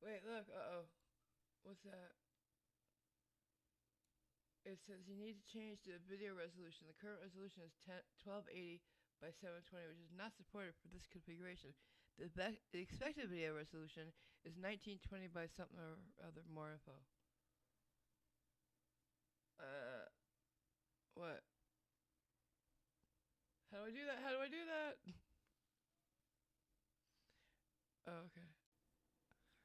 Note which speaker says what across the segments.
Speaker 1: Wait, look. Uh-oh. What's that? It says you need to change the video resolution. The current resolution is 1280 by 720, which is not supported for this configuration. The expected video resolution is 1920 by something or other. More info. Uh, what? How do I do that? How do I do that? Oh, okay.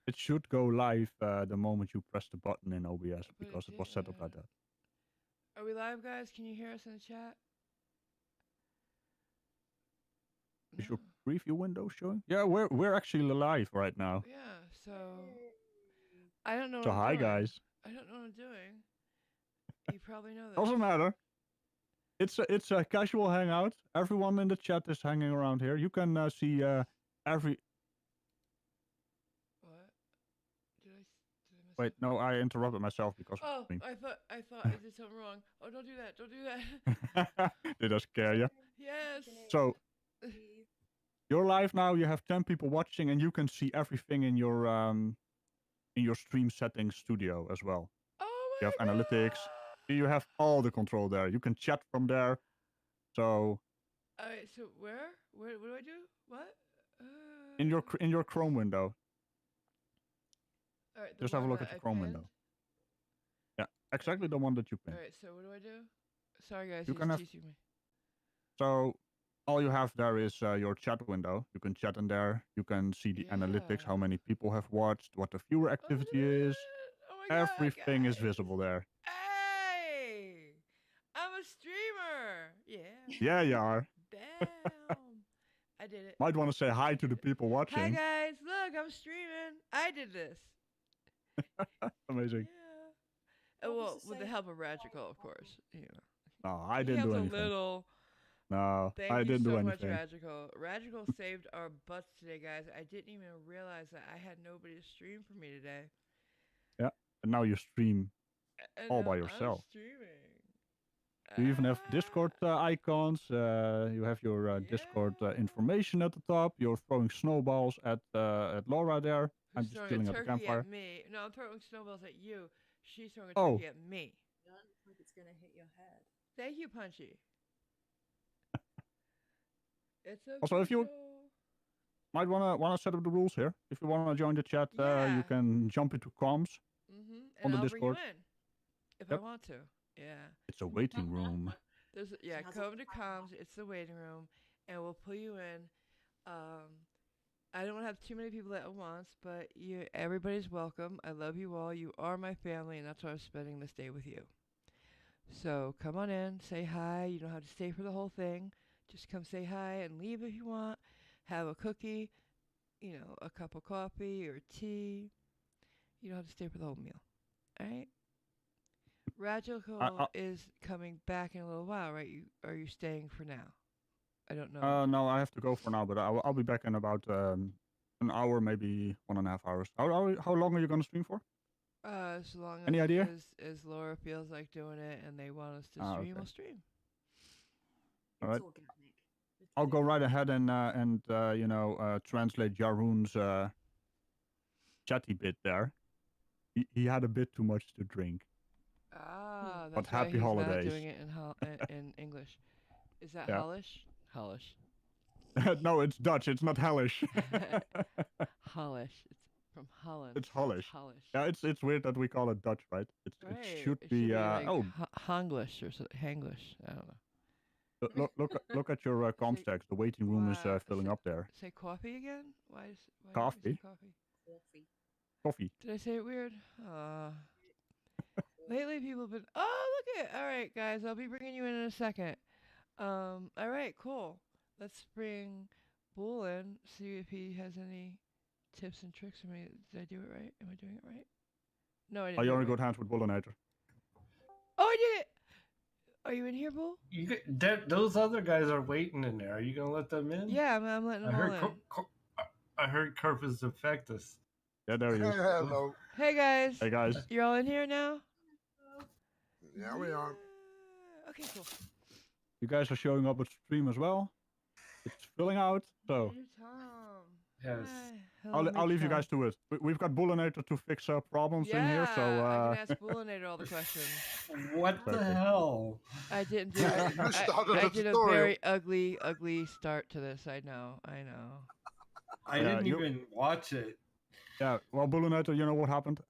Speaker 2: It should go live the moment you press the button in OBS
Speaker 1: But
Speaker 2: because it was set up like that.
Speaker 1: Are we live, guys? Can you hear us in the chat?
Speaker 2: Is your preview window showing? Yeah, we're actually live right now.
Speaker 1: Yeah, so I don't know what
Speaker 2: So
Speaker 1: I'm
Speaker 2: hi
Speaker 1: doing.
Speaker 2: guys.
Speaker 1: I don't know what I'm doing. You probably know this.
Speaker 2: Doesn't matter. It's a casual hangout. Everyone in the chat is hanging around here. You can see every.
Speaker 1: What? Did I miss
Speaker 2: Wait,
Speaker 1: something?
Speaker 2: no, I interrupted myself because of
Speaker 1: Oh,
Speaker 2: the stream.
Speaker 1: I thought I did something wrong. Oh, don't do that. Don't do that.
Speaker 2: Did I scare you?
Speaker 1: Yes.
Speaker 2: So you're live now. You have 10 people watching, and you can see everything in your stream settings studio as well.
Speaker 1: Oh
Speaker 2: You have
Speaker 1: my
Speaker 2: analytics. You have all the control there. You can chat from there. So.
Speaker 1: Alright, so where? What do I do? What?
Speaker 2: In your Chrome window.
Speaker 1: All right,
Speaker 2: Just have a look at your Chrome window. Yeah, exactly the one that you pinned.
Speaker 1: All right, so what do I do? Sorry, guys,
Speaker 2: you
Speaker 1: he's
Speaker 2: can have,
Speaker 1: teaching me.
Speaker 2: So all you have there is your chat window. You can chat in there. You can see the analytics, how many people have watched, what the viewer activity is.
Speaker 1: Oh my God,
Speaker 2: Everything
Speaker 1: guys.
Speaker 2: is visible there.
Speaker 1: Hey, I'm a streamer. Yeah.
Speaker 2: Yeah, you are.
Speaker 1: Damn. I did it.
Speaker 2: Might want to say hi to the people watching.
Speaker 1: Hi guys, look, I'm streaming. I did this.
Speaker 2: Amazing.
Speaker 1: Yeah. Well, with the help of Ragical, of course. You know.
Speaker 2: No, I didn't do anything.
Speaker 1: A little.
Speaker 2: No,
Speaker 1: Thank
Speaker 2: I
Speaker 1: you
Speaker 2: didn't
Speaker 1: so
Speaker 2: do
Speaker 1: much,
Speaker 2: anything.
Speaker 1: Ragical. Ragical saved our butts today, guys. I didn't even realize that I had nobody to stream for me today.
Speaker 2: Yeah, and now you stream all by yourself.
Speaker 1: I'm streaming.
Speaker 2: You even have Discord icons. You have your Discord information at the top. You're throwing snowballs at Laura there.
Speaker 1: Who's
Speaker 2: I'm just chilling at the campfire.
Speaker 1: At me. No, I'm throwing snowballs at you. She's throwing a turkey at me.
Speaker 3: It looks like it's gonna hit your head.
Speaker 1: Thank you, Punchy. It's
Speaker 2: also, if you might wanna set up the rules here. If you wanna join the chat, you can jump into comms
Speaker 1: on the
Speaker 2: Discord.
Speaker 1: Bring you in if I want to. Yeah.
Speaker 2: It's a waiting room.
Speaker 1: There's come to comms. It's the waiting room, and we'll pull you in. I don't have too many people at once, but everybody's welcome. I love you all. You are my family, and that's why I'm spending this day with you. So come on in, say hi. You don't have to stay for the whole thing. Just come say hi and leave if you want. Have a cookie, a cup of coffee or tea. You don't have to stay for the whole meal. All right? Ragical is coming back in a little while, right? Are you staying for now? I don't know.
Speaker 2: No, I have to go for now, but I'll be back in about an hour, maybe 1.5 hours. How long are you going to stream for?
Speaker 1: As long
Speaker 2: Any idea?
Speaker 1: As Laura feels like doing it and they want us to stream, we'll stream.
Speaker 2: All right. I'll go right ahead and translate Jarun's chatty bit there. He had a bit too much to drink.
Speaker 1: That's
Speaker 2: but happy holidays.
Speaker 1: Not doing it in English. Is that hellish? Hellish.
Speaker 2: No, it's Dutch. It's not hellish.
Speaker 1: Hellish. It's from Holland.
Speaker 2: It's hellish. Yeah, it's weird that we call it Dutch, right? It should be
Speaker 1: like Hanglish or Hanglish. I don't know.
Speaker 2: Look at your comms text. The waiting room is filling up there.
Speaker 1: Say coffee again? Why
Speaker 2: coffee? Coffee.
Speaker 1: Did I say it weird? Lately people have been. Oh, look at. All right, guys. I'll be bringing you in a second. All right, cool. Let's bring Bull in. See if he has any tips and tricks for me. Did I do it right? Am I doing it right? No, I didn't.
Speaker 2: Are you in good hands with Bullinator?
Speaker 1: Oh, I did it. Are you in here, Bull?
Speaker 4: Those other guys are waiting in there. Are you gonna let them in?
Speaker 1: Yeah, I'm letting them all in.
Speaker 4: I heard Corpus Defectus.
Speaker 2: Yeah, there he is.
Speaker 5: Hello.
Speaker 1: Hey guys.
Speaker 2: Hey guys.
Speaker 1: You're all in here now?
Speaker 5: Yeah, we are.
Speaker 1: Okay, cool.
Speaker 2: You guys are showing up at stream as well. It's filling out, so.
Speaker 1: Hey, Tom.
Speaker 4: Yes.
Speaker 1: Hello,
Speaker 2: I'll leave you
Speaker 1: Mitchell.
Speaker 2: guys to it. We've got Bullinator to fix problems
Speaker 1: Yeah,
Speaker 2: in here, so
Speaker 1: I can ask Bullinator all the questions.
Speaker 4: What the
Speaker 2: Perfect.
Speaker 4: hell?
Speaker 1: I didn't do
Speaker 5: You
Speaker 1: it.
Speaker 5: started
Speaker 1: I
Speaker 5: the
Speaker 1: did a
Speaker 5: tutorial.
Speaker 1: very ugly start to this. I know.
Speaker 4: I
Speaker 2: Yeah,
Speaker 4: didn't
Speaker 2: you-
Speaker 4: even watch it.
Speaker 2: Yeah, well, Bullinator, you know what happened?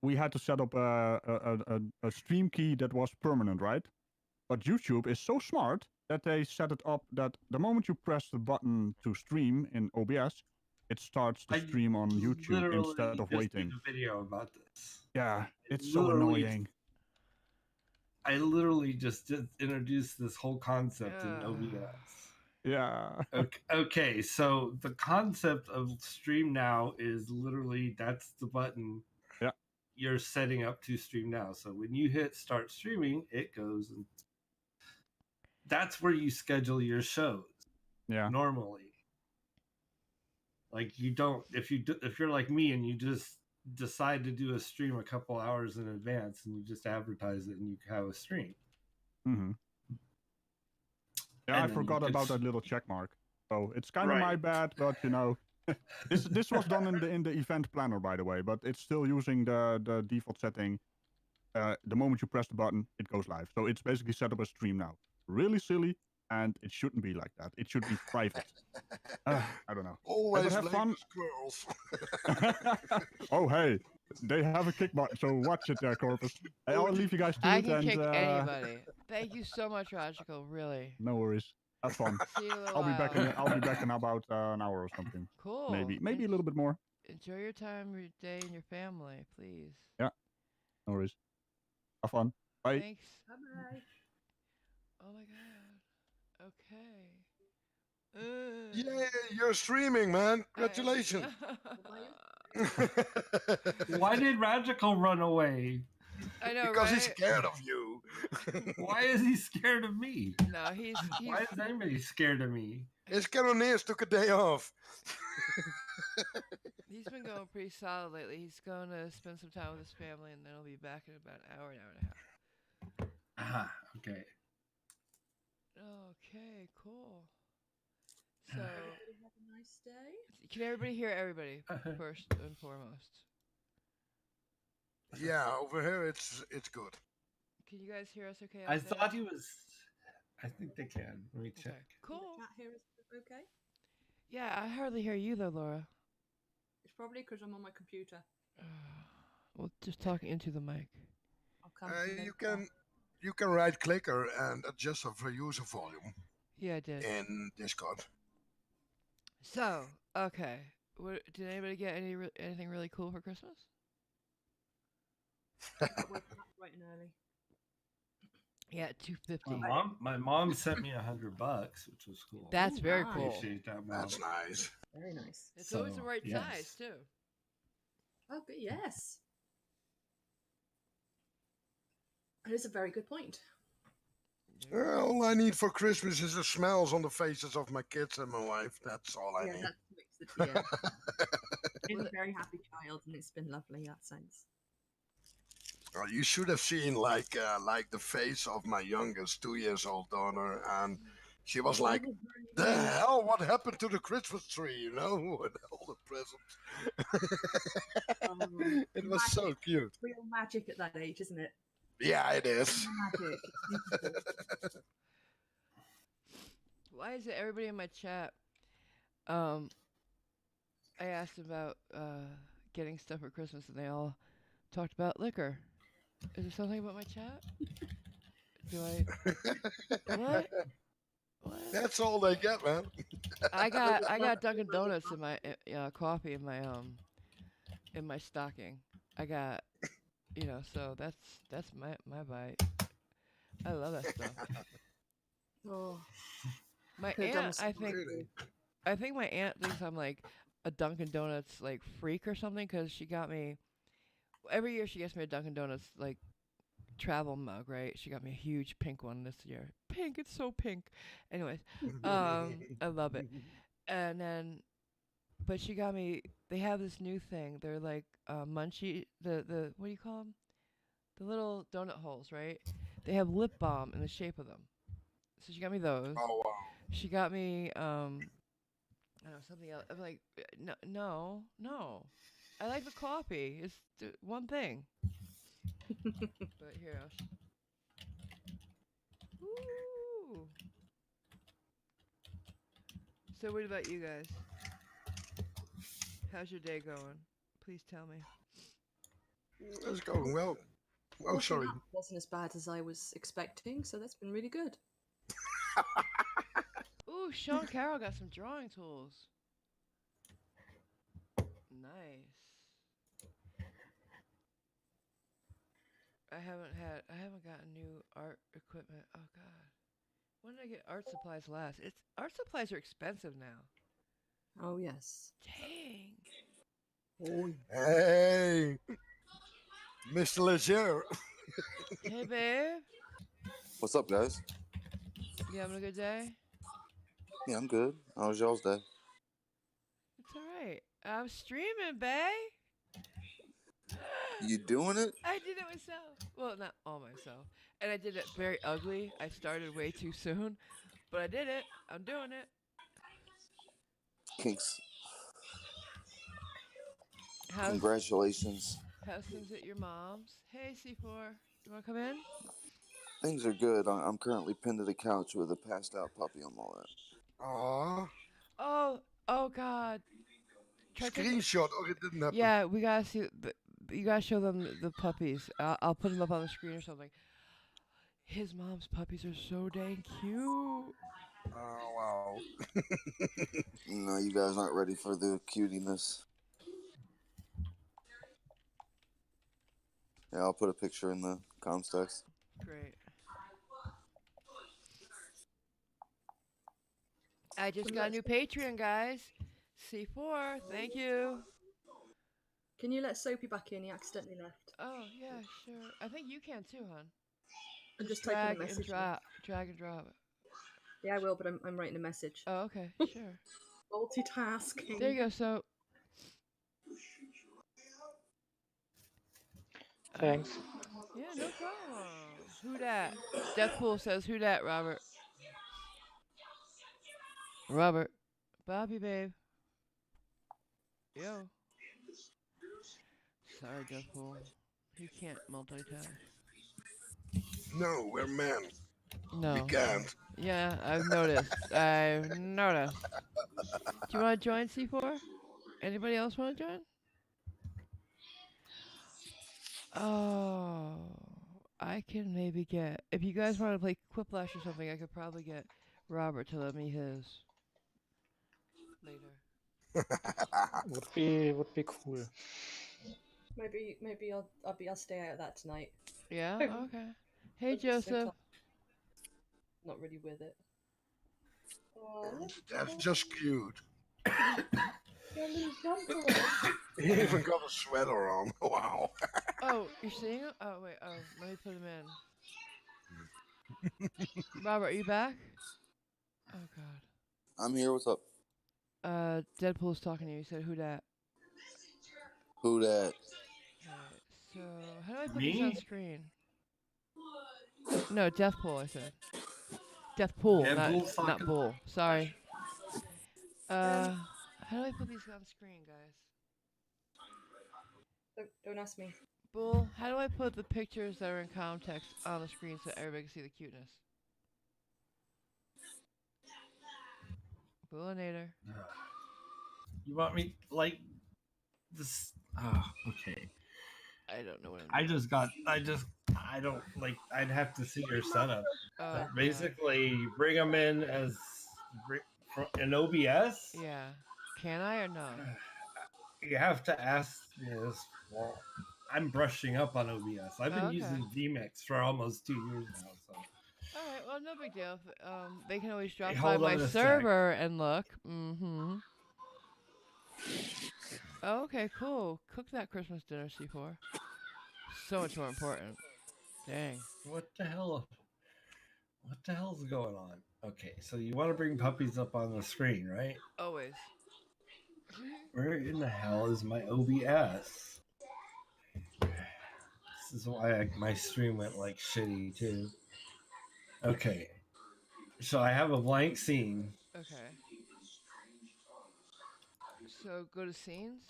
Speaker 2: We had to set up a stream key that was permanent, right? But YouTube is so smart that they set it up that the moment you press the button to stream in OBS, it starts the
Speaker 4: I
Speaker 2: stream on YouTube
Speaker 4: literally
Speaker 2: instead of
Speaker 4: just
Speaker 2: waiting.
Speaker 4: did a video about this.
Speaker 2: Yeah, it's so
Speaker 4: Literally-
Speaker 2: annoying.
Speaker 4: I literally just introduced this whole concept in
Speaker 1: Yeah.
Speaker 4: OBS.
Speaker 2: Yeah.
Speaker 4: Okay, so the concept of Stream Now is literally that's the button
Speaker 2: Yeah.
Speaker 4: you're setting up to stream now. So when you hit start streaming, it goes and that's where you schedule your shows
Speaker 2: Yeah.
Speaker 4: normally. Like you don't if you're like me and you just decide to do a stream a couple hours in advance and you just advertise it and you have a stream.
Speaker 2: Mm-hmm. Yeah,
Speaker 4: And
Speaker 2: I
Speaker 4: then
Speaker 2: forgot
Speaker 4: you could
Speaker 2: about that little check mark. So it's kind of my
Speaker 4: Right.
Speaker 2: bad, but you know, this was done in the event planner, by the way. But it's still using the default setting. The moment you press the button, it goes live. So it's basically set up as stream now. Really silly, and it shouldn't be like that. It should be private. I don't know.
Speaker 5: Always
Speaker 2: have
Speaker 5: blame
Speaker 2: fun.
Speaker 5: the squirrels.
Speaker 2: Oh hey, they have a kick button, so watch it there, Corpus. Hey, I'll leave you guys to
Speaker 1: I
Speaker 2: it,
Speaker 1: can
Speaker 2: and
Speaker 1: kick anybody. Thank you so much, Rajical. Really.
Speaker 2: no worries. Have fun.
Speaker 1: See you in a little
Speaker 2: I'll be back in.
Speaker 1: while.
Speaker 2: I'll be back in about an hour or something.
Speaker 1: Cool.
Speaker 2: Maybe a little bit more.
Speaker 1: Enjoy your time, your day, and your family, please.
Speaker 2: No worries. Have fun. Bye.
Speaker 1: Thanks.
Speaker 3: Bye-bye.
Speaker 1: Oh my god. Okay.
Speaker 5: Yay, you're streaming, man. Congratulations.
Speaker 4: Why did Rajical run away?
Speaker 1: I know,
Speaker 5: Because
Speaker 1: right?
Speaker 5: he's scared of you.
Speaker 4: Why is he scared of me?
Speaker 1: No, he's
Speaker 4: Why is anybody scared of me?
Speaker 5: His cannoneers took a day off.
Speaker 1: he's been going pretty solid lately. He's going to spend some time with his family, and then he'll be back in about an hour and a half.
Speaker 4: Ah, okay.
Speaker 1: Okay, cool. So,
Speaker 3: Everybody have a nice day.
Speaker 1: can everybody hear everybody first and foremost?
Speaker 5: Yeah, over here it's good.
Speaker 1: Can you guys hear us okay?
Speaker 4: I
Speaker 1: out there?
Speaker 4: thought he was. I think they can. Let me check.
Speaker 1: Okay, cool.
Speaker 3: Chat here is okay.
Speaker 1: Yeah, I hardly hear you though, Laura.
Speaker 3: It's probably because I'm on my computer.
Speaker 1: Well, just talking into the mic.
Speaker 3: I'll come to
Speaker 5: You can right click her and adjust her user volume
Speaker 1: Yeah, I did.
Speaker 5: in Discord.
Speaker 1: So, okay. Did anybody get anything really cool for Christmas?
Speaker 3: We're bright and early.
Speaker 1: Yeah, $250.
Speaker 4: My mom sent me $100, which was cool.
Speaker 1: That's
Speaker 3: Ooh,
Speaker 1: very
Speaker 3: nice.
Speaker 1: cool.
Speaker 4: Appreciate that, Mom.
Speaker 5: That's nice.
Speaker 3: Very nice.
Speaker 1: It's always the
Speaker 4: So,
Speaker 1: right
Speaker 4: yes.
Speaker 1: size too.
Speaker 3: Oh, good. Yes. That is a very good point.
Speaker 5: All I need for Christmas is the smiles on the faces of my kids and my wife. That's all I
Speaker 3: Yeah,
Speaker 5: need.
Speaker 3: that makes it. Yeah. Been a very happy child, and it's been lovely. That sense.
Speaker 5: You should have seen like the face of my youngest 2-year-old daughter, and she was like, "The hell? What happened to the Christmas tree? You know, and all the presents." It was so cute.
Speaker 3: Real magic at that age, isn't it?
Speaker 5: Yeah, it is.
Speaker 3: Real magic. It's beautiful.
Speaker 1: Why is it everybody in my chat? I asked about getting stuff for Christmas, and they all talked about liquor. Is there something about my chat? Do I? What? What?
Speaker 5: That's all they get, man.
Speaker 1: I got Dunkin' Donuts in my coffee in my stocking. I got, so that's my bite. I love that stuff.
Speaker 3: Oh,
Speaker 1: My
Speaker 3: Could've done
Speaker 1: aunt,
Speaker 3: with
Speaker 5: Really?
Speaker 1: I think my aunt thinks I'm like a Dunkin' Donuts like freak or something, because she got me every year. She gets me a Dunkin' Donuts like travel mug, right? She got me a huge pink one this year. Pink, it's so pink. Anyways, I love it. And then, but she got me. They have this new thing. They're like munchie. The what do you call them? The little donut holes, right? They have lip balm in the shape of them. So she got me those.
Speaker 5: Oh wow.
Speaker 1: She got me. I I don't know, something else. I'm like, no. I like the coffee. It's one thing. But here else. Ooh. So what about you guys? How's your day going? Please tell me.
Speaker 5: It's going well. Oh,
Speaker 3: Walking
Speaker 5: sorry.
Speaker 3: up wasn't as bad as I was expecting, so that's been really good.
Speaker 1: Ooh, Sean Carroll got some drawing tools. Nice. I haven't gotten new art equipment. Oh god. When did I get art supplies last? Art supplies are expensive now.
Speaker 3: Oh yes.
Speaker 1: Dang.
Speaker 3: Oh.
Speaker 5: Hey, Mr. Leger.
Speaker 1: Hey babe.
Speaker 6: What's up, guys?
Speaker 1: You having a good day?
Speaker 6: Yeah, I'm good. How was y'all's day?
Speaker 1: It's alright. I'm streaming, babe.
Speaker 6: You doing it?
Speaker 1: I did it myself. Well, not all myself. And I did it very ugly. I started way too soon. But I did it. I'm doing it.
Speaker 6: Kinks.
Speaker 1: How's
Speaker 6: Congratulations.
Speaker 1: things at your mom's? Hey, C4. You want to come in?
Speaker 6: Things are good. I'm currently pinned to the couch with a passed out puppy on my lap.
Speaker 5: Aw,
Speaker 1: Oh God. Try taking-
Speaker 5: screenshot or it didn't happen.
Speaker 1: Yeah, we gotta see. You gotta show them the puppies. I'll put them up on the screen or something. His mom's puppies are so dang cute.
Speaker 5: Oh, wow.
Speaker 6: No, you guys aren't ready for the cutiness. Yeah, I'll put a picture in the comms text.
Speaker 1: Great. I just got a new Patreon, guys. C4, thank you.
Speaker 3: Can you let Soapy back in? He accidentally left.
Speaker 1: Oh yeah, sure. I think you can too, hon.
Speaker 3: I'm just typing a
Speaker 1: drag and
Speaker 3: message.
Speaker 1: drop. Drag and drop it.
Speaker 3: Yeah, I will, but I'm writing a message.
Speaker 1: Oh, okay, sure.
Speaker 3: Multitasking.
Speaker 1: There you go. So.
Speaker 7: Thanks.
Speaker 1: Yeah, no problem. Who dat? Deathpool says, who dat, Robert? Robert. Bobby, babe. Yo. Sorry, Deathpool. He can't multitask.
Speaker 5: No, we're men.
Speaker 1: No.
Speaker 5: We can't.
Speaker 1: Yeah, I've noticed. I've noticed. Do you want to join C4? Anybody else want to join? Oh, I can maybe get. If you guys want to play Quiplash or something, I could probably get Robert to let me his later.
Speaker 7: Would be cool.
Speaker 3: Maybe I'll stay out of that tonight.
Speaker 1: Yeah. Okay. Hey,
Speaker 3: I'm just so
Speaker 1: Joseph.
Speaker 3: not really with it.
Speaker 5: That's just cute. He even got a sweater on. Wow.
Speaker 1: Oh, you're seeing him? Oh wait. Oh, let me put him in. Robert, are you back? Oh God.
Speaker 6: I'm here. What's up?
Speaker 1: Deadpool's talking to you. He said, "Who dat?"
Speaker 6: Who that?
Speaker 1: Okay, so how do I put
Speaker 4: Me?
Speaker 1: this on screen? No, Deathpool. I said. Deathpool,
Speaker 4: Deadpool's
Speaker 1: not
Speaker 4: talking.
Speaker 1: Bull. Sorry. How do I put these on screen, guys?
Speaker 3: Don't ask me.
Speaker 1: Bull, how do I put the pictures that are in context on the screen so everybody can see the cuteness? Bullinator.
Speaker 4: You want me like this? Oh, okay.
Speaker 1: I don't know what I'm
Speaker 4: I don't like. I'd have to see your setup.
Speaker 1: Oh,
Speaker 4: But
Speaker 1: God.
Speaker 4: basically, bring them in as an OBS.
Speaker 1: Yeah. Can I or no?
Speaker 4: You have to ask me this. Well, I'm brushing up on OBS. I've been
Speaker 1: Okay.
Speaker 4: using vMix for almost 2 years now. So
Speaker 1: All right. Well, no big deal. They can always drop
Speaker 4: Hey,
Speaker 1: by
Speaker 4: hold
Speaker 1: my
Speaker 4: on a sec.
Speaker 1: server and look. Mm-hmm. Oh, okay, cool. Cook that Christmas dinner, C4. So much more important. Dang.
Speaker 4: what the hell? What the hell's going on? Okay, so you want to bring puppies up on the screen, right?
Speaker 1: Always.
Speaker 4: Where in the hell is my OBS? This is why my stream went like shitty too. Okay, so I have a blank scene.
Speaker 1: Okay. So go to scenes.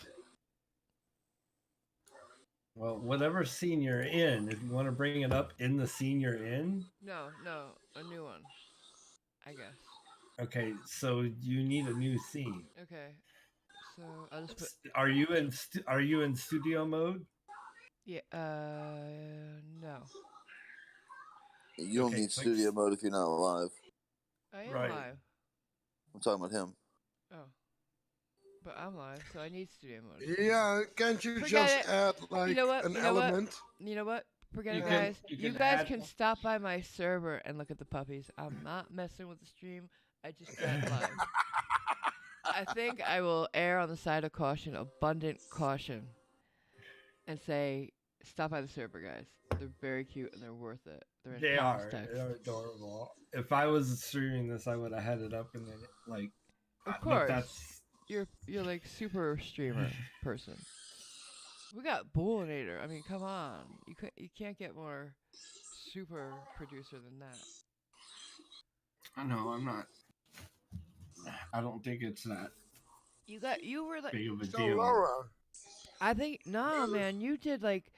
Speaker 4: Well, whatever scene you're in, if you want to bring it up in the scene you're in.
Speaker 1: No, a new one. I guess.
Speaker 4: Okay, so you need a new scene.
Speaker 1: Okay. So I'll just put.
Speaker 4: Are you in studio mode?
Speaker 1: Yeah. No.
Speaker 6: You don't
Speaker 4: Okay,
Speaker 6: need
Speaker 4: click
Speaker 6: studio mode if you're not live.
Speaker 1: I am
Speaker 4: Right.
Speaker 1: live.
Speaker 6: I'm talking about him.
Speaker 1: Oh. But I'm live, so I need studio mode.
Speaker 5: Yeah, can't you
Speaker 1: Forget
Speaker 5: just
Speaker 1: it.
Speaker 5: add like an element?
Speaker 1: You know what? Forget
Speaker 4: You
Speaker 1: it,
Speaker 4: can-
Speaker 1: guys.
Speaker 4: you
Speaker 1: You
Speaker 4: can
Speaker 1: guys
Speaker 4: add-
Speaker 1: can stop by my server and look at the puppies. I'm not messing with the stream. I just went live. I think I will err on the side of caution, abundant caution, and say, stop by the server, guys. They're very cute and they're worth it. They're in
Speaker 4: They
Speaker 1: Tom's
Speaker 4: are.
Speaker 1: text.
Speaker 4: They're adorable. If I was streaming this, I would have had it up and then like.
Speaker 1: Of
Speaker 4: but
Speaker 1: course.
Speaker 4: that's
Speaker 1: You're like super streamer person. We got Bullinator. I mean, come on. You can't get more super producer than that.
Speaker 4: I know. I'm not. I don't think it's that
Speaker 1: You were like,
Speaker 4: big of a
Speaker 5: So
Speaker 4: deal.
Speaker 5: Laura,
Speaker 1: I think no, man. You did like.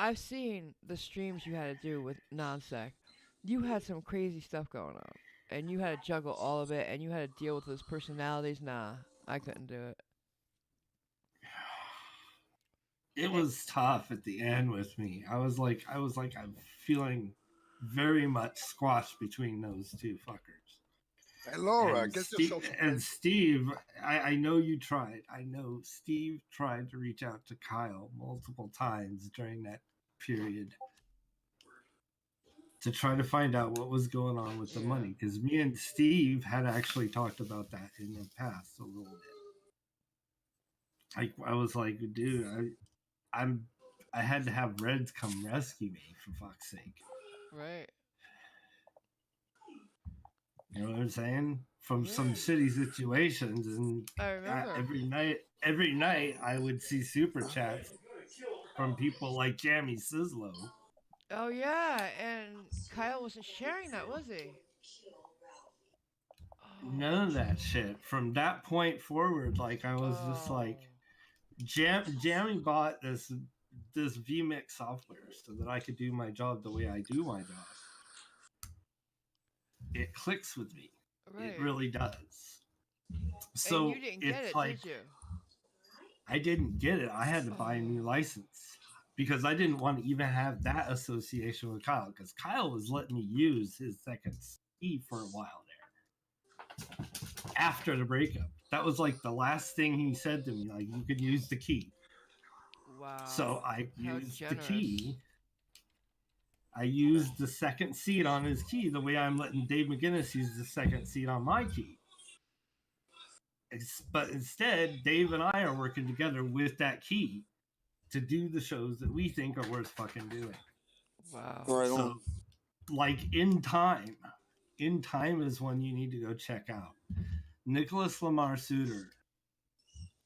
Speaker 1: I've seen the streams you had to do with non-sec. You had some crazy stuff going on, and you had to juggle all of it, and you had to deal with those personalities. Nah, I couldn't do it.
Speaker 4: It was tough at the end with me. I was like, I'm feeling very much squashed between those two fuckers.
Speaker 5: hey Laura,
Speaker 4: And
Speaker 5: get
Speaker 4: Steve,
Speaker 5: yourself some
Speaker 4: and Steve, I know you tried. I know Steve tried to reach out to Kyle multiple times during that period to try to find out what was going on with the money, because me and Steve had actually talked about that in the past a little bit. I was like, dude, I had to have Reds come rescue me, for fuck's sake.
Speaker 1: Right.
Speaker 4: You know what I'm saying? From some shitty situations, and
Speaker 1: I remember.
Speaker 4: every night I would see super chats from people like Jammy Sislow.
Speaker 1: Oh yeah, and Kyle wasn't sharing that, was he?
Speaker 4: None of that shit. From that point forward, like I was just like, Jammy bought this vmix software so that I could do my job the way I do my job. It clicks with me.
Speaker 1: Right.
Speaker 4: It really does. So
Speaker 1: and you didn't get
Speaker 4: it's
Speaker 1: it,
Speaker 4: like,
Speaker 1: did you?
Speaker 4: I didn't get it. I had to buy a new license because I didn't want to even have that association with Kyle, because Kyle was letting me use his second key for a while there after the breakup. That was like the last thing he said to me, like, you could use the key.
Speaker 1: Wow.
Speaker 4: So I
Speaker 1: How
Speaker 4: used
Speaker 1: generous.
Speaker 4: the key. I used the second seat on his key the way I'm letting Dave McGinnis use the second seat on my key. But instead, Dave and I are working together with that key to do the shows that we think are worth fucking doing.
Speaker 1: Wow.
Speaker 6: Right
Speaker 4: So,
Speaker 6: on.
Speaker 4: like, in time is when you need to go check out Nicholas Lamar Suter.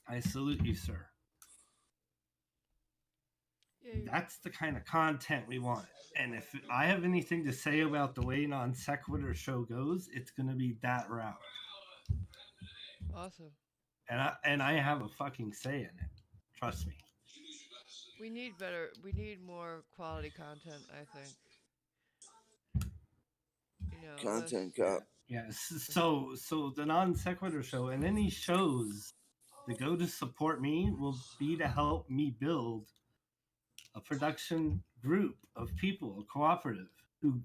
Speaker 4: I salute you, sir. That's the kind of content we want. And if I have anything to say about the way Non Sequitur show goes, it's going to be that route.
Speaker 1: Awesome.
Speaker 4: And I have a fucking say in it. Trust me.
Speaker 1: We need more quality content, I think. You know,
Speaker 6: Content cop.
Speaker 4: Yes. So the Non Sequitur show and any shows that go to support me will be to help me build a production group of people, a cooperative, who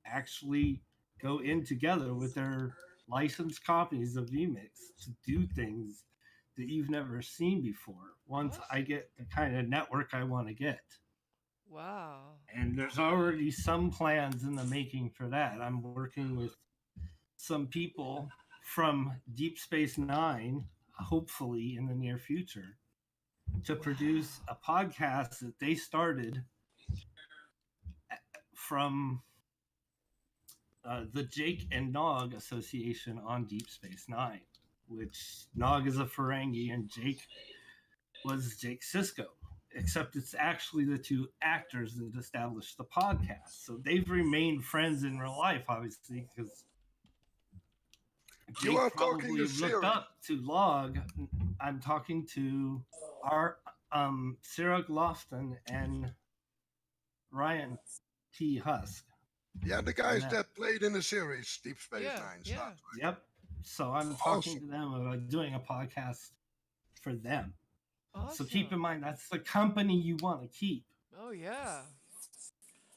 Speaker 4: actually go in together with their licensed copies of vMix to do things that you've never seen before. Once I get the kind of network I want to get.
Speaker 1: Wow.
Speaker 4: And there's already some plans in the making for that. I'm working with some people from Deep Space Nine, hopefully in the near future, to produce a podcast that they started from the Jake and Nog Association on Deep Space Nine, which Nog is a Ferengi and Jake was Jake Sisko, except it's actually the two actors that established the podcast. So they've remained friends in real life, obviously, because
Speaker 5: You
Speaker 4: Jake
Speaker 5: are talking
Speaker 4: probably
Speaker 5: to
Speaker 4: looked
Speaker 5: Siri.
Speaker 4: up to Log I'm talking to our Sarah Lofton and Ryan T. Husk.
Speaker 5: Yeah, the guys that played in the series Deep Space Nine.
Speaker 1: Yeah.
Speaker 4: Yep. So I'm talking to them about doing a podcast for them.
Speaker 1: Awesome.
Speaker 4: So keep in mind, that's the company you want to keep.
Speaker 1: Oh yeah.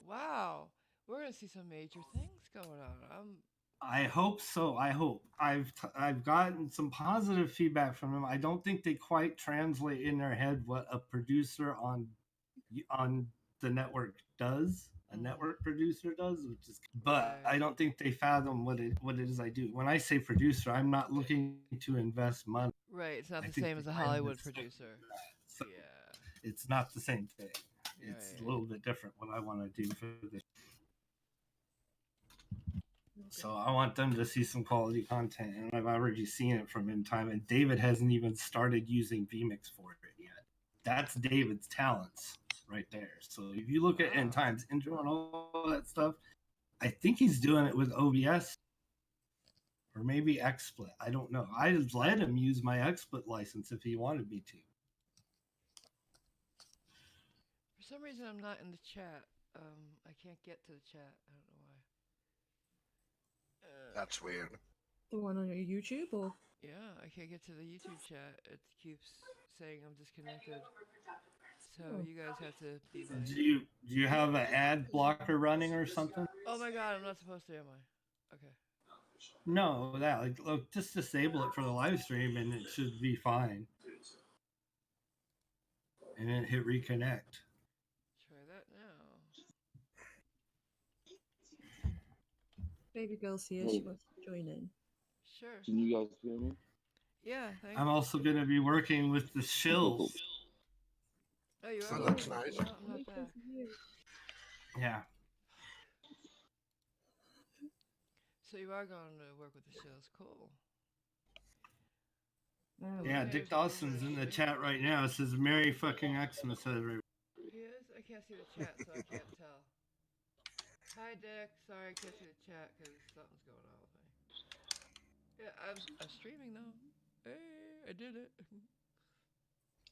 Speaker 1: Wow. We're gonna see some major things going on.
Speaker 4: I hope so. I hope. I've gotten some positive feedback from them. I don't think they quite translate in their head what a producer on the network does. A network producer does, but I don't think they fathom what it is I do. When I say producer, I'm not looking to invest money.
Speaker 1: Right. It's not the same as a Hollywood producer.
Speaker 4: So it's not the same thing. It's a little bit different what I want to do for this. So I want them to see some quality content, and I've already seen it from In Time, and David hasn't even started using vMix for it yet. That's David's talents right there. So if you look at In Time's intro and all that stuff, I think he's doing it with OBS or maybe XSplit. I don't know. I just let him use my XSplit license if he wanted me to.
Speaker 1: For some reason, I'm not in the chat. I can't get to the chat. I don't know why.
Speaker 5: That's weird.
Speaker 3: The one on your YouTube, or?
Speaker 1: Yeah, I can't get to the YouTube chat. It keeps saying I'm disconnected. So you guys have to be my...
Speaker 4: Do you have an ad blocker running or something?
Speaker 1: Oh my god, I'm not supposed to, am I? Okay.
Speaker 4: No, look, just disable it for the live stream and it should be fine. And then hit reconnect.
Speaker 1: Try that now.
Speaker 3: Baby girl's here. She wants to join in.
Speaker 1: Sure.
Speaker 6: Can you guys hear me?
Speaker 1: Yeah, thanks.
Speaker 4: I'm also going to be working with the shills.
Speaker 1: Oh, you
Speaker 5: So
Speaker 1: are?
Speaker 5: that's nice.
Speaker 1: No, I'm not back.
Speaker 4: Yeah.
Speaker 1: So you are going to work with the shows. Cool.
Speaker 4: Yeah, Dick Dawson's in the chat right now. It says Merry fucking Xmas, everybody.
Speaker 1: He is? I can't see the chat, so I can't tell. Hi, Dick. Sorry, I can't see the chat because something's going on with me. Yeah, I'm streaming though. Hey, I did it.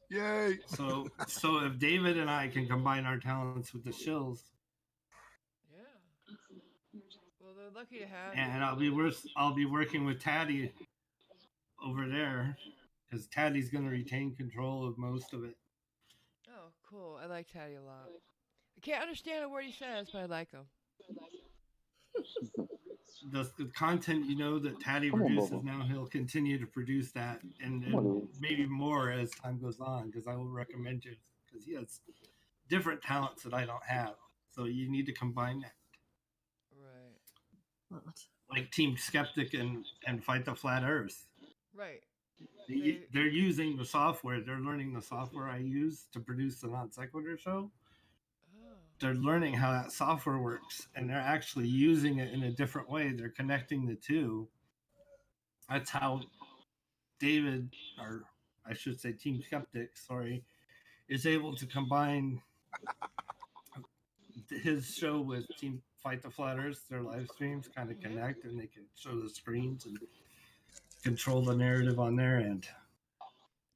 Speaker 5: Yay!
Speaker 4: So if David and I can combine our talents with the shills.
Speaker 1: Yeah. Well, they're lucky to have
Speaker 4: And
Speaker 1: you.
Speaker 4: I'll be working with Taddy over there because Taddy's going to retain control of most of it.
Speaker 1: Oh, cool. I like Taddy a lot. I can't understand a word he says, but I like him.
Speaker 4: The content that Taddy produces now, he'll continue to produce that and maybe more as time goes on because I will recommend it because he has different talents that I don't have. So you need to combine that.
Speaker 1: Right.
Speaker 4: Like Team Skeptic and Fight the Flat Earth.
Speaker 1: Right.
Speaker 4: They're using the software. They're learning the software I use to produce the Non Sequitur show. They're learning how that software works, and they're actually using it in a different way. They're connecting the two. That's how David, or I should say Team Skeptic, is able to combine his show with Team Fight the Flat Earth. Their live streams kind of connect, and they can show the screens and control the narrative on their end.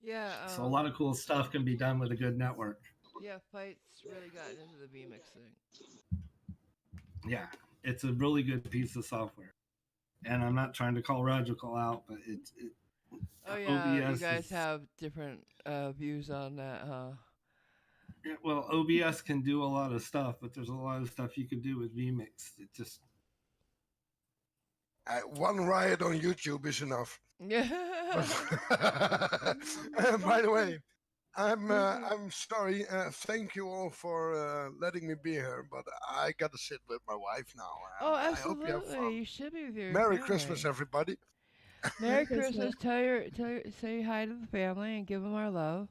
Speaker 1: Yeah.
Speaker 4: So a lot of cool stuff can be done with a good network.
Speaker 1: Yeah, Fight's really gotten into the vMix thing.
Speaker 4: Yeah, it's a really good piece of software. And I'm not trying to call Radical out, but it
Speaker 1: Oh yeah,
Speaker 4: OBS
Speaker 1: you guys have different views on that, huh?
Speaker 4: Yeah, well, OBS can do a lot of stuff, but there's a lot of stuff you can do with vMix. It just
Speaker 5: one riot on YouTube is enough.
Speaker 1: Yeah.
Speaker 5: By the way, I'm sorry. Thank you all for letting me be here, but I got to sit with my wife now.
Speaker 1: Oh,
Speaker 5: I hope you have
Speaker 1: absolutely.
Speaker 5: fun.
Speaker 1: You should be with your
Speaker 5: Merry
Speaker 1: family.
Speaker 5: Christmas, everybody.
Speaker 1: Merry Christmas. Say hi to the family and give them our love.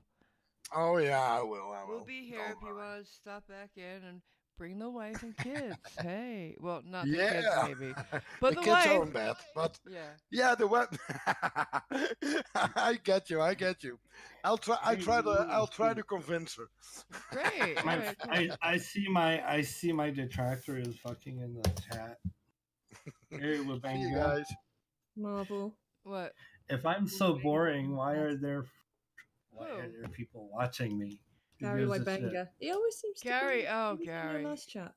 Speaker 5: Oh yeah, I will.
Speaker 1: We'll be here if you want to stop back in and bring the wife and kids. Hey, well, not the kids maybe, but the
Speaker 5: kids
Speaker 1: wife.
Speaker 5: are in bed, but yeah, the web. I get you. I'll try to convince her.
Speaker 1: Great.
Speaker 4: I see my detractor is fucking in the chat.
Speaker 5: See you guys.
Speaker 3: Marvel.
Speaker 1: What?
Speaker 4: If I'm so boring, why are there Why
Speaker 1: Who?
Speaker 4: are there people watching me? Who
Speaker 3: Gary
Speaker 4: gives a shit?
Speaker 3: Wybenga. He always seems to
Speaker 1: Gary,
Speaker 3: be.
Speaker 1: oh,
Speaker 3: he was in
Speaker 1: Gary.
Speaker 3: our last chat.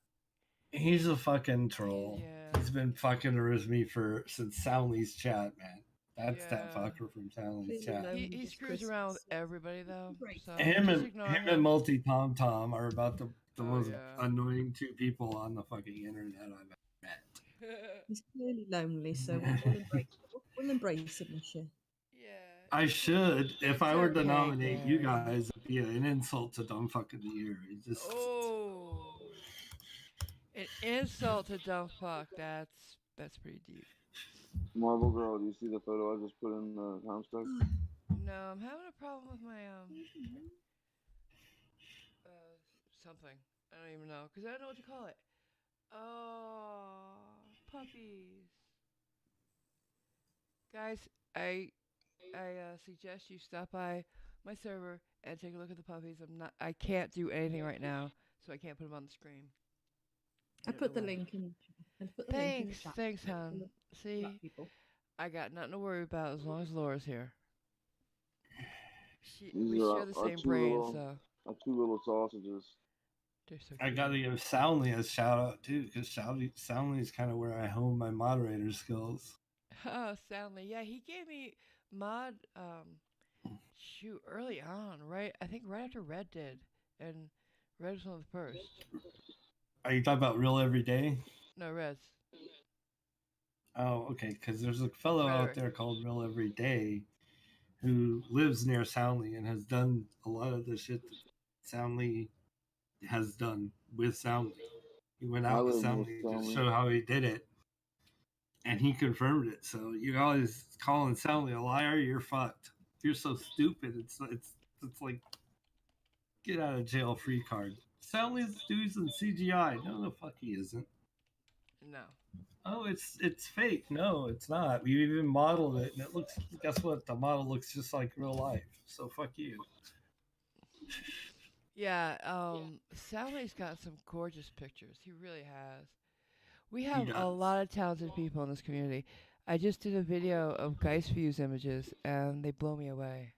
Speaker 4: He's a fucking troll.
Speaker 1: Yeah.
Speaker 4: He's been fucking with me since Soundly's chat, man. That's that
Speaker 1: Yeah.
Speaker 4: fucker from Soundly's
Speaker 3: Clearly
Speaker 4: chat.
Speaker 3: lonely
Speaker 1: He
Speaker 3: this
Speaker 1: screws around with
Speaker 3: Christmas.
Speaker 1: everybody though.
Speaker 3: Great.
Speaker 1: So
Speaker 4: Him
Speaker 1: just
Speaker 4: and
Speaker 1: ignore
Speaker 4: him
Speaker 1: him.
Speaker 4: and Multi Tom Tom are about the
Speaker 1: Oh,
Speaker 4: most
Speaker 1: yeah.
Speaker 4: annoying two people on the fucking internet I've ever met.
Speaker 3: He's clearly lonely, so we'll embrace him this year.
Speaker 1: Yeah.
Speaker 4: I should, if
Speaker 1: It's
Speaker 4: I were to
Speaker 1: okay,
Speaker 4: nominate you
Speaker 1: Gary.
Speaker 4: guys, it'd be an insult to dumb fucking the year. It just
Speaker 1: Oh. An insult to dumb fuck. That's pretty deep.
Speaker 6: Marble Girl, do you see the photo I just put in the Comstock?
Speaker 1: No, I'm having a problem with my something. I don't even know because I don't know what to call it. Oh, puppies. Guys, I suggest you stop by my server and take a look at the puppies. I can't do anything right now, so I can't put them on the screen.
Speaker 3: I put the link in.
Speaker 1: Thanks, hon. See, I got nothing to worry about as long as Laura's here. We share the same brain, so.
Speaker 6: Our two little sausages.
Speaker 1: So
Speaker 4: I gotta give Soundly a shout out too, because Soundly is kind of where I hone my moderator skills.
Speaker 1: Oh, Soundly, yeah, he gave me mod early on, right? I think right after Red did, and Red was one of the first.
Speaker 4: Are you talking about Real Everyday?
Speaker 1: No, Red's.
Speaker 4: Oh, okay, because there's a fellow out there called Real Everyday who lives near Soundly and has done a lot of the shit that Soundly has done with Soundly. He went out with Soundly to show how he did it, and he confirmed it. So you always calling Soundly a liar, you're fucked. You're so stupid. It's like get out of jail free card. Soundly's using CGI. No, the fuck he isn't.
Speaker 1: No.
Speaker 4: Oh, it's fake. No, it's not. We even modeled it, and it looks. Guess what? The model looks just like real life. So fuck you.
Speaker 1: Yeah, Sally's got some gorgeous pictures. He really has. We have a lot of talented people in this community. I just did a video of Geist Views images, and they blow me away.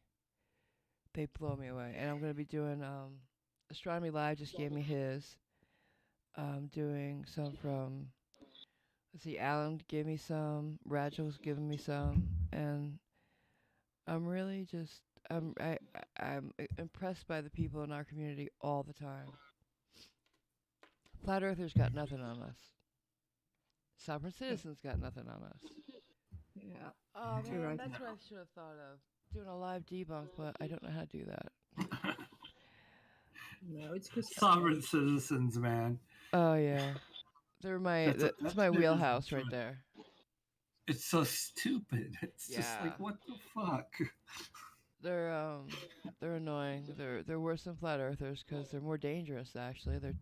Speaker 1: They blow me away. And I'm going to be doing, Astronomy Live just gave me his. Doing some from, let's see, Alan gave me some, Ragel's given me some, and I'm really just, I'm impressed by the people in our community all the time. Flat Earthers got nothing on us. Sovereign Citizens got nothing on us.
Speaker 3: Yeah.
Speaker 1: Oh man, that's what I should have thought of. Doing a live debunk, but I don't know how to do that.
Speaker 3: No, it's Chris.
Speaker 4: Sovereign Citizens, man.
Speaker 1: Oh yeah, they're my that's my wheelhouse right there.
Speaker 4: It's so stupid. It's just like, what the fuck?
Speaker 1: They're annoying. They're worse than Flat Earthers because they're more dangerous. Actually, they're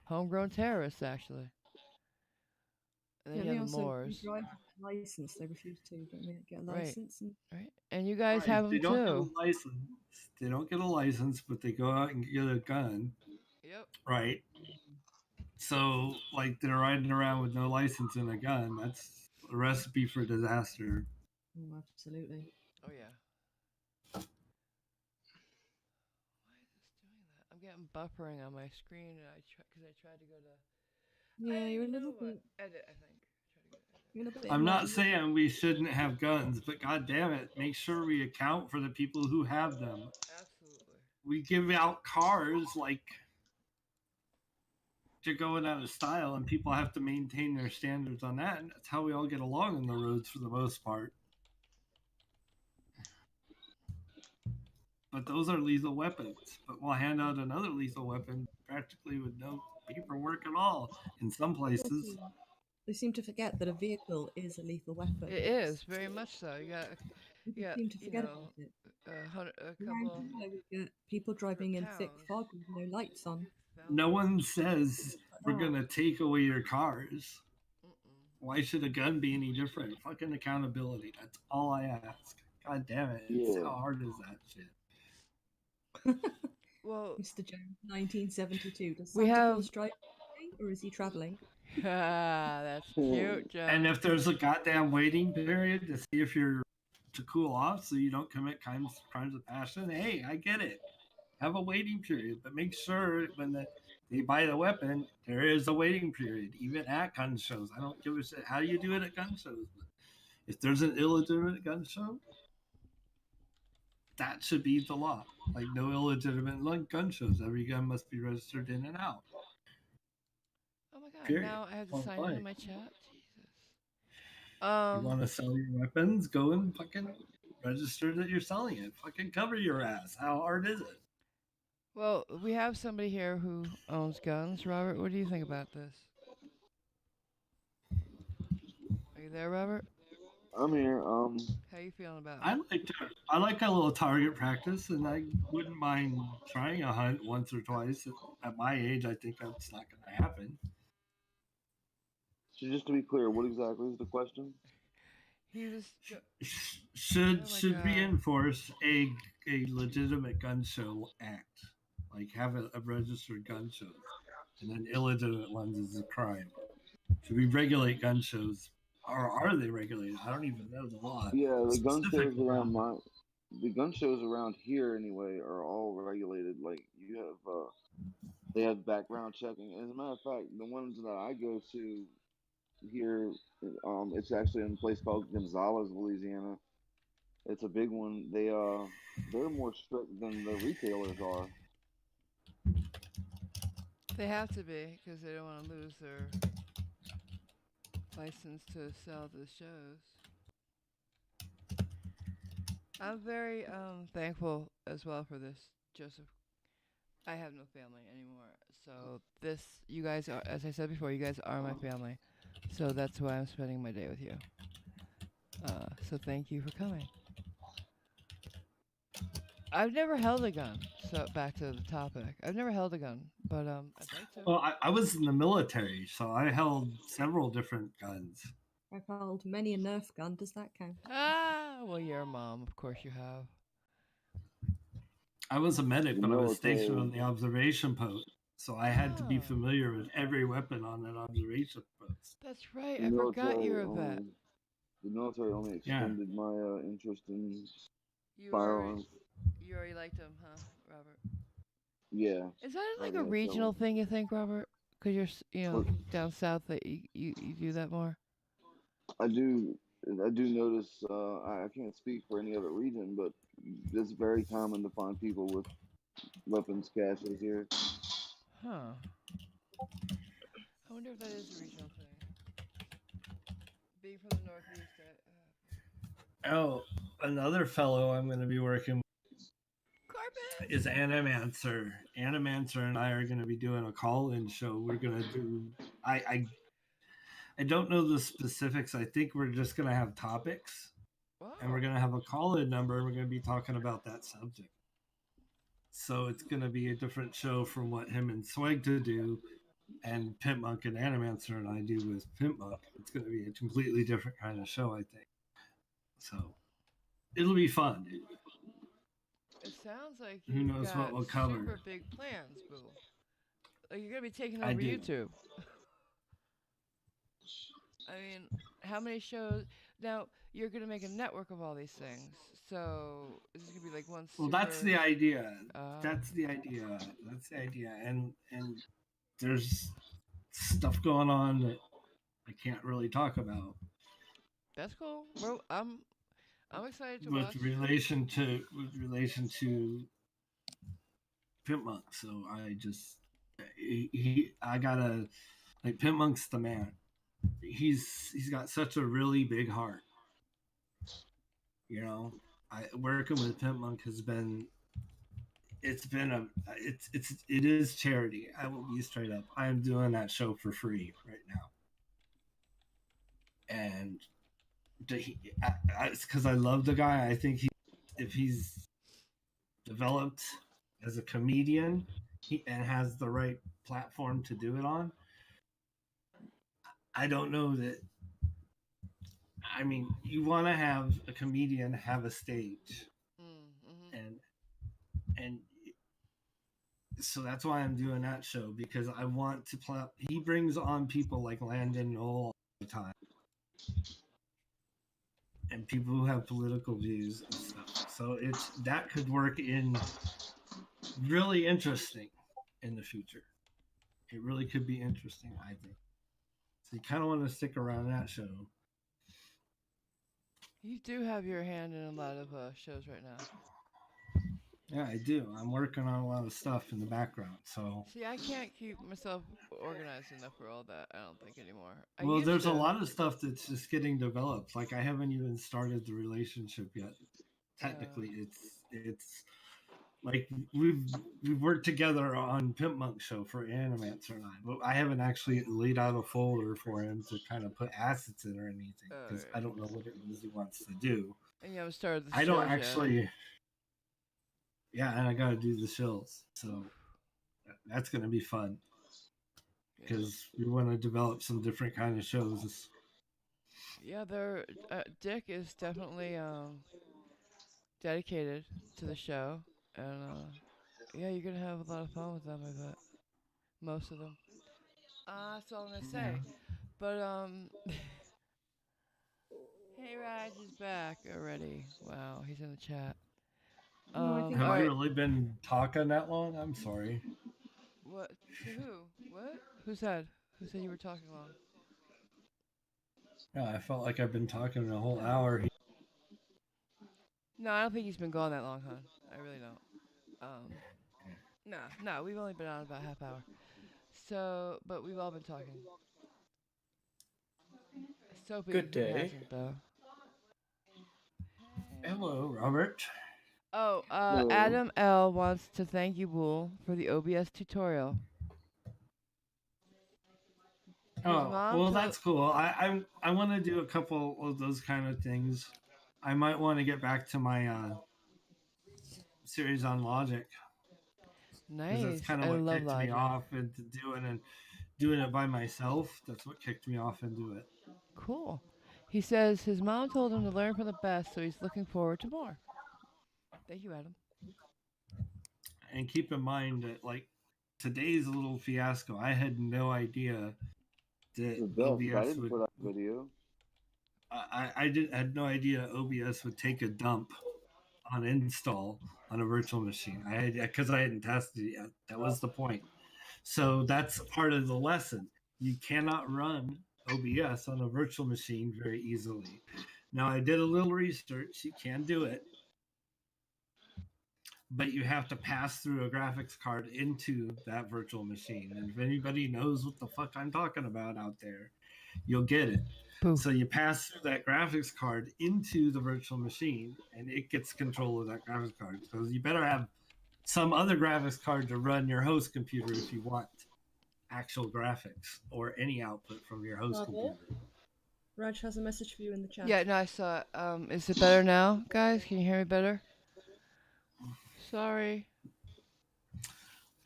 Speaker 1: homegrown terrorists. Actually, and then you have the Moors.
Speaker 3: Drive license. They refuse to. Don't they get a license?
Speaker 1: Right. And you guys have them too.
Speaker 4: They don't get a license. They don't get a license, but they go out and get a gun.
Speaker 1: Yep.
Speaker 4: Right. So, like, they're riding around with no license and a gun. That's a recipe for disaster.
Speaker 3: Oh, absolutely.
Speaker 1: Oh yeah. Why is this doing that? I'm getting buffering on my screen, and because I tried to go to.
Speaker 3: Yeah, you're a little bit.
Speaker 1: Edit, I think.
Speaker 4: I'm not saying we shouldn't have guns, but god damn it, make sure we account for the people who have them.
Speaker 1: Absolutely.
Speaker 4: We give out cars like they're going out of style, and people have to maintain their standards on that, and that's how we all get along on the roads for the most part. But those are lethal weapons. But we'll hand out another lethal weapon practically with no paperwork at all in some places.
Speaker 3: They seem to forget that a vehicle is a lethal weapon.
Speaker 1: It is very much so. You got
Speaker 3: seem to forget about it.
Speaker 1: A couple.
Speaker 3: We get people driving in thick fog with no lights on.
Speaker 4: No one says we're gonna take away your cars. Why should a gun be any different? Fucking accountability. That's all I ask. God damn it! How hard is that shit?
Speaker 3: Well, Mr. Jones, 1972. Does
Speaker 1: we have
Speaker 3: drive, or is he traveling?
Speaker 1: That's cute, Joe.
Speaker 4: And if there's a goddamn waiting period to see if your to cool off so you don't commit crimes of passion. Hey, I get it. Have a waiting period, but make sure when they buy the weapon, there is a waiting period, even at gun shows. I don't give a shit how you do it at gun shows. But if there's an illegitimate gun show, that should be the law. Like no illegitimate gun shows. Every gun must be registered in and out.
Speaker 1: Oh my god!
Speaker 4: Period.
Speaker 1: Now I have to
Speaker 4: Point
Speaker 1: sign
Speaker 4: blank.
Speaker 1: into my chat. Jesus.
Speaker 4: You want to sell your weapons? Go and fucking register that you're selling it. Fucking cover your ass. How hard is it?
Speaker 1: Well, we have somebody here who owns guns. Robert, what do you think about this? Are you there, Robert?
Speaker 6: I'm here.
Speaker 1: How you feeling about it?
Speaker 4: I like a little target practice, and I wouldn't mind trying a hunt once or twice. At my age, I think that's not going to happen.
Speaker 6: So just to be clear, what exactly is the question?
Speaker 1: He was.
Speaker 4: Should we enforce a legitimate gun show act? Like have a registered gun show, and then illegitimate ones is a crime. Should we regulate gun shows, or are they regulated? I don't even know the law.
Speaker 6: Yeah, the gun shows around here anyway are all regulated. Like you have, they have background checking. As a matter of fact, the ones that I go to here, it's actually in a place called Gonzales, Louisiana. It's a big one. They're more strict than the retailers are.
Speaker 1: They have to be because they don't want to lose their license to sell the shows. I'm very thankful as well for this, Joseph. I have no family anymore, so you guys are, as I said before, you guys are my family. So that's why I'm spending my day with you. So thank you for coming. I've never held a gun. So back to the topic. I've never held a gun, but I'd like to.
Speaker 4: Well, I was in the military, so I held several different guns.
Speaker 3: I've held many a Nerf gun. Does that count?
Speaker 1: Well, you're a mom. Of course you have.
Speaker 4: I was a medic, but I was stationed on the observation post, so I had to be familiar with every weapon on that observation post.
Speaker 1: That's right. I forgot you're a vet.
Speaker 6: The military only extended my interest in firearms.
Speaker 1: You already liked them, huh, Robert?
Speaker 6: Yeah.
Speaker 1: Is that like a regional thing, you think, Robert? Because you're, down south that you do that more?
Speaker 6: I do notice, I can't speak for any other region, but it's very common to find people with weapons caches here.
Speaker 1: Huh. I wonder if that is a regional thing. Being from the Northeast,
Speaker 4: Oh, another fellow I'm going to be working with is Animancer. Animancer and I are going to be doing a call-in show. We're going to do... I don't know the specifics. I think we're just going to have topics. Wow. And we're going to have a call-in number, and we're going to be talking about that subject. So it's going to be a different show from what him and Swag to do, and Pimp Monk and Animancer and I do with Pimp Monk. It's going to be a completely different kind of show, I think. So it'll be fun, dude.
Speaker 1: It sounds like
Speaker 4: who knows what we'll cover.
Speaker 1: Super big plans, boo. Like you're going to be taking over YouTube. I mean, how many shows? Now, you're going to make a network of all these things. So, is this going to be like one super...
Speaker 4: Well, that's the idea. That's the idea. That's the idea. And there's stuff going on that I can't really talk about.
Speaker 1: That's cool. Well, I'm excited to
Speaker 4: watch. With relation to Pimp Monk. So, I gotta... Like, Pimp Monk's the man. He's got such a really big heart. You know, working with Pimp Monk has been, it is charity. I will be straight up. I am doing that show for free right now. And it's because I love the guy. I think if he's developed as a comedian and has the right platform to do it on, I don't know that. I mean, you want to have a comedian have a stage, and so that's why I'm doing that show, because I want to play. He brings on people like Landon Knoll all the time, and people who have political views and stuff. So that could work in really interesting in the future. It really could be interesting, I think. So you kind of want to stick around that show.
Speaker 1: You do have your hand in a lot of shows right now.
Speaker 4: Yeah, I do. I'm working on a lot of stuff in the background. So
Speaker 1: see, I can't keep myself organized enough for all that. I don't think anymore.
Speaker 4: Well, there's a lot of stuff that's just getting developed. Like I haven't even started the relationship yet. Technically, it's like we've worked together on Pimp Monk show for Animancer and but I haven't actually laid out a folder for him to kind of put assets in or anything because I don't know what it is he wants to do.
Speaker 1: And you haven't started the
Speaker 4: I don't actually. Yeah, and I got to do the shills, so that's going to be fun because we want to develop some different kind of shows.
Speaker 1: Yeah, Dick is definitely dedicated to the show, and yeah, you're gonna have a lot of fun with them. I bet most of them. That's all I'm gonna say.
Speaker 4: Yeah.
Speaker 1: But hey, Raj is back already. Wow, he's in the chat.
Speaker 4: Have I really been talking that long? I'm sorry.
Speaker 1: What? To who? What? Who said? Who said you were talking long?
Speaker 4: Yeah, I felt like I've been talking a whole hour.
Speaker 1: No, I don't think he's been gone that long, hon. I really don't. No, we've only been on about half hour. So, but we've all been talking. Soapy
Speaker 8: Good day.
Speaker 1: hasn't, though.
Speaker 4: Hello, Robert.
Speaker 1: Oh, Adam L wants to thank you, Wool, for the OBS tutorial.
Speaker 4: Oh, well, that's cool. I want to do a couple of those kind of things. I might want to get back to my series on Logic.
Speaker 1: Nice.
Speaker 4: That's kind of what kicked me off into doing it by myself. That's what kicked me off into it.
Speaker 1: Cool. He says his mom told him to learn from the best, so he's looking forward to more. Thank you, Adam.
Speaker 4: And keep in mind that, like, today's little fiasco, I had no idea that OBS would.
Speaker 6: For that video.
Speaker 4: I had no idea OBS would take a dump on install on a virtual machine. Because I hadn't tested it yet. That was the point. So that's part of the lesson. You cannot run OBS on a virtual machine very easily. Now, I did a little research. You can do it. But you have to pass through a graphics card into that virtual machine. And if anybody knows what the fuck I'm talking about out there, you'll get it.
Speaker 1: Boom.
Speaker 4: So you pass through that graphics card into the virtual machine, and it gets control of that graphics card. So you better have some other graphics card to run your host computer if you want actual graphics or any output from your host computer.
Speaker 3: Raj has a message for you in the chat.
Speaker 1: Yeah, no, I saw it. Is it better now, guys? Can you hear me better? Sorry.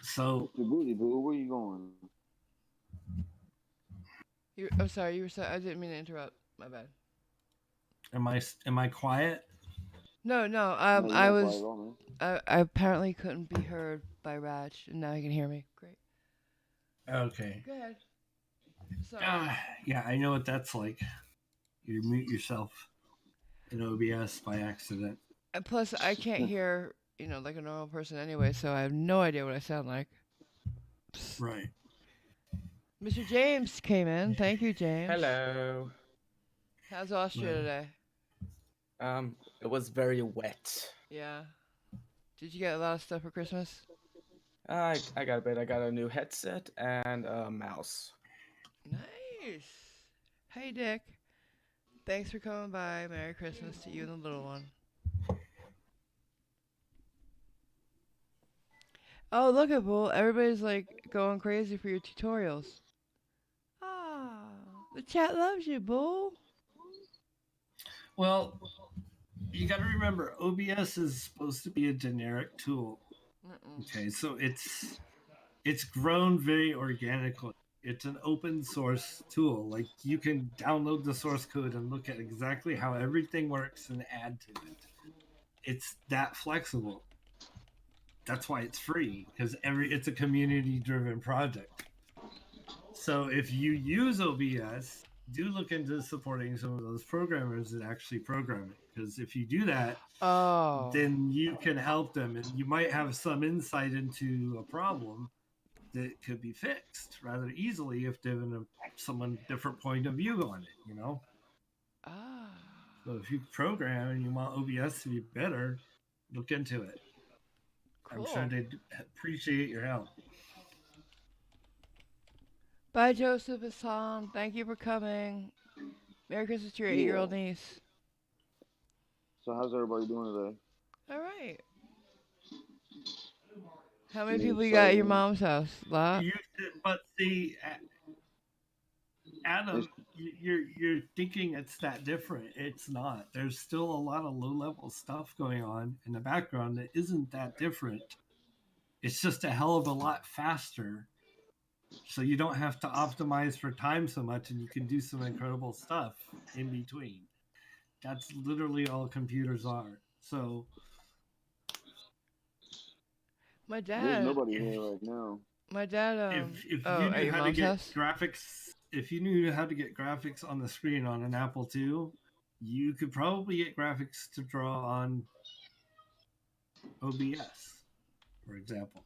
Speaker 4: So,
Speaker 6: Mr. Booty Boo, where you going?
Speaker 1: I'm sorry. You were saying I didn't mean to interrupt. My bad.
Speaker 4: Am I quiet?
Speaker 1: No.
Speaker 6: No,
Speaker 1: I
Speaker 6: you're
Speaker 1: was.
Speaker 6: quiet at all, man.
Speaker 1: I apparently couldn't be heard by Raj, and now he can hear me. Great.
Speaker 4: Okay.
Speaker 1: Go ahead. Sorry.
Speaker 4: Yeah, I know what that's like. You mute yourself in OBS by accident.
Speaker 1: And plus, I can't hear, like a normal person anyway, so I have no idea what I sound like.
Speaker 4: Right.
Speaker 1: Mr. James came in. Thank you, James.
Speaker 8: Hello.
Speaker 1: How's Austria today?
Speaker 8: It was very wet.
Speaker 1: Yeah. Did you get a lot of stuff for Christmas?
Speaker 8: I got a bit. I got a new headset and a mouse.
Speaker 1: Nice. Hey, Dick. Thanks for coming by. Merry Christmas to you and the little one. Oh, look at Bull. Everybody's like going crazy for your tutorials. Ah, the chat loves you, Bull.
Speaker 4: Well, you got to remember, OBS is supposed to be a generic tool. Okay, so it's grown very organically. It's an open source tool. Like, you can download the source code and look at exactly how everything works and add to it. It's that flexible. That's why it's free, because it's a community driven project. So if you use OBS do look into supporting some of those programmers that actually program it, because if you do that, then you can help them, and you might have some insight into a problem that could be fixed rather easily if given someone different point of view on it, you know. So if you program and you want OBS to be better, look into it.
Speaker 1: Cool.
Speaker 4: I'm sure they'd appreciate your help.
Speaker 1: Bye, Joseph Hassan. Thank you for coming. Merry Christmas to your 8-year-old niece.
Speaker 6: So how's everybody doing today?
Speaker 1: All right. How many people you got at your mom's house? Lot?
Speaker 4: But see, Adam, you're thinking it's that different. It's not. There's still a lot of low-level stuff going on in the background that isn't that different. It's just a hell of a lot faster. So you don't have to optimize for time so much, and you can do some incredible stuff in between. That's literally all computers are. So
Speaker 1: my dad.
Speaker 6: There's nobody here right now.
Speaker 1: My dad.
Speaker 4: If you knew how to get graphics, if you knew how to get graphics on the screen on an Apple II, you could probably get graphics to draw on OBS, for example.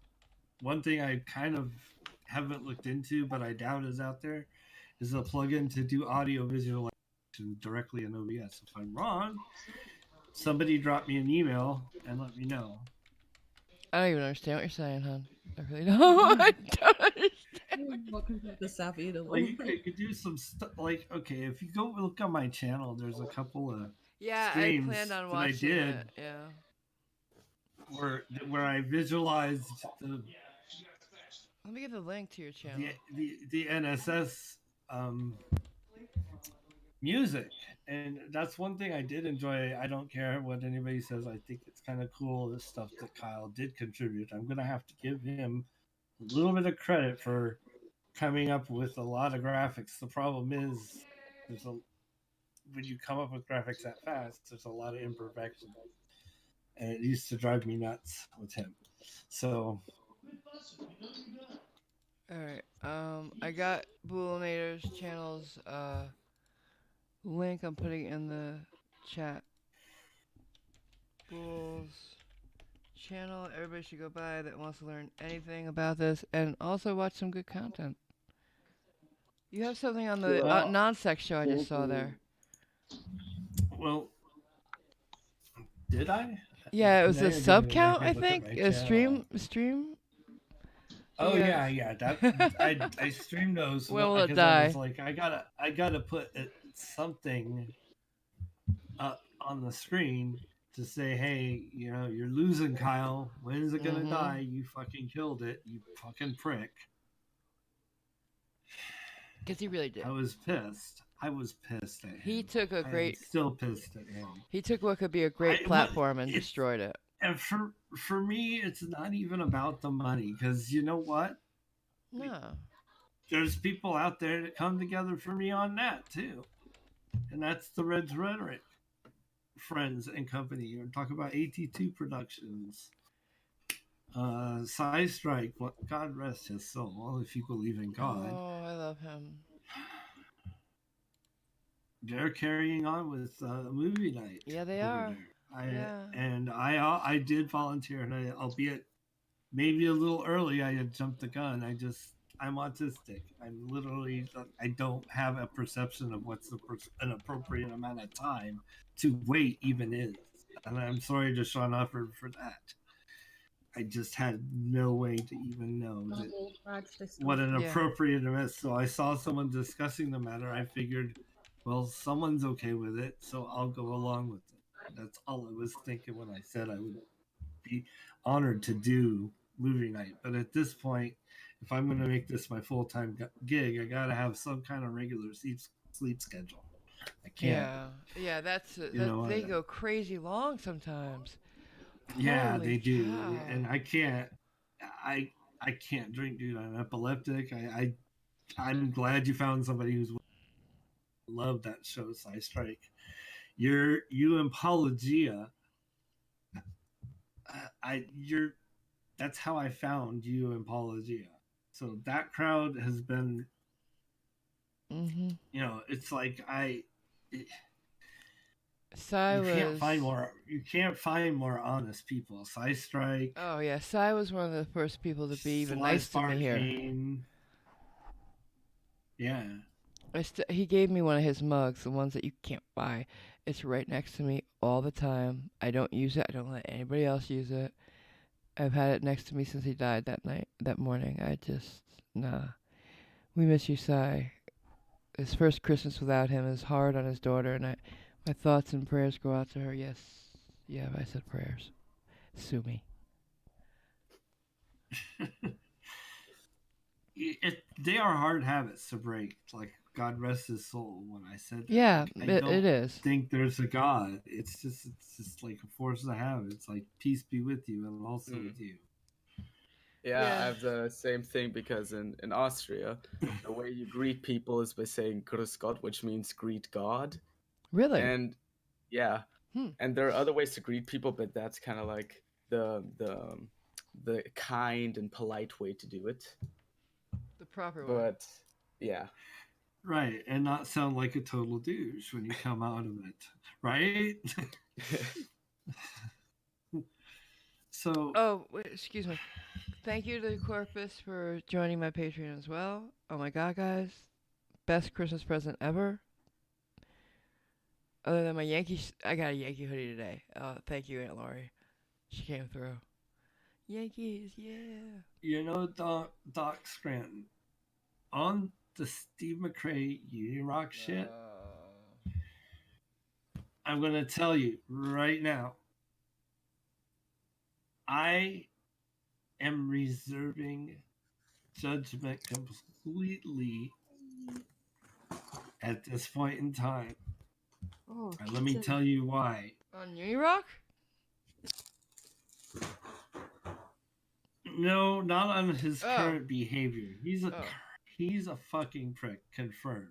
Speaker 4: One thing I kind of haven't looked into, but I doubt is out there, is a plugin to do audio visualization directly in OBS. If I'm wrong, somebody drop me an email and let me know.
Speaker 1: I don't even understand what you're saying, hon. I really don't. I don't understand.
Speaker 3: Welcome to the South either.
Speaker 4: Like, you could do some stuff. Like, okay, if you go look on my channel, there's a couple of streams
Speaker 1: I planned on watching
Speaker 4: that I did.
Speaker 1: it. Yeah.
Speaker 4: Where I visualized the.
Speaker 1: Let me get the link to your channel.
Speaker 4: The NSS music, and that's one thing I did enjoy. I don't care what anybody says. I think it's kind of cool, this stuff that Kyle did contribute. I'm gonna have to give him a little bit of credit for coming up with a lot of graphics. The problem is when you come up with graphics that fast, there's a lot of imperfection, and it used to drive me nuts with him. So
Speaker 1: all right, I got Boolinator's channel's link. I'm putting in the chat. Bool's channel. Everybody should go by that wants to learn anything about this and also watch some good content. You have something on the non-sex show I just saw there.
Speaker 4: Well, did I?
Speaker 1: Yeah, it was a sub count, I think. A stream.
Speaker 4: Oh yeah. That I streamed those.
Speaker 1: When will it die?
Speaker 4: I was like, I gotta put something up on the screen to say, hey, you know, you're losing, Kyle. When is it gonna die? You fucking killed it, you fucking prick.
Speaker 1: Because he really did.
Speaker 4: I was pissed at him.
Speaker 1: He took a great.
Speaker 4: I'm still pissed at him.
Speaker 1: He took what could be a great platform and destroyed it.
Speaker 4: And for me, it's not even about the money, because you know what?
Speaker 1: No.
Speaker 4: There's people out there that come together for me on that too, and that's the Reds Rhetoric friends and company. You're talking about AT2 Productions, Sci Strike. God rest his soul, if you believe in God.
Speaker 1: Oh, I love him.
Speaker 4: They're carrying on with movie night.
Speaker 1: Yeah, they are.
Speaker 4: And I did volunteer, and albeit maybe a little early, I had jumped the gun. I'm autistic. I'm literally, I don't have a perception of what's an appropriate amount of time to wait even is. And I'm sorry to Sean Ufford for that. I just had no way to even know what an appropriate amount. So I saw someone discussing the matter. I figured, well, someone's okay with it, so I'll go along with it. That's all I was thinking when I said I would be honored to do movie night. But at this point, if I'm going to make this my full-time gig, I got to have some kind of regular sleep schedule. I can't.
Speaker 1: Yeah, they go crazy long sometimes.
Speaker 4: Yeah,
Speaker 1: Holy
Speaker 4: they do.
Speaker 1: cow.
Speaker 4: And I can't drink, dude. I'm epileptic. I'm glad you found somebody who's love that show, Sci Strike. You and Paulogia. That's how I found you and Paulogia. So that crowd has been
Speaker 1: Mm-hmm.
Speaker 4: You know, it's like
Speaker 1: Sai
Speaker 4: you can't
Speaker 1: was.
Speaker 4: find more honest people. Sai Strike.
Speaker 1: Oh yeah, Sai was one of the first people to be even nice to me here.
Speaker 4: Yeah.
Speaker 1: He gave me one of his mugs, the ones that you can't buy. It's right next to me all the time. I don't use it. I don't let anybody else use it. I've had it next to me since he died that morning. Nah. We miss you, Sai. His first Christmas without him is hard on his daughter, and my thoughts and prayers go out to her. Yes. Yeah, I said prayers. Sue me.
Speaker 4: They are hard habits to break. Like, God rest his soul when I said that.
Speaker 1: Yeah,
Speaker 4: like, I don't
Speaker 1: it is.
Speaker 4: think there's a God. It's just like a force of habit. It's like, peace be with you and also with you.
Speaker 8: Yeah, I have the same thing because in Austria, the way you greet people is by saying Grüß Gott, which means greet God.
Speaker 1: Really?
Speaker 8: And yeah. And there are other ways to greet people, but that's kind of like the kind and polite way to do it.
Speaker 1: The proper way.
Speaker 8: But yeah.
Speaker 4: Right, and not sound like a total douche when you come out of it, right? So.
Speaker 1: Oh, wait, excuse me. Thank you to Corpus for joining my Patreon as well. Oh my god, guys. Best Christmas present ever. Other than my Yankees, I got a Yankee hoodie today. Thank you, Aunt Lori. She came through. Yankees, yeah.
Speaker 4: You know, Doc Scranton, on the Steve McRae Unirock shit, I'm going to tell you right now, I am reserving judgment completely at this point in time. And let me tell you why.
Speaker 1: On Unirock?
Speaker 4: No, not on his current behavior. He's a fucking prick, confirmed.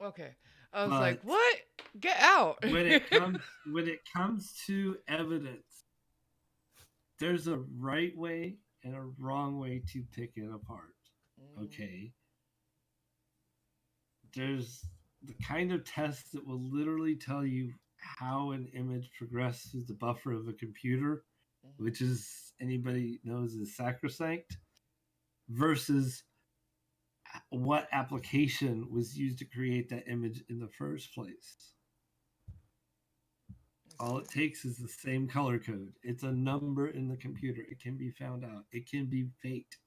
Speaker 1: Okay. I was like, what? Get out.
Speaker 4: when it comes to evidence, there's a right way and a wrong way to pick it apart. Okay. There's the kind of test that will literally tell you how an image progressed through the buffer of a computer, which is anybody knows is sacrosanct, versus what application was used to create that image in the first place. All it takes is the same color code. It's a number in the computer. It can be found out. It can be faked.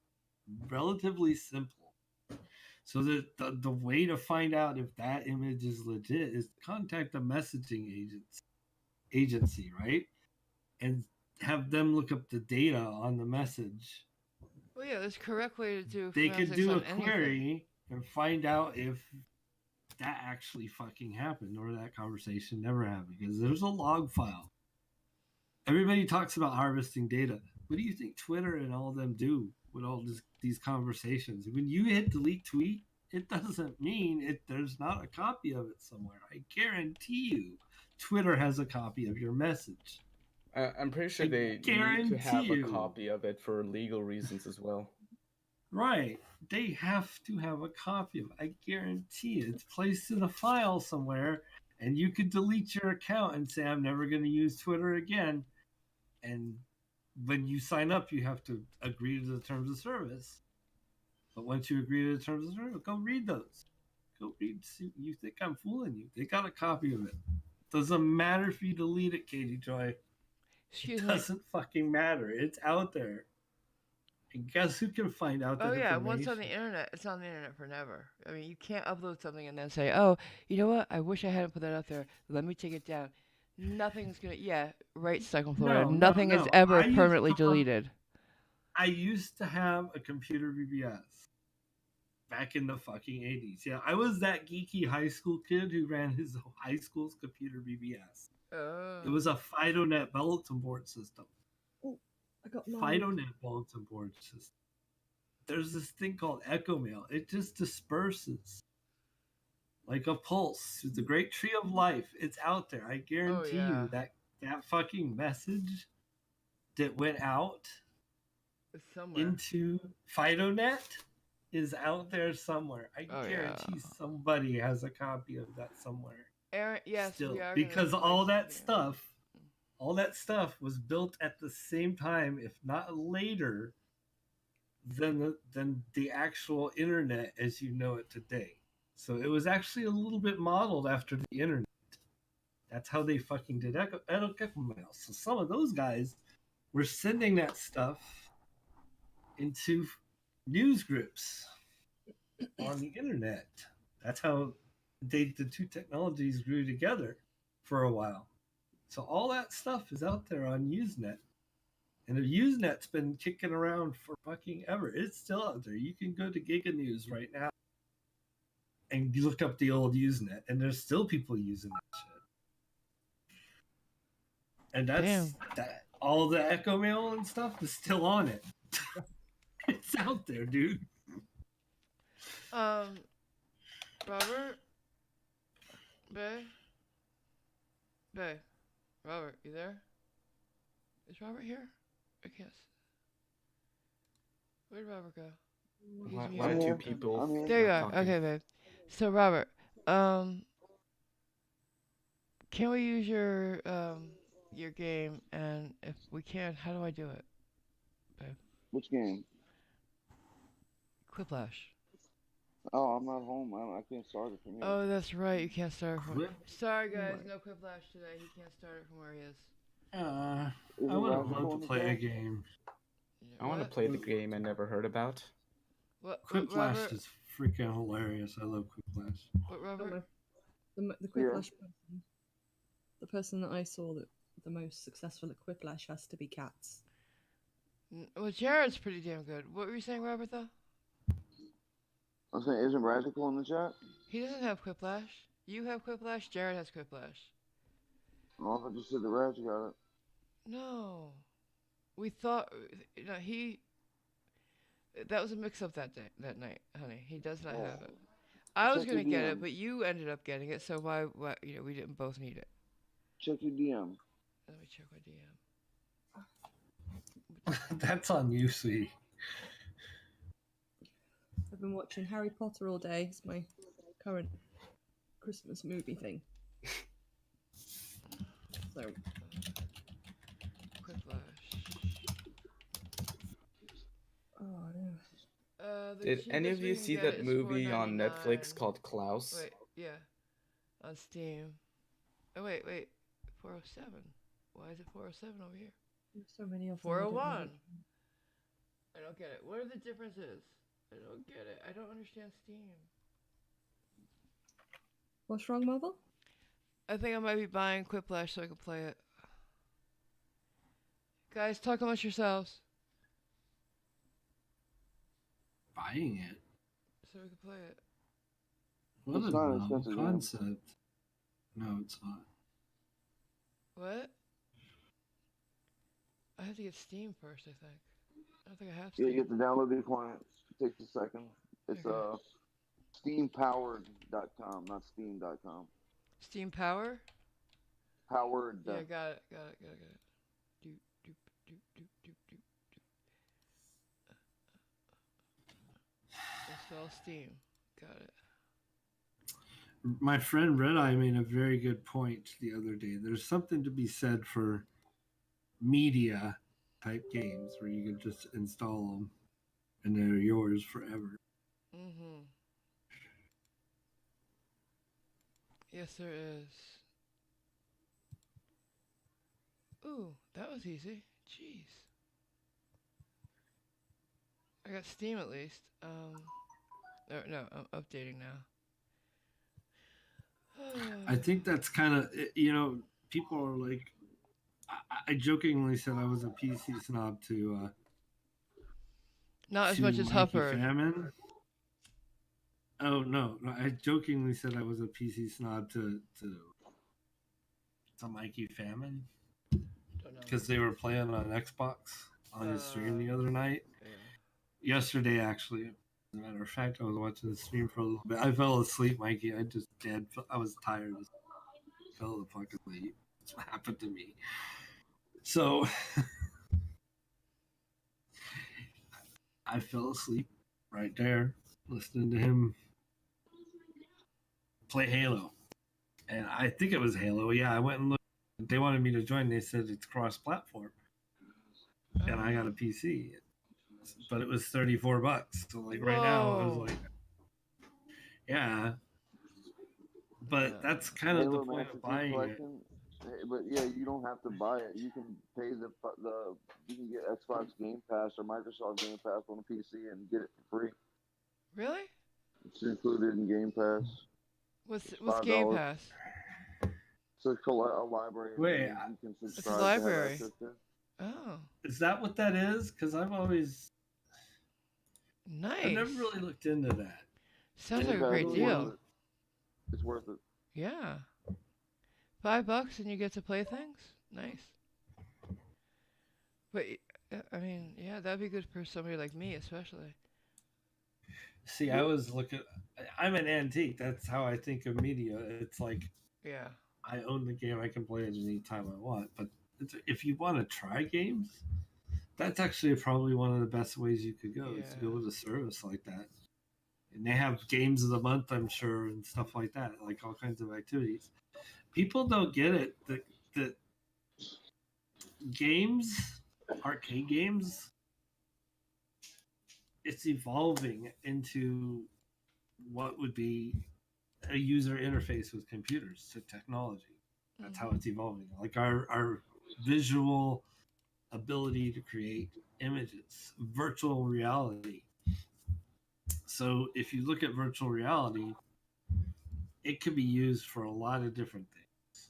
Speaker 4: Relatively simple. So the way to find out if that image is legit is to contact a messaging agency, right? And have them look up the data on the message.
Speaker 1: Well, yeah, there's a correct way to do.
Speaker 4: They could do a query and find out if that actually fucking happened or that conversation never happened, because there's a log file. Everybody talks about harvesting data. What do you think Twitter and all of them do with all these conversations? When you hit delete tweet, it doesn't mean there's not a copy of it somewhere. I guarantee you Twitter has a copy of your message.
Speaker 8: I'm pretty sure they need to have a copy of it for legal reasons as well.
Speaker 4: Right. They have to have a copy of it. I guarantee it. It's placed in a file somewhere, and you could delete your account and say, I'm never going to use Twitter again. And when you sign up, you have to agree to the terms of service. But once you agree to the terms of service, go read those. Go read. See, you think I'm fooling you. They got a copy of it. Doesn't matter if you delete it, Katie Joy. It doesn't fucking matter. It's out there. And guess who can find out that information?
Speaker 1: Once on the internet, it's on the internet forever. I mean, you can't upload something and then say, oh, you know what? I wish I hadn't put that out there. Let me take it down. Nothing's going to... right, Cyclone Florida. Nothing is ever permanently deleted.
Speaker 4: I used to have a computer BBS back in the fucking 80s. Yeah, I was that geeky high school kid who ran his high school's computer BBS.
Speaker 1: Oh.
Speaker 4: It was a FidoNet bulletin board system.
Speaker 3: Oh, I got
Speaker 4: FidoNet bulletin board system. There's this thing called Echo Mail. It just disperses like a pulse through the great tree of life. It's out there. I guarantee you that fucking message that went out into FidoNet is out there somewhere. I guarantee somebody has a copy of that somewhere.
Speaker 1: Aaron, yes,
Speaker 4: Still,
Speaker 1: we are
Speaker 4: because
Speaker 1: gonna
Speaker 4: all
Speaker 1: replace
Speaker 4: that stuff was built at the same time, if not later, than the actual internet as you know it today. So it was actually a little bit modeled after the internet. That's how they fucking did Echo Mail. So some of those guys were sending that stuff into news groups on the internet. That's how the two technologies grew together for a while. So all that stuff is out there on Usenet. And the Usenet's been kicking around for fucking ever. It's still out there. You can go to Giga News right now and look up the old Usenet, and there's still people using that shit. And that's that. All the Echo Mail and stuff is still on it. It's out there, dude.
Speaker 1: Robert, Bae, Robert, you there? Is Robert here? I can't. Where'd Robert go?
Speaker 8: Why two people?
Speaker 1: There you are. Okay, babe. So Robert, can we use your game? And if we can, how do I do it, babe?
Speaker 6: Which game?
Speaker 1: Quiplash.
Speaker 6: Oh, I'm not home. I can't start it from here.
Speaker 1: Oh, that's right. You can't start from. Sorry, guys. No Quiplash today. He can't start it from where he is.
Speaker 4: I would love to play a game.
Speaker 8: I want to play the game I never heard about.
Speaker 4: Quiplash is freaking hilarious. I love Quiplash.
Speaker 1: What, Robert?
Speaker 3: The Quiplash person. The person that I saw that the most successful at Quiplash has to be Cats.
Speaker 1: Well, Jared's pretty damn good. What were you saying, Robert, though?
Speaker 6: I was saying, isn't Radical in the chat?
Speaker 1: He doesn't have Quiplash. You have Quiplash. Jared has Quiplash.
Speaker 6: Oh, I thought you said the Rad got it.
Speaker 1: No. We thought... No, he... That was a mix-up that night, honey. He does not have it. I was going to get it, but you ended up getting it, so why we didn't both need it.
Speaker 6: Check your DM.
Speaker 1: Let me check my DM.
Speaker 4: That's on you, see.
Speaker 3: I've been watching Harry Potter all day. It's my current Christmas movie thing. So,
Speaker 1: Quiplash.
Speaker 3: Oh no.
Speaker 8: Did any of you see that movie on Netflix called Klaus?
Speaker 1: Wait, yeah. On Steam. Oh, wait. 407. Why is it 407 over here?
Speaker 3: There's so many of them.
Speaker 1: 401. I don't get it. What are the differences? I don't get it. I don't understand Steam.
Speaker 3: What's wrong, Marvel?
Speaker 1: I think I might be buying Quiplash so I can play it. Guys, talk amongst yourselves.
Speaker 4: Buying it?
Speaker 1: So we can play it.
Speaker 4: What
Speaker 6: It's
Speaker 4: a
Speaker 6: not
Speaker 4: novel
Speaker 6: expensive,
Speaker 4: concept. No, it's not.
Speaker 1: What? I have to get Steam first, I think. I don't think I have Steam.
Speaker 6: Yeah, you have to download the client. It takes a second. It's steampowered.com, not steam.com.
Speaker 1: Steam Power?
Speaker 6: Powered.
Speaker 1: Yeah, got it. Install Steam. Got it.
Speaker 4: My friend Red Eye made a very good point the other day. There's something to be said for media type games where you can just install them and they're yours forever.
Speaker 1: Mm-hmm. Yes, there is. Ooh, that was easy. Jeez. I got Steam at least. No, I'm updating now.
Speaker 4: I think that's kind of, people are like, I jokingly said I was a PC snob to
Speaker 1: not as much as Hupper.
Speaker 4: Famine. Oh no, I jokingly said I was a PC snob to Mikey Famine because they were playing on Xbox on his stream the other night. Yeah. Yesterday, actually. As a matter of fact, I was watching the stream for a little bit. I fell asleep, Mikey. I just dead. I was tired. I fell the fuck asleep. That's what happened to me. So I fell asleep right there, listening to him play Halo. And I think it was Halo. Yeah, I went and looked. They wanted me to join. They said it's cross-platform, and I got a PC, but it was $34. So like right now, it was
Speaker 1: Whoa.
Speaker 4: like, yeah. But that's kind of the
Speaker 6: Halo
Speaker 4: point
Speaker 6: Master
Speaker 4: of
Speaker 6: Chief
Speaker 4: buying it.
Speaker 6: Collection. But yeah, you don't have to buy it. You can pay the you can get Xbox Game Pass or Microsoft Game Pass on a PC and get it for free.
Speaker 1: Really?
Speaker 6: It's included in Game Pass.
Speaker 1: What's Game Pass?
Speaker 6: So it's a library of
Speaker 4: Wait,
Speaker 6: games you can
Speaker 1: It's a
Speaker 6: subscribe
Speaker 1: library.
Speaker 6: to have access to.
Speaker 1: Oh,
Speaker 4: Is that what that is? Because I've
Speaker 1: nice.
Speaker 4: never really looked into that.
Speaker 1: Sounds
Speaker 6: Game
Speaker 1: like a
Speaker 6: Pass
Speaker 1: great
Speaker 6: is
Speaker 1: deal.
Speaker 6: worth it. It's worth it.
Speaker 1: Yeah. $5 and you get to play things? Nice. But, I mean, yeah, that'd be good for somebody like me, especially.
Speaker 4: See, I was looking. I'm an antique. That's how I think of media. It's like,
Speaker 1: Yeah.
Speaker 4: I own the game. I can play it any time I want. But if you want to try games, that's actually probably one of the best ways you could go is to go with a service like that. And they have games of the month, I'm sure, and stuff like that, like all kinds of activities. People don't get it that games, arcade games, it's evolving into what would be a user interface with computers to technology. That's how it's evolving. Like our visual ability to create images, virtual reality. So if you look at virtual reality, it can be used for a lot of different things.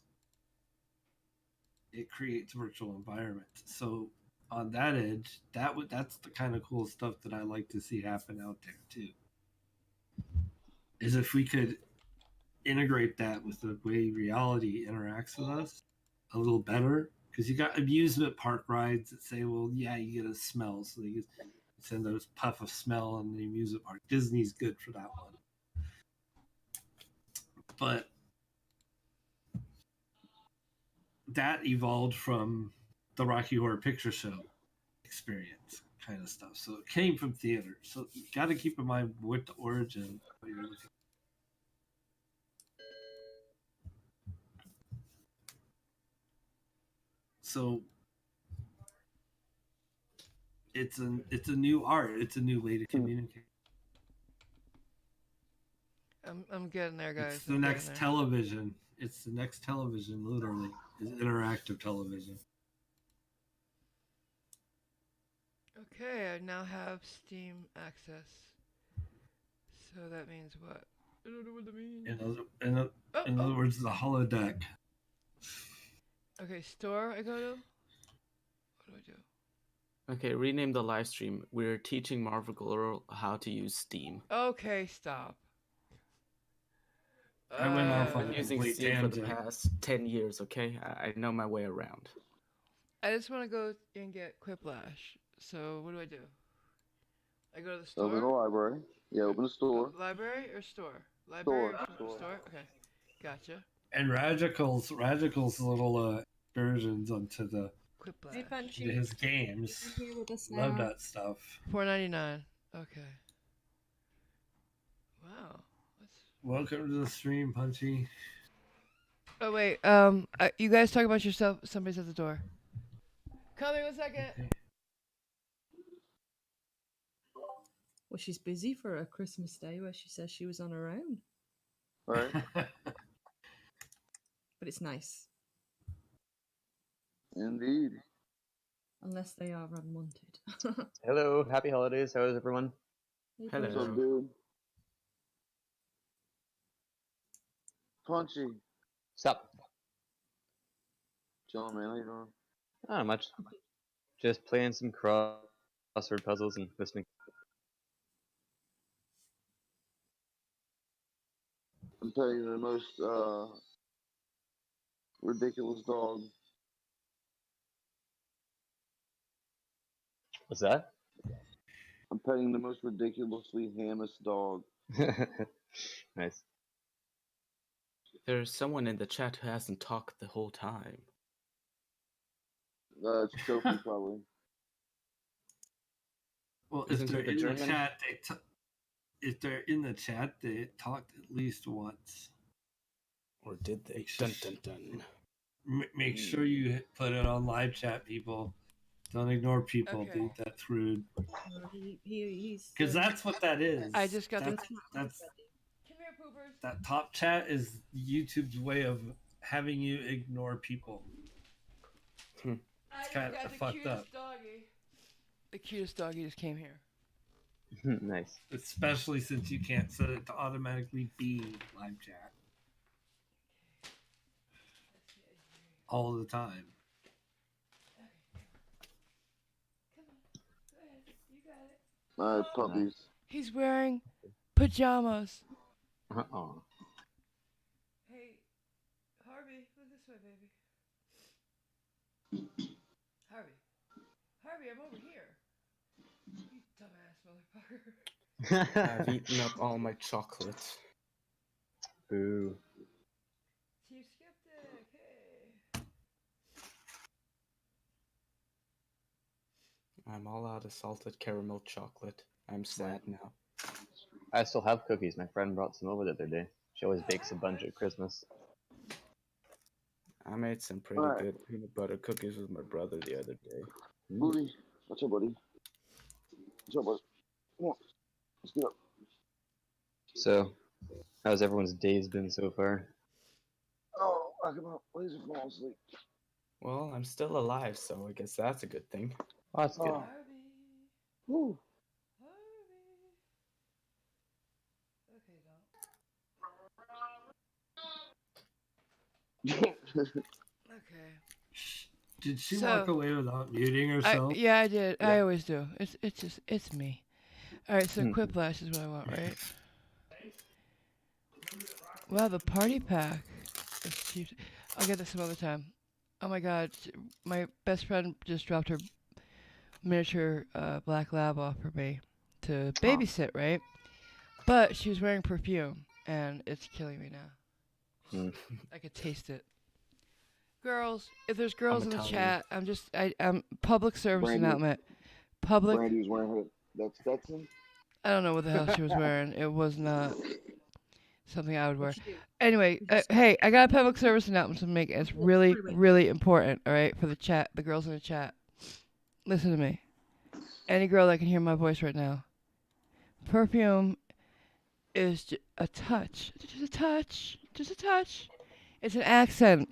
Speaker 4: It creates virtual environments. So on that edge, that's the kind of cool stuff that I like to see happen out there too. Is if we could integrate that with the way reality interacts with us a little better, because you got amusement park rides that say, well, yeah, you get a smell, so they send those puff of smell in the amusement park. Disney's good for that one, but that evolved from the Rocky Horror Picture Show experience kind of stuff. So it came from theater. So you got to keep in mind what the origin what you're looking at. So it's a new art. It's a new way to communicate.
Speaker 1: I'm getting there, guys.
Speaker 4: It's the next television. It's the next television, literally. Is interactive television.
Speaker 1: Okay, I now have Steam access. So that means what? I don't know what that means.
Speaker 4: In other words, the holodeck.
Speaker 1: Okay, store I go to? What do I do?
Speaker 8: Okay, rename the live stream. We're teaching Marvel Girl how to use Steam.
Speaker 1: Okay, stop.
Speaker 4: I went off on
Speaker 8: I've
Speaker 4: a
Speaker 8: been using
Speaker 4: complete
Speaker 8: Steam for the
Speaker 4: tangent.
Speaker 8: past 10 years, okay? I know my way around.
Speaker 1: I just want to go and get Quiplash. So what do I do? I go to the store?
Speaker 6: Open the library. Yeah, open the store.
Speaker 1: Library or store? Library
Speaker 6: Store.
Speaker 1: or store? Okay, gotcha.
Speaker 4: And Radical's little excursions onto the
Speaker 1: Quiplash.
Speaker 3: Hey,
Speaker 4: his games.
Speaker 3: here with us
Speaker 4: Love
Speaker 3: now.
Speaker 4: that stuff.
Speaker 1: $4.99. Okay. Wow.
Speaker 4: Welcome to the stream, Punchy.
Speaker 1: Oh wait. You guys talk about yourself. Somebody's at the door. Coming 1 second.
Speaker 3: Well, she's busy for a Christmas day where she says she was on her own.
Speaker 6: Right.
Speaker 3: But it's nice.
Speaker 6: Indeed.
Speaker 3: Unless they are unwanted.
Speaker 9: Hello, happy holidays. How is everyone?
Speaker 8: Hello.
Speaker 6: What's up, dude? Punchy.
Speaker 9: Sup?
Speaker 6: Chillin', man. How you doing?
Speaker 9: Not much. Just playing some crossword puzzles and listening.
Speaker 6: I'm telling you the most ridiculous dog.
Speaker 9: What's that?
Speaker 6: I'm petting the most ridiculously hamest dog.
Speaker 9: Nice.
Speaker 8: There's someone in the chat who hasn't talked the whole time.
Speaker 6: It's Sophie, probably.
Speaker 4: Well, if
Speaker 8: Isn't
Speaker 4: they're
Speaker 8: it the
Speaker 4: in
Speaker 8: German?
Speaker 4: the chat, if they're in the chat, they talked at least once.
Speaker 8: Or did they? Dun, dun, dun.
Speaker 4: Make sure you put it on live chat, people. Don't ignore people,
Speaker 1: Okay.
Speaker 4: dude. That's rude.
Speaker 3: He's
Speaker 4: Because that's what that is.
Speaker 1: I just got
Speaker 4: that's, that's
Speaker 1: Come here, poopers.
Speaker 4: that top chat is YouTube's way of having you ignore people. It's kind of fucked up.
Speaker 1: Doggy. The cutest doggy just came here.
Speaker 9: Nice.
Speaker 4: Especially since you can't set it to automatically be live chat all the time.
Speaker 6: Alright, puppies.
Speaker 1: He's wearing pajamas.
Speaker 9: Uh-oh.
Speaker 1: Hey, Harvey, look this way, baby. Harvey, I'm over here. You dumbass motherfucker.
Speaker 8: I've eaten up all my chocolate.
Speaker 9: Boo.
Speaker 1: Chief Skeptic, hey.
Speaker 8: I'm all out of salted caramel chocolate. I'm sad now.
Speaker 9: I still have cookies. My friend brought some over the other day. She always bakes a bunch at Christmas.
Speaker 8: I made some pretty good peanut butter cookies with my brother the other day.
Speaker 6: Booty. What's up, buddy? What's up, buddy? Come on. Let's get up.
Speaker 9: So, how's everyone's days been so far?
Speaker 6: Oh, I come out. Laser fall asleep.
Speaker 8: Well, I'm still alive, so I guess that's a good thing.
Speaker 9: Oh, that's good.
Speaker 6: Woo.
Speaker 1: Okay,
Speaker 4: Okay. Did she walk away without muting herself?
Speaker 1: Yeah, I did. Yeah. I always do. It's me. All right, so Quiplash is what I want, right? Wow, the party pack. I'll get this some other time. Oh my god, my best friend just dropped her miniature black lab off for me to babysit, right? But she was wearing perfume, and it's killing me now. I could taste it. Girls, if there's girls in the chat, I'm public service announcement. Public.
Speaker 6: Brandy was wearing her Stetson.
Speaker 1: I don't know what the hell she was wearing. It was not something I would wear. Anyway, hey, I got a public service announcement to make. It's really, really important, all right, for the chat, the girls in the chat. Listen to me. Any girl that can hear my voice right now. Perfume is a touch. Just a touch. Just a touch. It's an accent.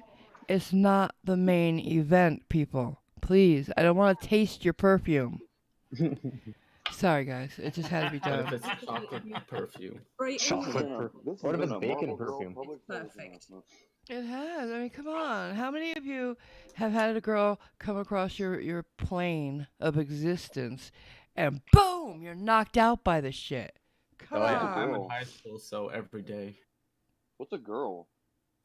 Speaker 1: It's not the main event, people. Please, I don't want to taste your perfume. Sorry, guys. It just had to be done.
Speaker 8: What if it's chocolate perfume?
Speaker 9: Chocolate perfume. What if it's bacon perfume?
Speaker 3: Perfect.
Speaker 1: It has. I mean, come on. How many of you have had a girl come across your plane of existence and boom, you're knocked out by the shit? Come on.
Speaker 8: I'm in high school, so every day.
Speaker 6: What's a girl?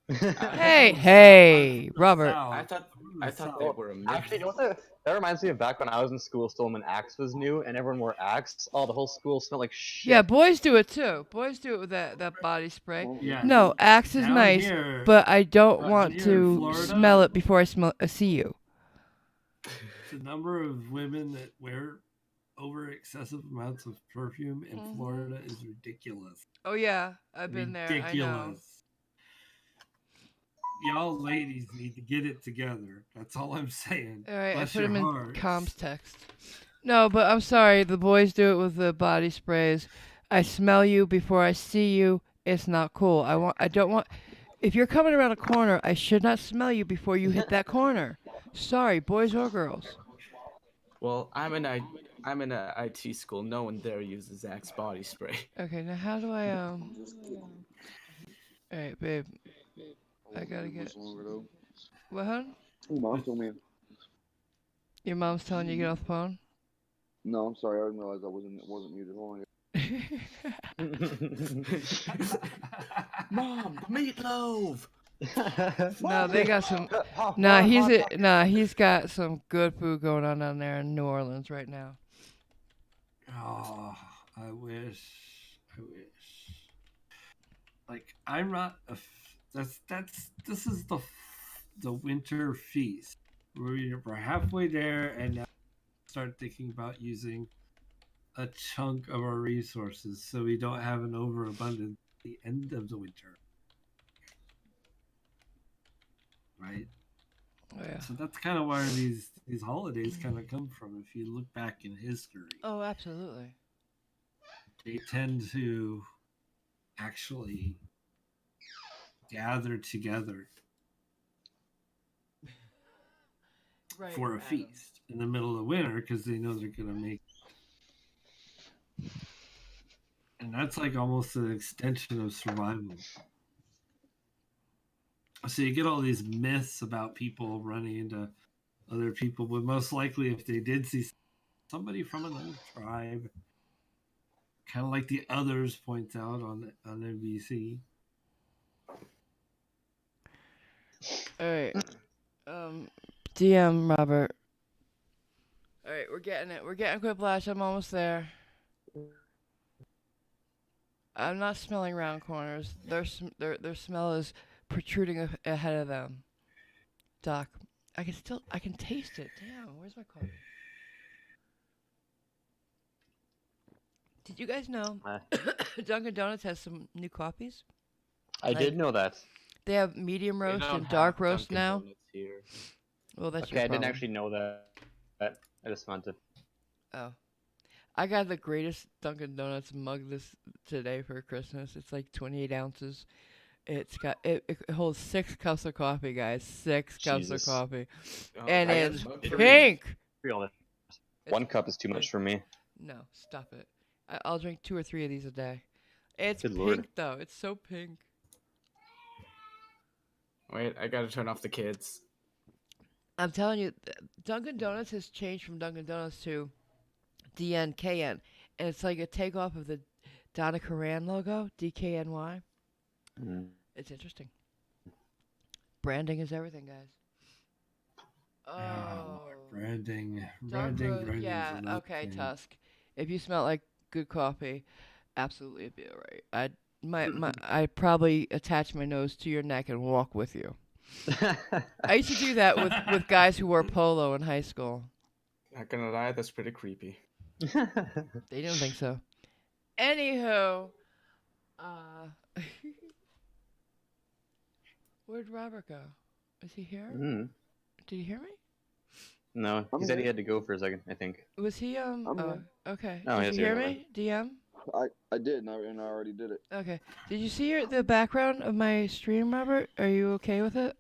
Speaker 1: Hey, Robert.
Speaker 8: I thought they were a myth.
Speaker 9: Actually, you know what? That reminds me of back when I was in school still when Axe was new and everyone wore Axe. Oh, the whole school smelled like shit.
Speaker 1: Yeah, boys do it too. Boys do it with that body spray.
Speaker 4: Yeah.
Speaker 1: No, Axe is nice, but I don't want to
Speaker 4: Florida,
Speaker 1: smell it before I see you.
Speaker 4: The number of women that wear over excessive amounts of perfume in Florida is ridiculous.
Speaker 1: Oh yeah, I've been there. I know.
Speaker 4: Y'all ladies need to get it together. That's all I'm saying.
Speaker 1: All right,
Speaker 4: Bless
Speaker 1: I put them in
Speaker 4: hearts.
Speaker 1: comms text. No, but I'm sorry. The boys do it with the body sprays. I smell you before I see you. It's not cool. I don't want. If you're coming around a corner, I should not smell you before you hit that corner. Sorry, boys or girls.
Speaker 8: Well, I'm in a IT school. No one there uses Axe body spray.
Speaker 1: Okay, now how do I All right, babe. I gotta get. What, hon?
Speaker 6: Mom told me.
Speaker 1: Your mom's telling you to get off the phone?
Speaker 6: No, I'm sorry. I didn't realize I wasn't muted. Hold on.
Speaker 8: Mom, the meatloaf.
Speaker 1: No, they got some. He's got some good food going on down there in New Orleans right now.
Speaker 4: Oh, I wish. Like, I'm not a. This is the winter feast. We're halfway there, and now start thinking about using a chunk of our resources so we don't have an overabundance at the end of the winter. Right?
Speaker 1: Oh, yeah.
Speaker 4: So that's kind of where these holidays kind of come from. If you look back in history,
Speaker 1: Oh, absolutely.
Speaker 4: they tend to actually gather together
Speaker 1: Right,
Speaker 4: for a
Speaker 1: Adam.
Speaker 4: feast in the middle of winter because they know they're gonna make it. And that's like almost an extension of survival. So you get all these myths about people running into other people, but most likely if they did see somebody from another tribe, kind of like the Others points out on NBC.
Speaker 1: All right. DM Robert. All right, we're getting it. We're getting Quiplash. I'm almost there. I'm not smelling round corners. Their smell is protruding ahead of them. Doc, I can taste it. Damn, where's my coffee? Did you guys know Dunkin' Donuts has some new coffees?
Speaker 9: I did know that.
Speaker 1: They have medium
Speaker 8: They
Speaker 1: roast
Speaker 8: don't
Speaker 1: and
Speaker 8: have
Speaker 1: dark roast
Speaker 8: Dunkin'
Speaker 1: now.
Speaker 8: Donuts here.
Speaker 1: Well, that's
Speaker 9: Okay,
Speaker 1: your
Speaker 9: I didn't
Speaker 1: problem.
Speaker 9: actually know that. I just meant to.
Speaker 1: Oh. I got the greatest Dunkin' Donuts mug today for Christmas. It's like 28 ounces. It holds 6 cups of coffee, guys. 6 cups
Speaker 9: Jesus.
Speaker 1: of coffee.
Speaker 8: Oh,
Speaker 1: And
Speaker 8: I
Speaker 1: it's
Speaker 8: got
Speaker 1: pink!
Speaker 9: One cup is too much for me.
Speaker 1: No, stop it. I'll drink 2 or 3 of these a day. It's
Speaker 9: Good
Speaker 1: pink,
Speaker 9: Lord.
Speaker 1: though. It's so pink.
Speaker 8: Wait, I gotta turn off the kids.
Speaker 1: I'm telling you, Dunkin' Donuts has changed from Dunkin' Donuts to DNKN. And it's like a takeoff of the Donna Karan logo, DKNY.
Speaker 9: Mm.
Speaker 1: It's interesting. Branding is everything, guys. Oh.
Speaker 4: Branding.
Speaker 1: Dark
Speaker 4: Branding.
Speaker 1: roast, yeah,
Speaker 4: another
Speaker 1: okay,
Speaker 4: thing.
Speaker 1: Tusk. If you smell like good coffee, absolutely it'd be alright. I'd probably attach my nose to your neck and walk with you. I used to do that with guys who wore polo in high school.
Speaker 8: Not gonna lie, that's pretty creepy.
Speaker 1: They didn't think so. Anywho, where'd Robert go? Is he here?
Speaker 9: Mm.
Speaker 1: Did you hear me?
Speaker 9: No, he said he had to go for a second, I think.
Speaker 1: Was he
Speaker 6: I'm here.
Speaker 1: Okay.
Speaker 9: Oh,
Speaker 1: Did
Speaker 9: yes,
Speaker 1: you hear
Speaker 9: never
Speaker 1: me? DM?
Speaker 6: I did, and I already did it.
Speaker 1: Okay. Did you see the background of my stream, Robert? Are you okay with it?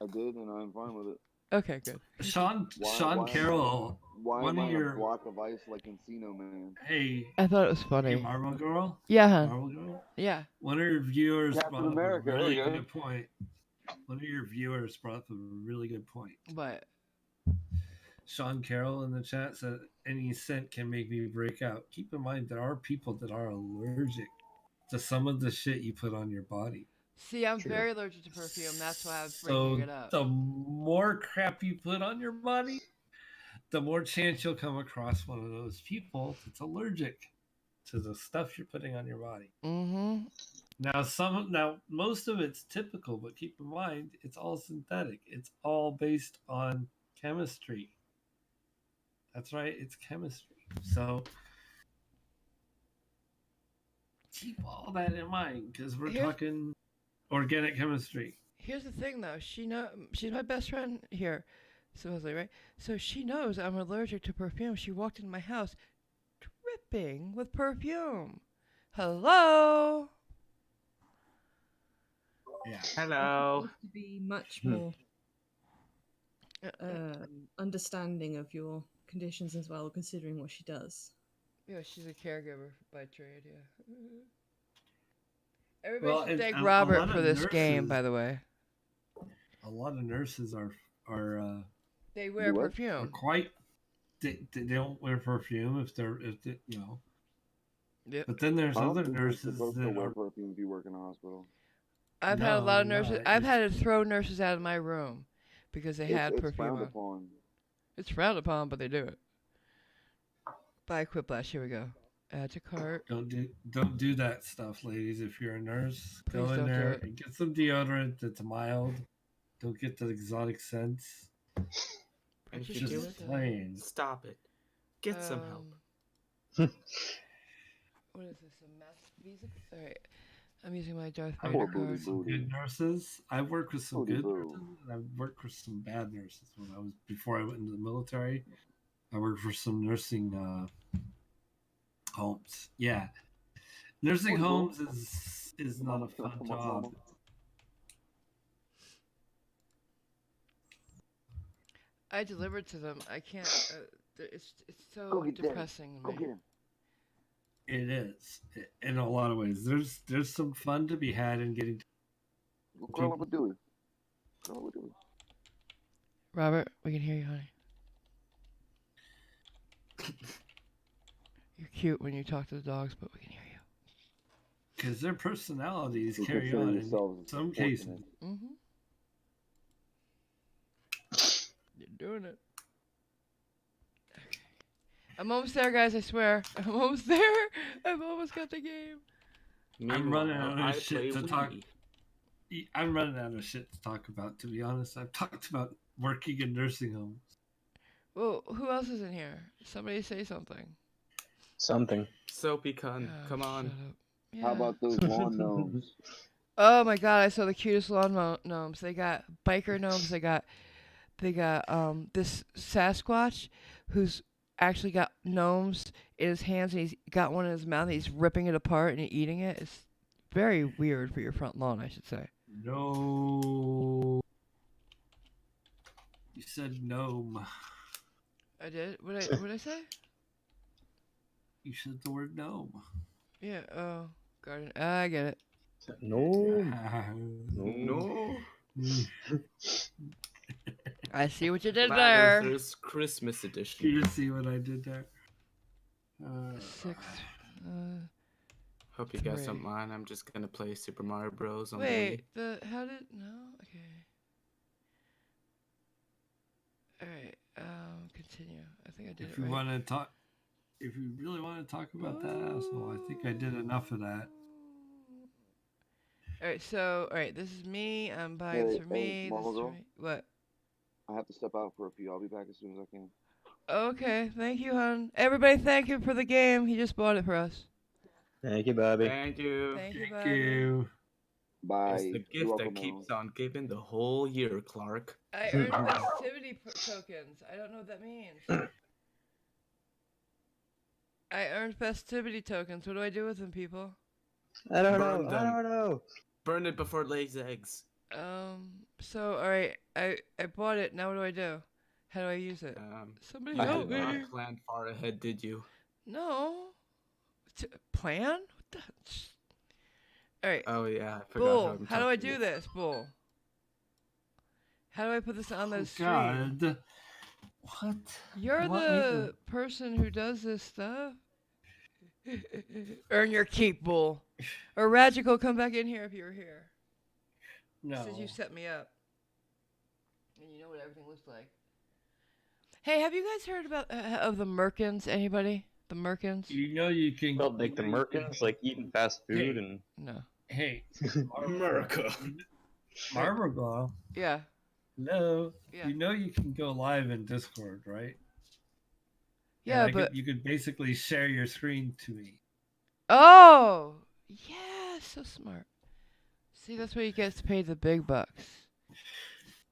Speaker 6: I did, and I'm fine with it.
Speaker 1: Okay, good.
Speaker 4: Sean Carroll.
Speaker 6: Why
Speaker 4: one
Speaker 6: am I
Speaker 4: of
Speaker 6: in
Speaker 4: your
Speaker 6: a block of ice like Encino Man?
Speaker 4: Hey.
Speaker 1: I thought it was funny.
Speaker 4: Hey, Marvel Girl.
Speaker 1: Yeah. Huh?
Speaker 4: Marvel Girl.
Speaker 1: Yeah.
Speaker 4: One of your viewers
Speaker 6: Captain
Speaker 4: brought up
Speaker 6: America,
Speaker 4: a really
Speaker 6: there you go.
Speaker 4: good point. One of your viewers brought up a really good point.
Speaker 1: But
Speaker 4: Sean Carroll in the chat said any scent can make me break out. Keep in mind there are people that are allergic to some of the shit you put on your body.
Speaker 1: see, I'm very allergic to perfume. That's why I was breaking it up.
Speaker 4: The more crap you put on your body, the more chance you'll come across one of those people that's allergic to the stuff you're putting on your body.
Speaker 1: Mm-hmm.
Speaker 4: Now most of it's typical, but keep in mind it's all synthetic. It's all based on chemistry. That's right, it's chemistry. So keep all that in mind because we're talking organic chemistry.
Speaker 1: Here's the thing, though. She's my best friend here, supposedly, right? So she knows I'm allergic to perfume. She walked into my house dripping with perfume. Hello.
Speaker 4: Yeah.
Speaker 8: Hello.
Speaker 3: To be much more understanding of your conditions as well, considering what she does.
Speaker 1: Yeah, she's a caregiver by trade. Yeah. Everybody should thank Robert for this game, by the way.
Speaker 4: A lot of nurses are
Speaker 1: they wear perfume.
Speaker 4: They don't wear perfume if they you know.
Speaker 1: Yep.
Speaker 4: But then there's other nurses
Speaker 6: that
Speaker 4: that
Speaker 6: wear
Speaker 4: are.
Speaker 6: perfume if you work in a hospital.
Speaker 1: I've had a lot of nurses. I've had to throw nurses out of my room because they had perfume.
Speaker 6: It's frowned upon.
Speaker 1: It's frowned upon, but they do it. Buy Quiplash. Here we go. Add to cart.
Speaker 4: Don't do that stuff, ladies. If you're a nurse,
Speaker 1: Please
Speaker 4: go in
Speaker 1: don't do
Speaker 4: there
Speaker 1: it.
Speaker 4: and get some deodorant that's mild. Don't get the exotic scents.
Speaker 8: And if
Speaker 4: It's
Speaker 8: you do
Speaker 4: just
Speaker 8: it,
Speaker 4: plain.
Speaker 8: stop it. Get some help.
Speaker 1: What is this? A math visa? All right. I'm using my Darth
Speaker 6: Poor
Speaker 1: Vader
Speaker 6: booty
Speaker 1: card.
Speaker 6: booty.
Speaker 4: Good nurses. I've worked with some
Speaker 6: Booty
Speaker 4: good
Speaker 6: boo.
Speaker 4: nurses, and I've worked with some bad nurses. Before I went into the military, I worked for some nursing homes. Yeah, nursing
Speaker 6: Booty boo.
Speaker 4: homes is
Speaker 6: Your
Speaker 4: not
Speaker 6: mama
Speaker 4: a fun
Speaker 6: come up,
Speaker 4: job.
Speaker 6: mama.
Speaker 1: I delivered to them. I can't. It's
Speaker 6: Go
Speaker 1: so
Speaker 6: get daddy.
Speaker 1: depressing
Speaker 6: Go
Speaker 1: to
Speaker 6: get
Speaker 1: me.
Speaker 6: him.
Speaker 4: It is in a lot of ways. There's some fun to be had in getting.
Speaker 6: Go curl up with Dewey. Curl up with Dewey.
Speaker 1: Robert, we can hear you, honey. You're cute when you talk to the dogs, but we can hear you.
Speaker 4: Because their personalities
Speaker 6: So
Speaker 4: carry
Speaker 6: consider
Speaker 4: on
Speaker 6: yourselves
Speaker 4: in some cases.
Speaker 1: Mm-hmm. You're doing it. Okay. I'm almost there, guys. I swear. I'm almost there. I've almost got the game.
Speaker 4: I'm running out
Speaker 8: I
Speaker 4: of shit
Speaker 8: play
Speaker 4: to talk.
Speaker 8: Wii.
Speaker 4: I'm running out of shit to talk about. To be honest, I've talked about working in nursing homes.
Speaker 1: Well, who else is in here? Somebody say something.
Speaker 9: Something.
Speaker 8: Soapy cunt,
Speaker 1: Oh,
Speaker 8: come on.
Speaker 1: shut up. Yeah.
Speaker 6: How about those lawn gnomes?
Speaker 1: Oh my god, I saw the cutest lawn gnomes. They got biker gnomes. They got this Sasquatch who's actually got gnomes in his hands, and he's got one in his mouth, and he's ripping it apart and eating it. It's very weird for your front lawn, I should say.
Speaker 4: No. You said gnome.
Speaker 1: I did? What I say?
Speaker 4: You said the word gnome.
Speaker 1: Yeah, oh, garden. I get it.
Speaker 9: No.
Speaker 8: No.
Speaker 1: I see what you did
Speaker 8: Glad
Speaker 1: there.
Speaker 8: There's Christmas edition.
Speaker 4: You see what I did there?
Speaker 1: 6.
Speaker 8: Hope you guys
Speaker 1: 3.
Speaker 8: don't mind. I'm just gonna play Super Mario Bros. On
Speaker 1: Wait, how did, no? Okay. Alright, continue. I think I did
Speaker 4: If
Speaker 1: it
Speaker 4: you
Speaker 1: right.
Speaker 4: want to talk, if you really want to talk about that asshole, I think I did enough of that.
Speaker 1: Alright, this is me. I'm buying this for me. This
Speaker 6: Marvel
Speaker 1: is for
Speaker 6: Girl?
Speaker 1: me. What?
Speaker 6: I have to step out for a few. I'll be back as soon as I can.
Speaker 1: Okay, thank you, hon. Everybody, thank you for the game. He just bought it for us.
Speaker 9: Thank you, Bobby.
Speaker 8: Thank you.
Speaker 1: Thank you,
Speaker 4: Thank
Speaker 1: Bobby.
Speaker 4: you.
Speaker 6: Bye.
Speaker 8: It's the
Speaker 6: You're
Speaker 8: gift
Speaker 6: welcome,
Speaker 8: that keeps
Speaker 6: Alan.
Speaker 8: on giving the whole year, Clark.
Speaker 1: I earned festivity tokens. I don't know what that means. I earned festivity tokens. What do I do with them, people?
Speaker 9: I don't
Speaker 8: Burn
Speaker 9: know.
Speaker 8: them.
Speaker 9: I don't know.
Speaker 8: Burn it before it lays eggs.
Speaker 1: So, alright, I bought it. Now what do I do? How do I use it? Somebody
Speaker 8: You
Speaker 1: help
Speaker 8: did not
Speaker 1: me.
Speaker 8: plan far ahead, did you?
Speaker 1: No. Plan? What the? Alright.
Speaker 8: Oh yeah, I forgot
Speaker 1: Bull,
Speaker 8: I'm
Speaker 1: how do I
Speaker 8: talking
Speaker 1: do
Speaker 8: to-
Speaker 1: this, Bull? How do I put this on the stream?
Speaker 4: God. What?
Speaker 1: You're
Speaker 4: What
Speaker 1: the person who does this stuff. Earn your keep, Bull. Or Ragical, come back in here if you were here.
Speaker 4: No.
Speaker 1: Since you set me up. And you know what everything looks like. Hey, have you guys heard about of the Merkins? Anybody? The Merkins?
Speaker 4: You know you can.
Speaker 9: Well, like the Merkins, like eating fast food and.
Speaker 1: No.
Speaker 4: Hey,
Speaker 8: America.
Speaker 4: Marvel.
Speaker 1: Yeah.
Speaker 4: Hello.
Speaker 1: Yeah.
Speaker 4: You know you can go live in Discord, right?
Speaker 1: Yeah,
Speaker 4: And
Speaker 1: but
Speaker 4: you could basically share your screen to me.
Speaker 1: oh, yeah, so smart. See, that's where you get paid the big bucks.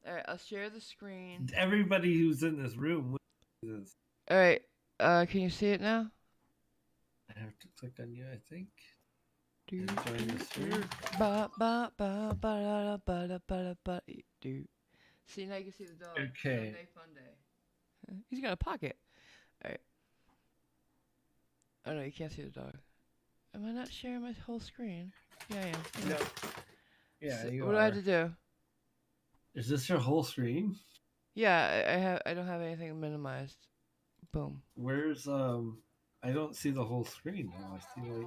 Speaker 1: All right, I'll share the screen.
Speaker 4: Everybody who's in this room knows this.
Speaker 1: All right, can you see it now?
Speaker 4: I have to click on you, I think.
Speaker 1: Do,
Speaker 4: And join the stream.
Speaker 1: ba, ba, ba, ba, da, ba, da, ba, da, ba, do. See, now you can see the dog.
Speaker 4: Okay.
Speaker 1: Sunday fun day. He's got a pocket. All right. Oh no, you can't see the dog. Am I not sharing my whole screen? Yeah, I am.
Speaker 4: No. Yeah,
Speaker 1: So,
Speaker 4: you
Speaker 1: what do I have to do?
Speaker 4: Is this your whole screen?
Speaker 1: Yeah, I don't have anything minimized. Boom.
Speaker 4: Where's I don't see the whole screen now. I see like.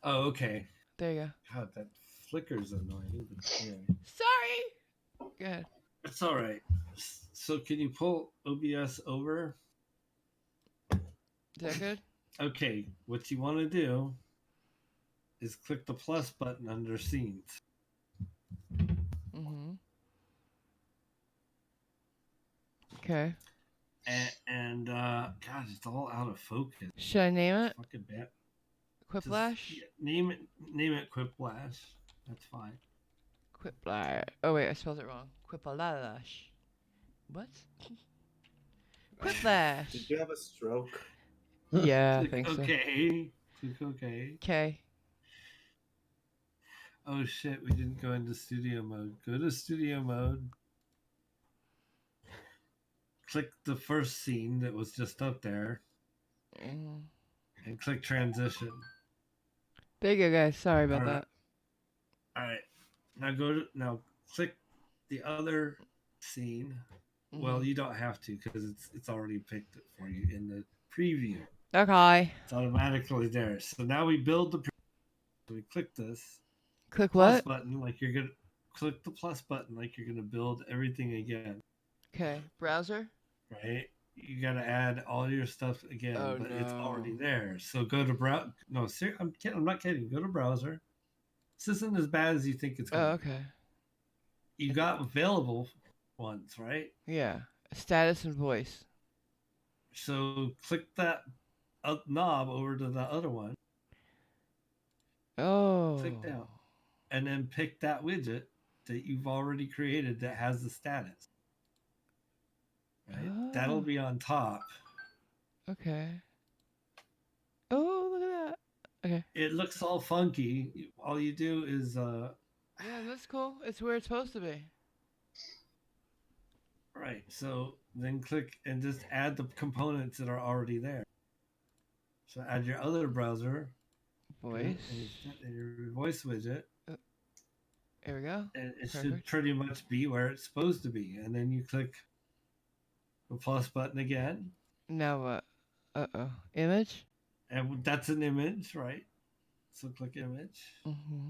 Speaker 4: Oh, okay.
Speaker 1: There you go.
Speaker 4: God, that flicker's annoying. But, yeah.
Speaker 1: Sorry. Go ahead.
Speaker 4: It's all right. So can you pull OBS over?
Speaker 1: Is that good?
Speaker 4: Okay, what you want to do is click the plus button under scenes.
Speaker 1: Mm-hmm. Okay.
Speaker 4: and God, it's all out of focus.
Speaker 1: Should I name it?
Speaker 4: Fucking bad.
Speaker 1: Quiplash?
Speaker 4: Name it Quiplash. That's fine.
Speaker 1: Quiplash. Oh wait, I spelled it wrong. Quiplash. What? Quiplash.
Speaker 8: Did you have a stroke?
Speaker 1: Yeah, I
Speaker 4: Click
Speaker 1: think so.
Speaker 4: okay. Click okay.
Speaker 1: Okay.
Speaker 4: Oh shit, we didn't go into studio mode. Go to studio mode. Click the first scene that was just up there. And click transition.
Speaker 1: There you go, guys. Sorry about that.
Speaker 4: Alright. Now click the other scene. Well, you don't have to because it's already picked it for you in the preview.
Speaker 1: Okay.
Speaker 4: It's automatically there. So now we build the. So we click this.
Speaker 1: Click
Speaker 4: plus
Speaker 1: what?
Speaker 4: button like you're gonna click the plus button like you're gonna build everything again.
Speaker 1: Okay. Browser.
Speaker 4: Right. You gotta add all your stuff again, but it's already there. So go to browser. No, I'm not kidding. Go to browser. This isn't as bad as you think it's gonna be.
Speaker 1: Okay.
Speaker 4: You got available ones, right?
Speaker 1: Yeah. Status and voice.
Speaker 4: So click that knob over to the other one.
Speaker 1: Oh.
Speaker 4: Click down. And then pick that widget that you've already created that has the status. Right?
Speaker 1: Oh.
Speaker 4: That'll be on top.
Speaker 1: Okay. Oh, look at that. Okay.
Speaker 4: It looks all funky. All you do is
Speaker 1: Yeah, that's cool. It's where it's supposed to be.
Speaker 4: right. So then click and just add the components that are already there. So add your other browser.
Speaker 1: Voice.
Speaker 4: And your voice widget.
Speaker 1: There we go.
Speaker 4: And it should pretty much be where it's supposed to be. And then you click the plus button again.
Speaker 1: Now what? Uh-oh. Image?
Speaker 4: And that's an image, right? So click image.
Speaker 1: Mm-hmm.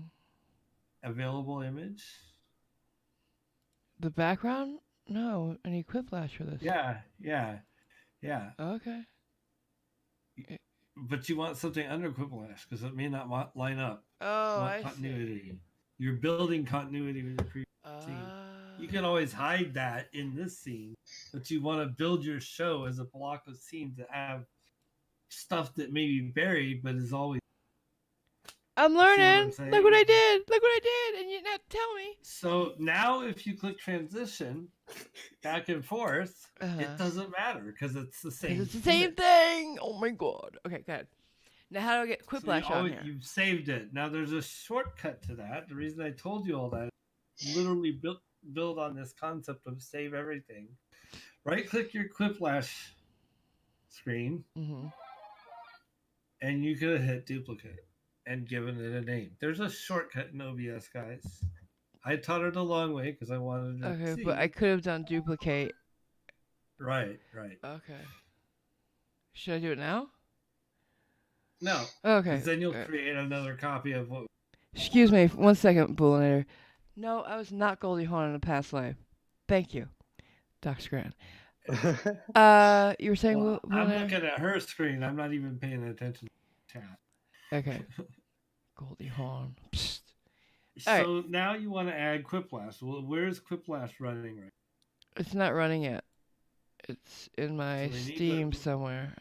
Speaker 4: Available image.
Speaker 1: The background? No, I need Quiplash for this.
Speaker 4: Yeah.
Speaker 1: Okay.
Speaker 4: But you want something under Quiplash because it may not line up.
Speaker 1: Oh,
Speaker 4: I continuity. See. You're building continuity with the previous scene. You can always hide that in this scene, but you want to build your show as a block of scenes that have stuff that may be buried, but is always.
Speaker 1: I'm learning. Look what I did. Look what I did. And you now tell me.
Speaker 4: So now if you click transition back and forth, it doesn't matter because it's the same.
Speaker 1: It's the same thing. Oh my God. Okay, good. Now how do I get Quiplash on here?
Speaker 4: You've saved it. Now there's a shortcut to that. The reason I told you all that is literally build on this concept of save everything. Right click your Quiplash screen.
Speaker 1: Mm-hmm.
Speaker 4: And you could hit duplicate and given it a name. There's a shortcut in OBS, guys. I taught it a long way because I wanted to
Speaker 1: Okay,
Speaker 4: see.
Speaker 1: but I could have done duplicate.
Speaker 4: Right.
Speaker 1: Okay. Should I do it now?
Speaker 4: No.
Speaker 1: Okay.
Speaker 4: Because then you'll create another copy of what.
Speaker 1: Excuse me, 1 second, Bullinator. No, I was not Goldie Hawn in a past life. Thank you, Dr. Grant. You were saying...
Speaker 4: Well, I'm looking at her screen. I'm not even paying attention to chat.
Speaker 1: Okay. Goldie Hawn. Psst.
Speaker 4: So now you want to add Quiplash. Well, where's Quiplash running right now?
Speaker 1: It's not running yet. It's in my Steam somewhere.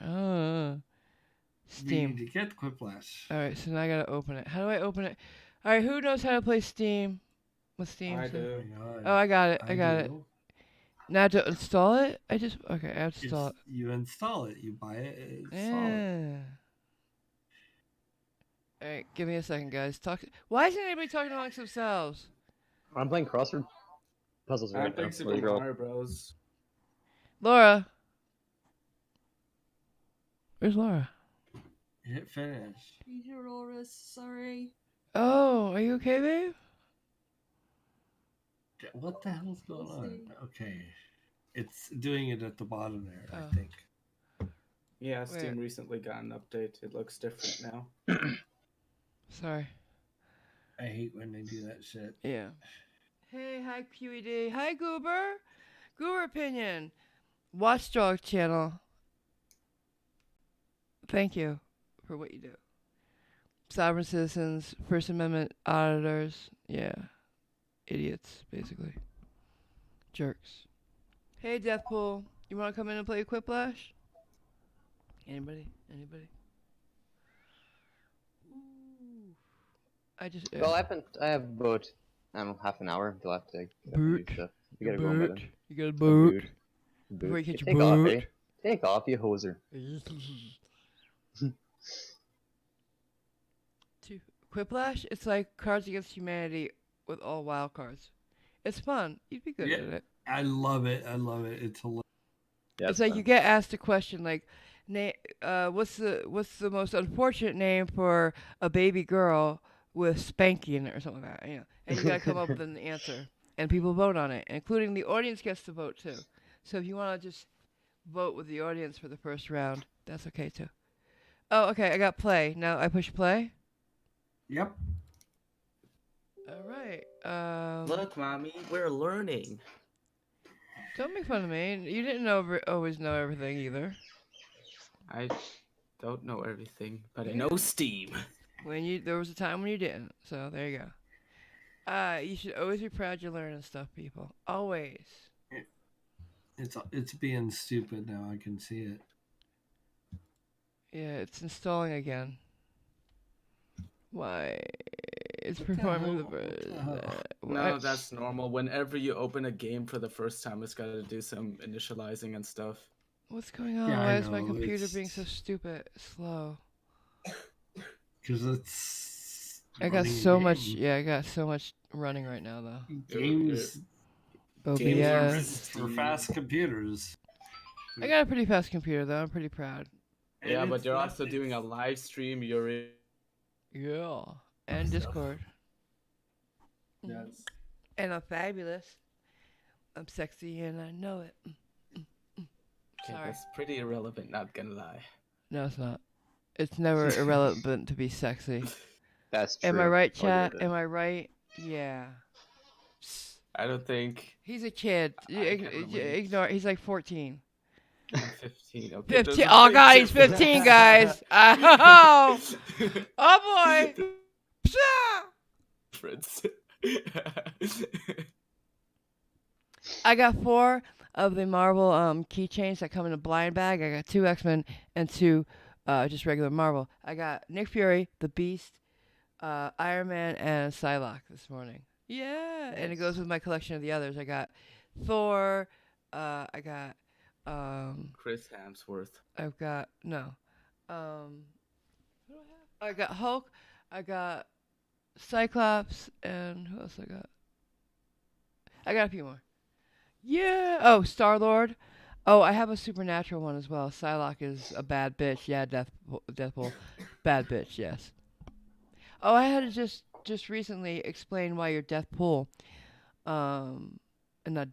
Speaker 1: Steam.
Speaker 4: We need to get Quiplash.
Speaker 1: Alright, so now I gotta open it. How do I open it? Alright, who knows how to play Steam? What's Steam?
Speaker 8: I do.
Speaker 1: Oh, I got it. I got it. Now to install it? I have to install it.
Speaker 4: You install it. You buy it. Install it.
Speaker 1: Alright, give me a second, guys. Why isn't anybody talking amongst themselves?
Speaker 9: I'm playing crossword puzzles right now.
Speaker 8: Super Mario Bros.
Speaker 1: Laura. Where's Laura?
Speaker 4: Hit finish.
Speaker 3: Here, Laura. Sorry.
Speaker 1: Oh, are you okay, babe?
Speaker 4: What the hell's going on? Okay. It's doing it at the bottom there, I think.
Speaker 8: Yeah, Steam recently got an update. It looks different now.
Speaker 1: Sorry.
Speaker 4: I hate when they do that shit.
Speaker 1: Yeah. Hey, hi QED. Hi Goober. Goober Opinion. Watchdog channel. Thank you for what you do. Sovereign citizens, First Amendment auditors. Yeah. Idiots, basically. Jerks. Hey, Deathpool. You want to come in and play Quiplash? Anybody? Anybody? Ooh. I just.
Speaker 9: Well, I have about, I don't know, half an hour until I have to get up and do
Speaker 1: Boot.
Speaker 9: stuff. You gotta go in by then.
Speaker 1: You gotta boot.
Speaker 9: Boot.
Speaker 1: Before you catch your
Speaker 9: Take off,
Speaker 1: boot.
Speaker 9: eh? Take off, you hoser.
Speaker 1: Quiplash, it's like Cards Against Humanity with all wild cards. It's fun. You'd be good at it.
Speaker 4: I love it. I love it. It's hilarious.
Speaker 9: Yeah,
Speaker 1: it's like
Speaker 9: fun.
Speaker 1: you get asked a question like, what's the most unfortunate name for a baby girl with Spanky in it or something like that, you know? And you gotta come up with an answer, and people vote on it, including the audience gets to vote too. So if you want to just vote with the audience for the first round, that's okay too. Oh, okay, I got play. Now I push play.
Speaker 4: Yep.
Speaker 1: All right.
Speaker 8: Look, mommy, we're learning.
Speaker 1: Don't make fun of me. You didn't always know everything either.
Speaker 8: I don't know everything, but I know Steam.
Speaker 1: There was a time when you didn't. So there you go. You should always be proud you're learning stuff, people. Always.
Speaker 4: It's being stupid now. I can see it.
Speaker 1: Yeah, it's installing again. Why? It's performing the
Speaker 8: No, that's normal. Whenever you open a game for the first time, it's got to do some initializing and stuff.
Speaker 1: What's going on?
Speaker 4: Yeah,
Speaker 1: Why is my computer being so stupid? Slow.
Speaker 4: Because it's.
Speaker 1: I got so much. Yeah, I got so much running right now, though.
Speaker 4: Games are for fast computers.
Speaker 1: I got a pretty fast computer, though. I'm pretty proud.
Speaker 8: Yeah, but you're also doing a live stream. You're in.
Speaker 1: Yeah. And Discord.
Speaker 4: Yes.
Speaker 1: And I'm fabulous. I'm sexy and I know it. Sorry.
Speaker 8: That's pretty irrelevant, not gonna lie.
Speaker 1: No, it's not. It's never irrelevant to be sexy.
Speaker 9: That's true.
Speaker 1: Am I right, chat? Am I right? Yeah.
Speaker 8: I don't think.
Speaker 1: He's a kid. Ignore. He's like 14.
Speaker 8: I'm 15. Okay.
Speaker 1: 15. Oh god, he's 15, guys. Oh, oh boy.
Speaker 8: Friends.
Speaker 1: I got 4 of the Marvel keychains that come in a blind bag. I got 2 X-Men and 2 just regular Marvel. I got Nick Fury, the Beast, Iron Man, and Psylocke this morning. Yeah, and it goes with my collection of the others. I got Thor. I got
Speaker 8: Chris Hemsworth.
Speaker 1: I've got no. What do I have? I got Hulk. I got Cyclops, and who else I got? I got a few more. Yeah. Oh, Star-Lord. Oh, I have a supernatural one as well. Psylocke is a bad bitch. Yeah, Deathpool. Bad bitch, yes. Oh, I had to just recently explain why you're Deathpool. And not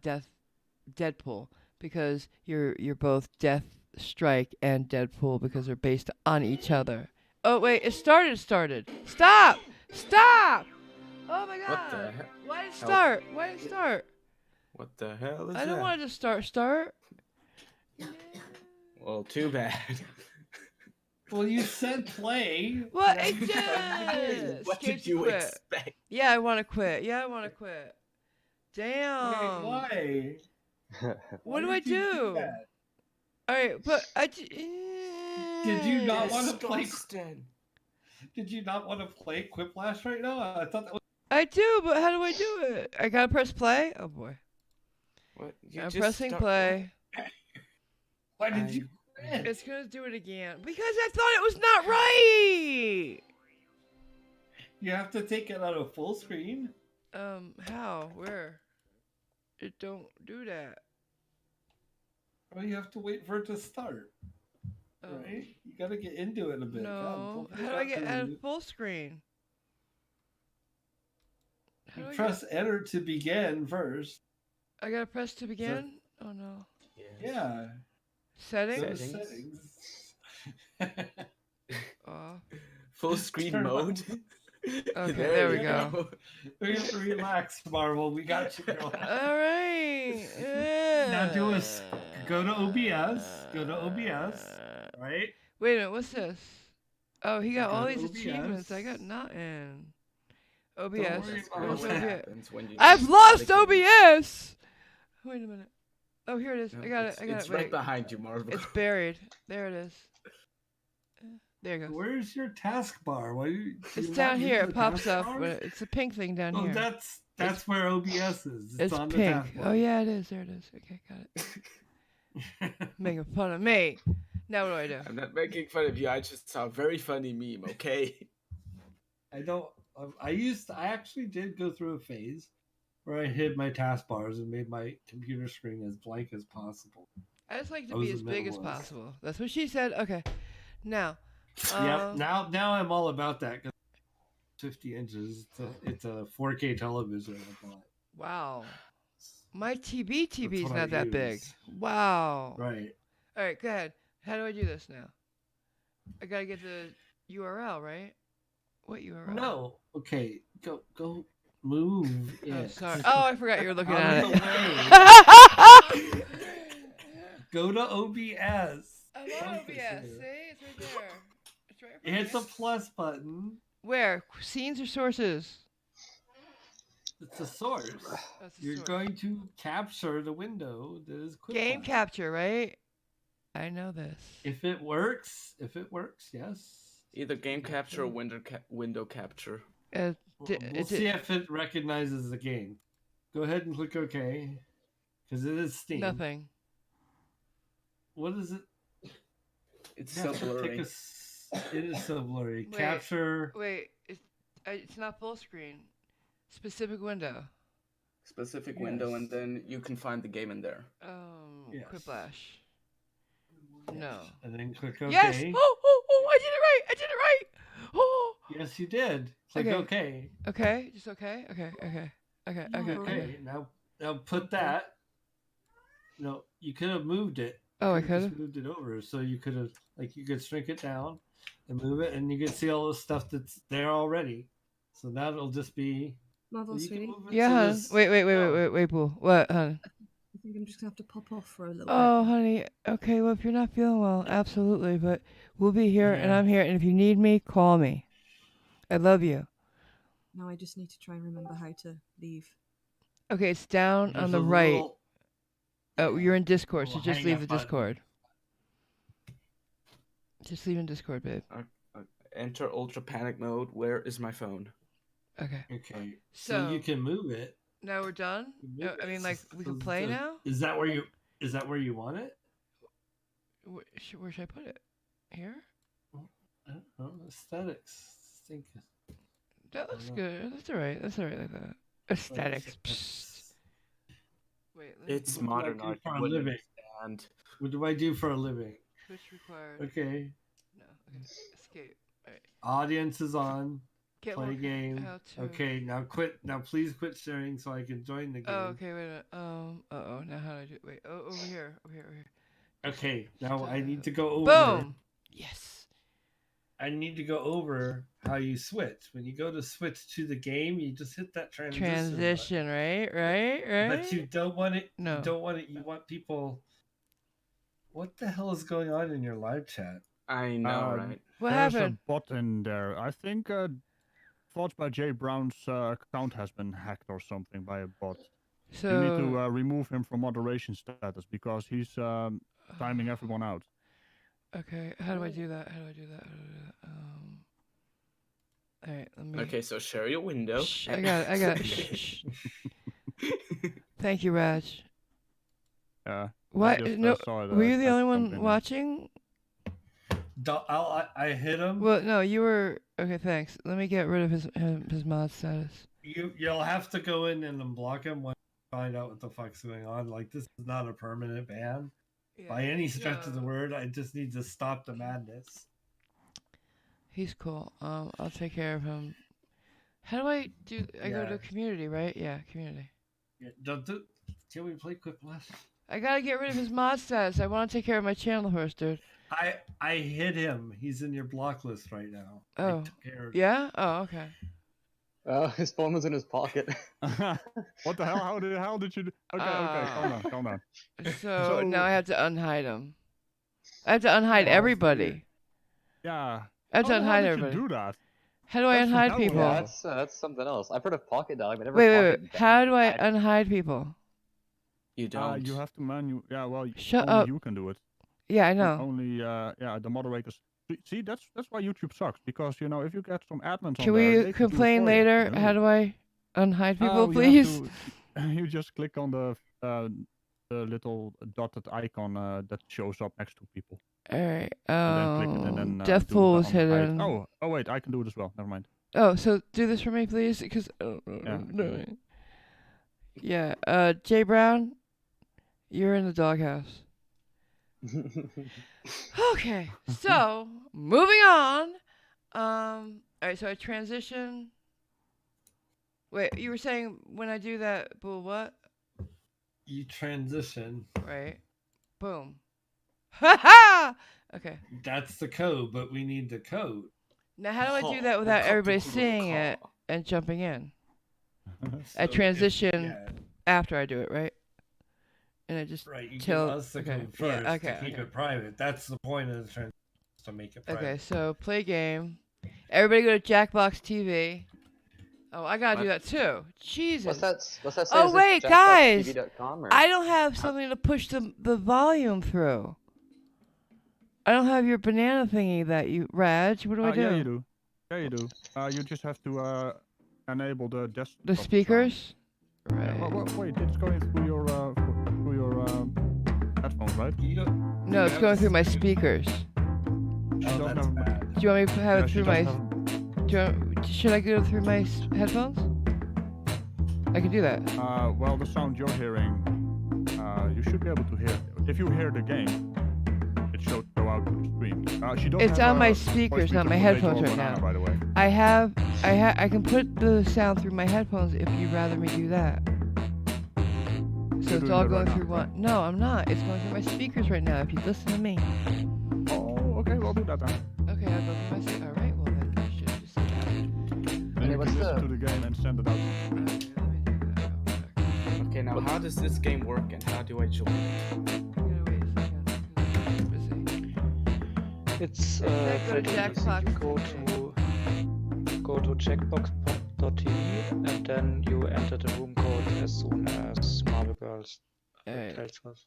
Speaker 1: Deadpool. Because you're both Deathstrike and Deadpool because they're based on each other. Oh, wait, it started. Stop! Stop! Oh my god.
Speaker 8: What the hell?
Speaker 1: Why did it start? Why did it start?
Speaker 8: What the hell is
Speaker 1: I don't
Speaker 8: that?
Speaker 1: want it to start.
Speaker 8: Well, too bad.
Speaker 4: Well, you said play.
Speaker 1: What? It did.
Speaker 8: What did you expect?
Speaker 1: Yeah, I want to quit. Damn.
Speaker 4: Okay, why?
Speaker 1: What do I do? All right, but
Speaker 4: Did you not want to play? Did you not want to play Quiplash right now? I thought that was.
Speaker 1: I do, but how do I do it? I gotta press play. Oh boy.
Speaker 8: What?
Speaker 1: I'm pressing play.
Speaker 4: Why did you?
Speaker 1: It's gonna do it again because I thought it was not right.
Speaker 4: You have to take it out of full screen.
Speaker 1: How? Where? It don't do that.
Speaker 4: Well, you have to wait for it to start. Right? You gotta get into it a bit.
Speaker 1: No. How do I get out of full screen?
Speaker 4: You press enter to begin first.
Speaker 1: I gotta press to begin? Oh no.
Speaker 4: Yeah.
Speaker 1: Settings?
Speaker 8: Full screen mode.
Speaker 1: Okay, there we go.
Speaker 4: Relax, Marvel. We got you, girl.
Speaker 1: All right.
Speaker 4: Now go to OBS. Go to OBS. Right?
Speaker 1: Wait a minute. What's this? Oh, he got all these
Speaker 4: OBS.
Speaker 1: achievements. I got nothing. OBS.
Speaker 4: Don't worry about
Speaker 1: Where's
Speaker 4: what
Speaker 1: OBS?
Speaker 8: happens when you
Speaker 1: I've lost OBS. Wait a minute. Oh, here it is. I got it. I got
Speaker 8: It's
Speaker 1: it.
Speaker 8: right
Speaker 1: Wait.
Speaker 8: behind you, Marvel.
Speaker 1: It's buried. There it is. There you go.
Speaker 4: Where's your taskbar? Why do
Speaker 1: It's
Speaker 4: you
Speaker 1: down
Speaker 4: not
Speaker 1: here.
Speaker 4: use
Speaker 1: It
Speaker 4: the
Speaker 1: pops up.
Speaker 4: taskbar?
Speaker 1: But it's a pink thing down
Speaker 4: Oh,
Speaker 1: here.
Speaker 4: that's where OBS is.
Speaker 1: It's
Speaker 4: on
Speaker 1: pink.
Speaker 4: the taskbar.
Speaker 1: Oh yeah, it is. There it is. Okay, got it. Making fun of me. Now what do I do?
Speaker 8: I'm not making fun of you. I just saw a very funny meme. Okay.
Speaker 4: I don't. I actually did go through a phase where I hid my taskbars and made my computer screen as blank as possible.
Speaker 1: I just like to
Speaker 4: That was
Speaker 1: be as
Speaker 4: the
Speaker 1: big as
Speaker 4: minimalist.
Speaker 1: possible. That's what she said. Okay. Now.
Speaker 4: Yeah. Now I'm all about that. 50 inches. It's a 4K television. I thought.
Speaker 1: Wow. My TV's
Speaker 4: what I
Speaker 1: not that big.
Speaker 4: use.
Speaker 1: Wow.
Speaker 4: Right.
Speaker 1: All right, go ahead. How do I do this now? I gotta get the URL, right? What URL?
Speaker 4: No. Okay. Go. Move.
Speaker 1: Oh,
Speaker 4: it.
Speaker 1: sorry. Oh, I forgot you were looking at
Speaker 4: Out
Speaker 1: it.
Speaker 4: of the way. Go to OBS.
Speaker 1: I'm on OBS. See, it's right there. It's right.
Speaker 4: Hit the plus button.
Speaker 1: Where? Scenes or sources?
Speaker 4: It's a source.
Speaker 1: That's a
Speaker 4: You're
Speaker 1: source.
Speaker 4: going to capture the window that is quick.
Speaker 1: Game capture, right? I know this.
Speaker 4: If it works, yes.
Speaker 8: Either game capture or window capture.
Speaker 4: We'll see if it recognizes the game. Go ahead and click OK, because it is Steam.
Speaker 1: Nothing.
Speaker 4: What is it?
Speaker 8: It's so blurry.
Speaker 4: It is so blurry.
Speaker 1: Wait,
Speaker 4: Capture.
Speaker 1: Wait, it's not full screen. Specific window.
Speaker 8: Specific window, and then you can find the game in there.
Speaker 4: Yes.
Speaker 1: Quiplash. No.
Speaker 4: And then click OK.
Speaker 1: Yes! Oh, I did it right! I did it right! Oh!
Speaker 4: Yes, you did. Click OK.
Speaker 1: Okay, just okay? Okay.
Speaker 4: Now put that. No, you could have moved it.
Speaker 1: Oh, I
Speaker 4: You
Speaker 1: could
Speaker 4: just
Speaker 1: have?
Speaker 4: moved it over, so you could have, you could shrink it down and move it, and you could see all the stuff that's there already. So now it'll just be.
Speaker 3: Marvel,
Speaker 4: you can
Speaker 3: sweetie.
Speaker 4: move it
Speaker 1: Yeah,
Speaker 4: to
Speaker 1: hon.
Speaker 4: this-
Speaker 1: Wait, Boo. What, hon?
Speaker 3: I think I'm just gonna have to pop off for a little
Speaker 1: Oh, honey. Okay, well, if you're not feeling well, absolutely. But we'll be here, and
Speaker 4: Yeah.
Speaker 1: I'm here. And if you need me, call me. I love you.
Speaker 3: bit. Now I just need to try and remember how to leave.
Speaker 1: Okay, it's down
Speaker 4: There's
Speaker 1: on the
Speaker 4: a
Speaker 1: right.
Speaker 4: little-
Speaker 1: Oh, you're in Discord, so
Speaker 4: little
Speaker 1: just leave the
Speaker 4: hang-up button.
Speaker 1: Discord. Just leave in Discord, babe.
Speaker 8: Enter ultra panic mode. Where is my phone?
Speaker 1: Okay.
Speaker 4: Okay,
Speaker 1: So-
Speaker 4: so you can move it.
Speaker 1: Now we're done?
Speaker 4: Move
Speaker 1: I
Speaker 4: it.
Speaker 1: mean, like, we can
Speaker 4: So-
Speaker 1: play
Speaker 4: so
Speaker 1: now?
Speaker 4: Is that where you want it?
Speaker 1: Where should I put it? Here?
Speaker 4: I don't know. Aesthetics. Think.
Speaker 1: That looks
Speaker 4: know.
Speaker 1: good. That's alright. That's alright like that. Aesthetics. Psst. Wait, let me
Speaker 8: It's
Speaker 4: What do I
Speaker 8: modern
Speaker 4: do
Speaker 8: art.
Speaker 4: for
Speaker 8: you
Speaker 4: a
Speaker 8: wouldn't
Speaker 4: living?
Speaker 8: understand.
Speaker 4: What do I do for a living?
Speaker 1: Switch required.
Speaker 4: Okay.
Speaker 1: No. Okay. Escape. Alright.
Speaker 4: Audience is on.
Speaker 1: Get
Speaker 4: Play
Speaker 1: more
Speaker 4: game.
Speaker 1: how to.
Speaker 4: Okay, now quit. Now please quit sharing so I can join the game.
Speaker 1: Oh, okay, wait a minute. Uh-oh, now how do I do it? Wait, over here.
Speaker 4: Okay, now I need to go over.
Speaker 1: Boom! Yes.
Speaker 4: I need to go over how you switch. When you go to switch to the game, you just hit that transition.
Speaker 1: Right?
Speaker 4: But you don't want it.
Speaker 1: No.
Speaker 4: You don't want it. You want people. What the hell is going on in your live chat?
Speaker 8: I know, right?
Speaker 1: What
Speaker 2: There's
Speaker 1: happened?
Speaker 2: a bot in there. I think Thoughts by Jay Brown's account has been hacked or something by a bot.
Speaker 1: So
Speaker 2: You need to remove him from moderation status because he's timing everyone out.
Speaker 1: Okay, how do I do that? Alright, let me.
Speaker 8: Okay, so share your window.
Speaker 1: Shh, I got it. Shh. Thank you, Raj.
Speaker 2: Yeah.
Speaker 1: What?
Speaker 2: I just,
Speaker 1: No,
Speaker 2: saw it,
Speaker 1: were you the
Speaker 2: type
Speaker 1: only
Speaker 2: something
Speaker 1: one
Speaker 2: in.
Speaker 1: watching?
Speaker 4: I hit him.
Speaker 1: Well, no, you were. Okay, thanks. Let me get rid of his mod status.
Speaker 4: You'll have to go in and unblock him when you find out what the fuck's going on. Like, this is not a permanent ban by any stretch of the word. I just need to stop the madness.
Speaker 1: He's cool. I'll take care of him. How do I do? I go to community, right? Yeah, community.
Speaker 4: Yeah, can we play Quiplash?
Speaker 1: I gotta get rid of his mod status. I want to take care of my channel first, dude.
Speaker 4: I hit him. He's in your block list right now.
Speaker 1: Oh.
Speaker 4: I took care of
Speaker 1: Yeah? Oh, okay.
Speaker 9: His phone was in his pocket.
Speaker 2: What the hell? How did you? Okay, calm down.
Speaker 1: So now I have to unhide him. I have to unhide everybody.
Speaker 2: Yeah.
Speaker 1: I have to
Speaker 2: How
Speaker 1: unhide
Speaker 2: did
Speaker 1: everybody.
Speaker 2: you do that?
Speaker 1: How do I
Speaker 2: That's
Speaker 1: unhide
Speaker 2: hell
Speaker 1: people?
Speaker 9: Yeah, that's something else. I've heard of pocket dialing, but never
Speaker 1: Wait.
Speaker 9: pocket
Speaker 1: How do I unhide people?
Speaker 8: You don't.
Speaker 2: You have to Yeah, well,
Speaker 1: Shut
Speaker 2: only
Speaker 1: up.
Speaker 2: you can do it.
Speaker 1: Yeah, I know.
Speaker 2: Only the moderators. See, that's why YouTube sucks, because if you get some admins
Speaker 1: Can
Speaker 2: on there,
Speaker 1: we
Speaker 2: they can do it
Speaker 1: complain
Speaker 2: for
Speaker 1: later?
Speaker 2: you.
Speaker 1: How do I unhide people,
Speaker 2: You
Speaker 1: please?
Speaker 2: you just click on the little dotted icon that shows up next to people.
Speaker 1: Alright.
Speaker 2: And then click it, and then
Speaker 1: Death
Speaker 2: do
Speaker 1: pool
Speaker 2: the
Speaker 1: is
Speaker 2: unhide.
Speaker 1: hidden.
Speaker 2: Oh, wait, I can do it as well. Never mind.
Speaker 1: Oh, so do this for me, please, because yeah. Jay Brown, you're in the doghouse. Okay, so moving on. Alright, so I transition. Wait, you were saying when I do that, bull, what?
Speaker 4: You transition.
Speaker 1: Right. Boom. Ha ha! Okay.
Speaker 4: That's the code, but we need the code.
Speaker 1: Now, how do I do that without everybody seeing it and jumping in? I
Speaker 4: So
Speaker 1: transition after I do it, right? And I just
Speaker 4: you
Speaker 1: tell
Speaker 4: give us the code first to keep it private. That's the point of the transition, to make it private.
Speaker 1: Okay, so play game. Everybody go to Jackbox TV. Oh, I gotta do that too. Jesus.
Speaker 9: What's that say?
Speaker 1: Oh wait, guys!
Speaker 9: Jackboxtv.com,
Speaker 1: I don't have something to push the volume through. I don't have your banana thingy that you, Raj. What do I do?
Speaker 2: Yeah, you do. Yeah, you do. You just have to enable the desktop.
Speaker 1: The speakers. Right.
Speaker 2: Well, wait, it's going through your headphones, right?
Speaker 1: No, it's going through my speakers.
Speaker 4: Oh, that's bad.
Speaker 1: Do you want me to have it through my? Should I go through my headphones? I can do that.
Speaker 2: Well, the sound you're hearing, you should be able to hear. If you hear the game, it should go out to the stream.
Speaker 1: It's on my speakers, not my headphones right now.
Speaker 2: By the way.
Speaker 1: I can put the sound through my headphones if you'd rather me do that. So it's all going through one. No, I'm not. It's going through my speakers right now. If you listen to me.
Speaker 2: Oh, okay. We'll do that then.
Speaker 1: Okay, I'll go through my speakers. All right. Well then, I should just say that.
Speaker 2: Then you can listen to the game and send it out.
Speaker 8: Okay, now how does this game work and how do I join it?
Speaker 7: It's pretty easy. You go to jackbox.tv and then you enter the room code as soon as Marvel Girls tells us.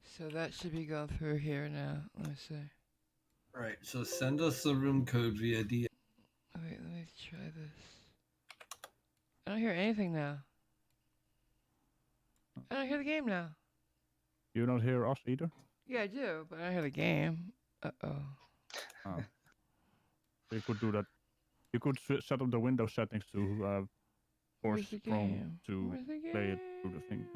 Speaker 1: So that should be going through here now. Let me see.
Speaker 4: Right, so send us the room code via DM.
Speaker 1: Wait, let me try this. I don't hear anything now. I don't hear the game now.
Speaker 2: You don't hear us either?
Speaker 1: Yeah, I do, but I don't hear the game. Uh-oh.
Speaker 2: You could do that. You could set up the Windows settings to force Chrome to play it through the thing.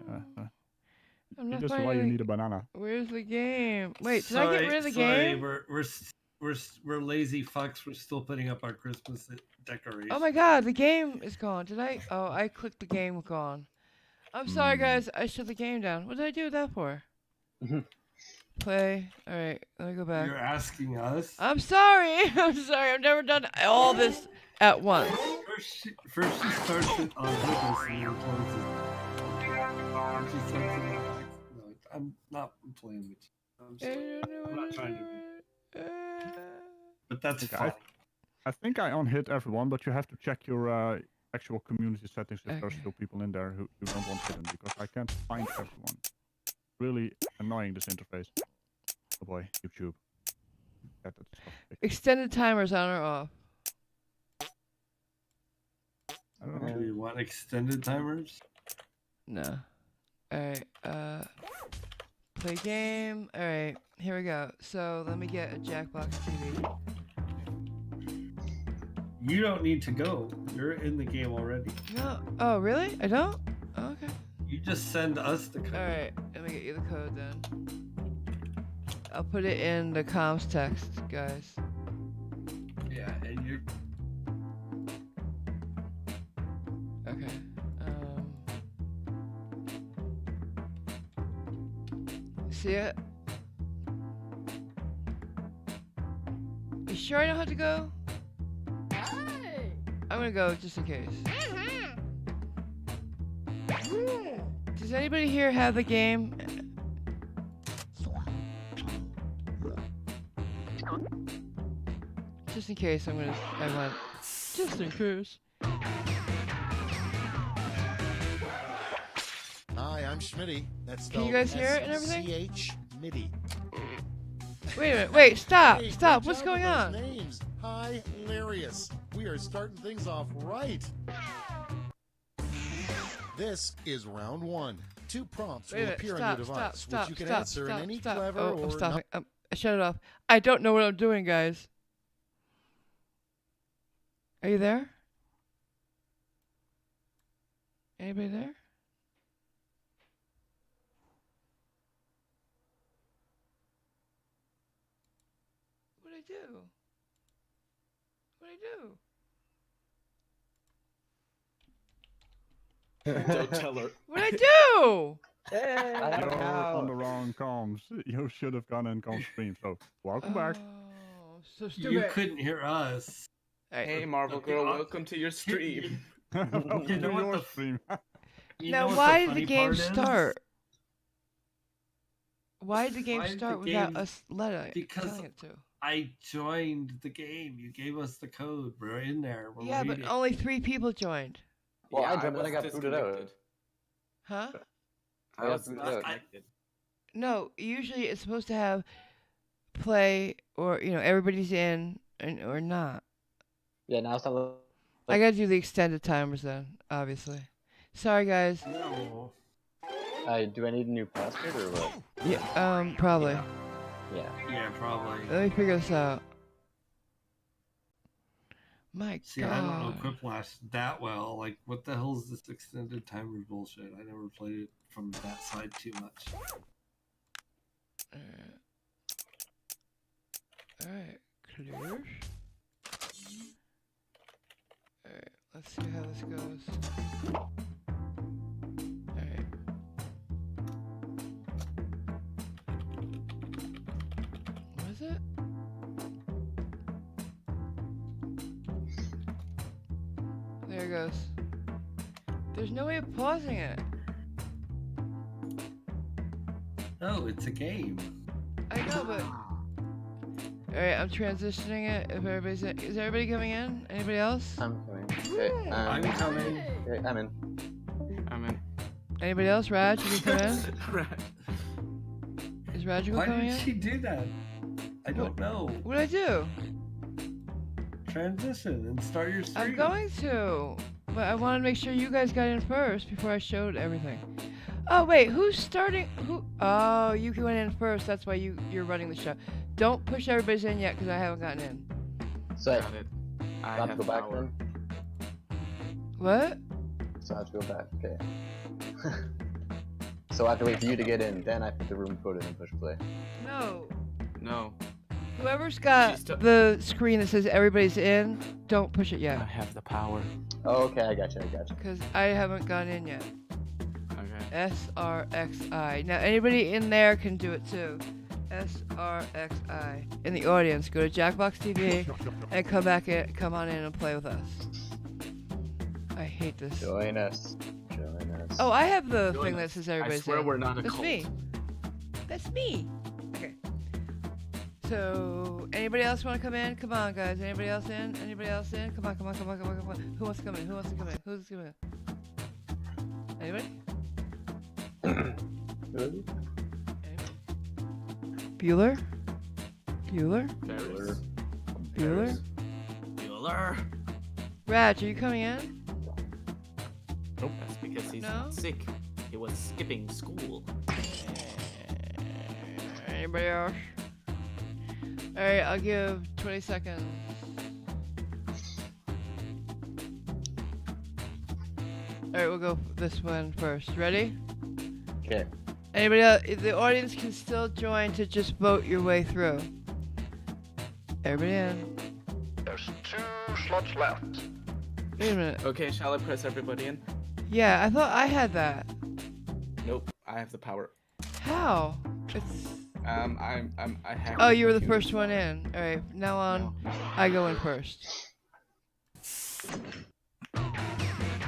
Speaker 2: That's why you need a banana.
Speaker 1: Where's the game? Wait, did I get rid of the game?
Speaker 4: We're lazy fucks. We're still putting up our Christmas decorations.
Speaker 1: Oh my god, the game is gone. Did I? Oh, I clicked the game gone. I'm sorry, guys. I shut the game down. What did I do that for? Play. All right, let me go back.
Speaker 4: You're asking us?
Speaker 1: I'm sorry. I'm sorry. I've never done all this at once.
Speaker 4: First she starts it on purpose and then closes it. I'm not playing with you. I'm not trying to. But that's fine.
Speaker 2: I think I unhit everyone, but you have to check your actual community settings if there's still people in there who you don't want hidden, because I can't find everyone. Really annoying, this interface. Oh boy, YouTube.
Speaker 1: Extended timers on or off?
Speaker 2: I don't know.
Speaker 4: Do you want extended timers?
Speaker 1: No. Alright, play game. Alright, here we go. So let me get a Jackbox TV.
Speaker 4: You don't need to go. You're in the game already.
Speaker 1: No. Oh, really? I don't? Oh, okay.
Speaker 4: You just send us the code.
Speaker 1: Alright, let me get you the code then. I'll put it in the comms text, guys.
Speaker 4: Yeah, and you're...
Speaker 1: Okay. See it? You sure I know how to go? I'm gonna go just in case. Does anybody here have the game? Just in case, I want just in case.
Speaker 10: Hi, I'm Schmitty. That's
Speaker 1: Can you guys hear it and everything?
Speaker 10: CH Mitty.
Speaker 1: Wait a minute. Wait, stop.
Speaker 10: Hey,
Speaker 1: Stop.
Speaker 10: great
Speaker 1: What's
Speaker 10: job
Speaker 1: going
Speaker 10: with those
Speaker 1: on?
Speaker 10: Names. Hilarious. We are starting things off right. This is round 1. 2 prompts
Speaker 1: Wait a
Speaker 10: will
Speaker 1: minute.
Speaker 10: appear on
Speaker 1: Stop,
Speaker 10: your
Speaker 1: stop,
Speaker 10: device,
Speaker 1: stop,
Speaker 10: which you can
Speaker 1: stop,
Speaker 10: answer
Speaker 1: stop,
Speaker 10: in any
Speaker 1: stop.
Speaker 10: clever
Speaker 1: Oh,
Speaker 10: or
Speaker 1: I'm stopping.
Speaker 10: not.
Speaker 1: Shut it off. I don't know what I'm doing, guys. Are you there? Anybody there? What'd I do? What'd I do?
Speaker 8: Don't tell her.
Speaker 1: What'd I do?
Speaker 9: Hey, I don't
Speaker 2: You're on the
Speaker 9: know.
Speaker 2: wrong comms. You should have gone in comms stream. So welcome back.
Speaker 1: Oh, so
Speaker 4: You
Speaker 1: stupid.
Speaker 4: couldn't hear us.
Speaker 8: Hey, Marvel Girl, welcome to your stream.
Speaker 2: Welcome
Speaker 4: You know
Speaker 2: to
Speaker 4: what
Speaker 2: your
Speaker 4: the-
Speaker 2: stream.
Speaker 4: You
Speaker 1: Now,
Speaker 4: know what
Speaker 1: why did
Speaker 4: funny
Speaker 1: the game
Speaker 4: part is?
Speaker 1: start? Why did the game
Speaker 4: Why did
Speaker 1: start
Speaker 4: the
Speaker 1: without
Speaker 4: game-
Speaker 1: us
Speaker 4: Because
Speaker 1: telling it to?
Speaker 4: I joined the game. You gave us the code. We're in there. We're
Speaker 1: Yeah,
Speaker 4: waiting.
Speaker 1: but only 3 people joined.
Speaker 9: Well,
Speaker 8: Yeah,
Speaker 9: I jumped and I
Speaker 8: was
Speaker 9: got booted out.
Speaker 8: disconnected.
Speaker 1: Huh?
Speaker 8: I
Speaker 9: Yeah,
Speaker 8: was
Speaker 9: booted
Speaker 4: out.
Speaker 8: disconnected.
Speaker 1: No, usually it's supposed to have play or, everybody's in or not.
Speaker 9: Yeah, now it's not.
Speaker 1: I gotta do the extended timers then, obviously. Sorry, guys.
Speaker 4: No.
Speaker 9: Do I need a new password or what?
Speaker 1: Yeah, probably.
Speaker 9: Yeah.
Speaker 4: Yeah, probably.
Speaker 1: Let me figure this out. My
Speaker 4: See,
Speaker 1: God.
Speaker 4: I don't know Quiplash that well. Like, what the hell is this extended timer bullshit? I never played it from that side too much.
Speaker 1: Alright, clear. Alright, let's see how this goes. Alright. What is it? There it goes. There's no way of pausing it.
Speaker 4: Oh, it's a game.
Speaker 1: I know, but... Alright, I'm transitioning it. If everybody's in... Is everybody coming in? Anybody else?
Speaker 9: I'm coming. Okay,
Speaker 4: I'm coming.
Speaker 9: Okay, I'm in.
Speaker 8: I'm in.
Speaker 1: Anybody else? Raj, you can come in?
Speaker 8: Right.
Speaker 1: Is Raj
Speaker 4: Why
Speaker 1: coming
Speaker 4: did
Speaker 1: in?
Speaker 4: she do that? I don't know.
Speaker 1: What did I do?
Speaker 4: Transition and start your stream.
Speaker 1: I'm going to, but I wanted to make sure you guys got in first before I showed everything. Oh wait, who's starting? Who? Oh, you went in first. That's why you're running the show. Don't push everybody's in yet because I haven't gotten in.
Speaker 9: So I
Speaker 8: Got it. I
Speaker 9: have to
Speaker 8: have
Speaker 9: go back
Speaker 8: power.
Speaker 9: then?
Speaker 1: What?
Speaker 9: So I have to go back, okay. So I have to wait for you to get in, then I put the room code in and push play.
Speaker 1: No.
Speaker 8: No,
Speaker 1: Whoever's got
Speaker 8: She's still-
Speaker 1: the screen that says everybody's in, don't push it
Speaker 8: I
Speaker 1: yet
Speaker 8: have the power.
Speaker 9: Oh, okay, I got you.
Speaker 1: because I haven't gone in yet.
Speaker 8: Okay.
Speaker 1: SRXI. Now anybody in there can do it too. SRXI. In the audience, go to Jackbox TV and come on in and play with us. I hate this.
Speaker 9: Join us.
Speaker 1: Oh, I have the
Speaker 8: Join
Speaker 1: thing
Speaker 8: us.
Speaker 1: that says
Speaker 8: I
Speaker 1: everybody's
Speaker 8: swear
Speaker 1: in.
Speaker 8: we're not a
Speaker 1: That's
Speaker 8: cult.
Speaker 1: me. That's me. Okay. So, anybody else want to come in? Come on, guys. Anybody else in? Anybody else in? Come on. Who wants to come in? Who's coming in? Anybody?
Speaker 9: Really?
Speaker 1: Bueller?
Speaker 8: Ferris.
Speaker 1: Bueller? Raj, are you coming in?
Speaker 8: Nope. That's because he's
Speaker 1: No?
Speaker 8: sick. He was skipping school.
Speaker 1: Anybody else? Alright, I'll give 20 seconds. Alright, we'll go this one first. Ready?
Speaker 9: Okay.
Speaker 1: Anybody else? The audience can still join to just vote your way through. Everybody in.
Speaker 11: There's 2 slots left.
Speaker 1: Wait a minute.
Speaker 8: Okay, shall I press everybody in?
Speaker 1: Yeah, I thought I had that.
Speaker 8: Nope, I have the power.
Speaker 1: How? It's...
Speaker 8: I hacked
Speaker 1: Oh,
Speaker 8: the
Speaker 1: you were the
Speaker 8: computer.
Speaker 1: first one in. Alright, now on, I go in first.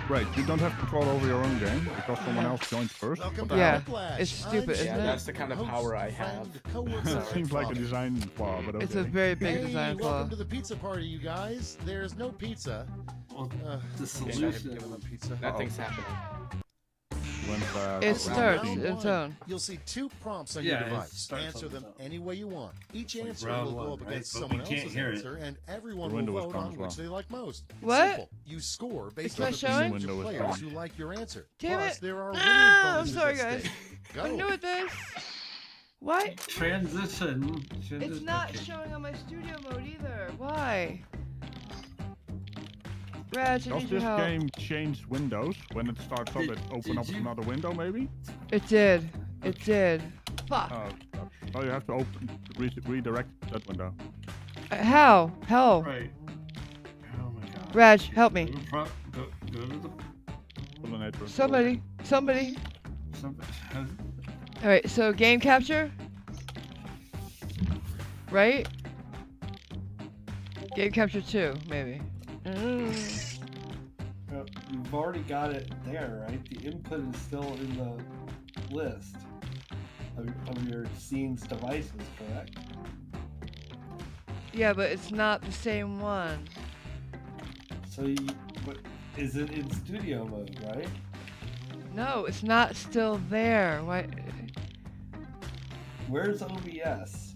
Speaker 2: Right, you don't have control over your own game because someone else joined first.
Speaker 10: Welcome
Speaker 2: What the
Speaker 10: to
Speaker 1: Yeah,
Speaker 10: Quiplash.
Speaker 1: it's stupid,
Speaker 10: I'm
Speaker 1: isn't
Speaker 8: Yeah,
Speaker 1: it?
Speaker 8: that's the kind of
Speaker 10: host,
Speaker 8: power I have.
Speaker 10: friend, co-worker,
Speaker 2: It seems like a
Speaker 10: father.
Speaker 2: design flaw, but okay.
Speaker 1: It's a very big
Speaker 10: Hey,
Speaker 1: design flaw.
Speaker 10: welcome to the pizza party, you guys. There's no pizza.
Speaker 4: Well,
Speaker 10: Uh,
Speaker 4: the
Speaker 10: okay,
Speaker 4: solution.
Speaker 10: give them a pizza.
Speaker 8: Nothing's happening.
Speaker 2: went.
Speaker 1: It
Speaker 2: to
Speaker 1: starts
Speaker 2: round
Speaker 1: its
Speaker 10: one,
Speaker 1: own.
Speaker 10: You'll see 2 prompts on
Speaker 4: Yeah,
Speaker 10: your
Speaker 4: it
Speaker 10: device.
Speaker 4: starts
Speaker 10: Answer
Speaker 4: on
Speaker 10: them
Speaker 4: its own.
Speaker 10: any way you want. Each
Speaker 4: Like
Speaker 10: answer
Speaker 4: round
Speaker 10: will go
Speaker 4: one,
Speaker 10: up
Speaker 4: right?
Speaker 10: against
Speaker 4: But we
Speaker 10: someone
Speaker 4: can't
Speaker 10: else's
Speaker 4: hear it.
Speaker 10: answer, and everyone
Speaker 2: The
Speaker 10: will
Speaker 2: window is
Speaker 10: vote
Speaker 2: gone
Speaker 10: on
Speaker 2: as
Speaker 10: which
Speaker 2: well.
Speaker 10: they like most.
Speaker 1: What?
Speaker 10: Simple. You score based
Speaker 1: not
Speaker 10: on the
Speaker 1: showing?
Speaker 10: percentage of
Speaker 2: Window is
Speaker 10: players
Speaker 2: gone.
Speaker 10: who like your answer.
Speaker 1: Damn
Speaker 10: Plus,
Speaker 1: it.
Speaker 10: there are
Speaker 1: No,
Speaker 10: winners
Speaker 1: I'm
Speaker 10: bonuses
Speaker 1: sorry,
Speaker 10: at
Speaker 1: guys.
Speaker 10: stake. Go.
Speaker 1: I'm new at this. What?
Speaker 4: Transition.
Speaker 1: It's not showing on my studio mode either. Why? Raj, I
Speaker 2: Does
Speaker 1: need your
Speaker 2: this
Speaker 1: help.
Speaker 2: game change windows when it starts up? It open up another window, maybe?
Speaker 1: It did. It did. Fuck.
Speaker 2: Oh, you have to redirect that window.
Speaker 1: How? Hell.
Speaker 4: Right. Oh my god.
Speaker 1: Raj, help me.
Speaker 4: Go to the.
Speaker 2: Pollinator.
Speaker 1: Somebody.
Speaker 4: Somebody.
Speaker 1: Alright, so game capture? Right? Game capture 2, maybe.
Speaker 4: You've already got it there, right? The input is still in the list of your scene's devices, correct?
Speaker 1: Yeah, but it's not the same one.
Speaker 4: So but is it in studio mode, right?
Speaker 1: No, it's not still there. Why?
Speaker 4: Where's OBS?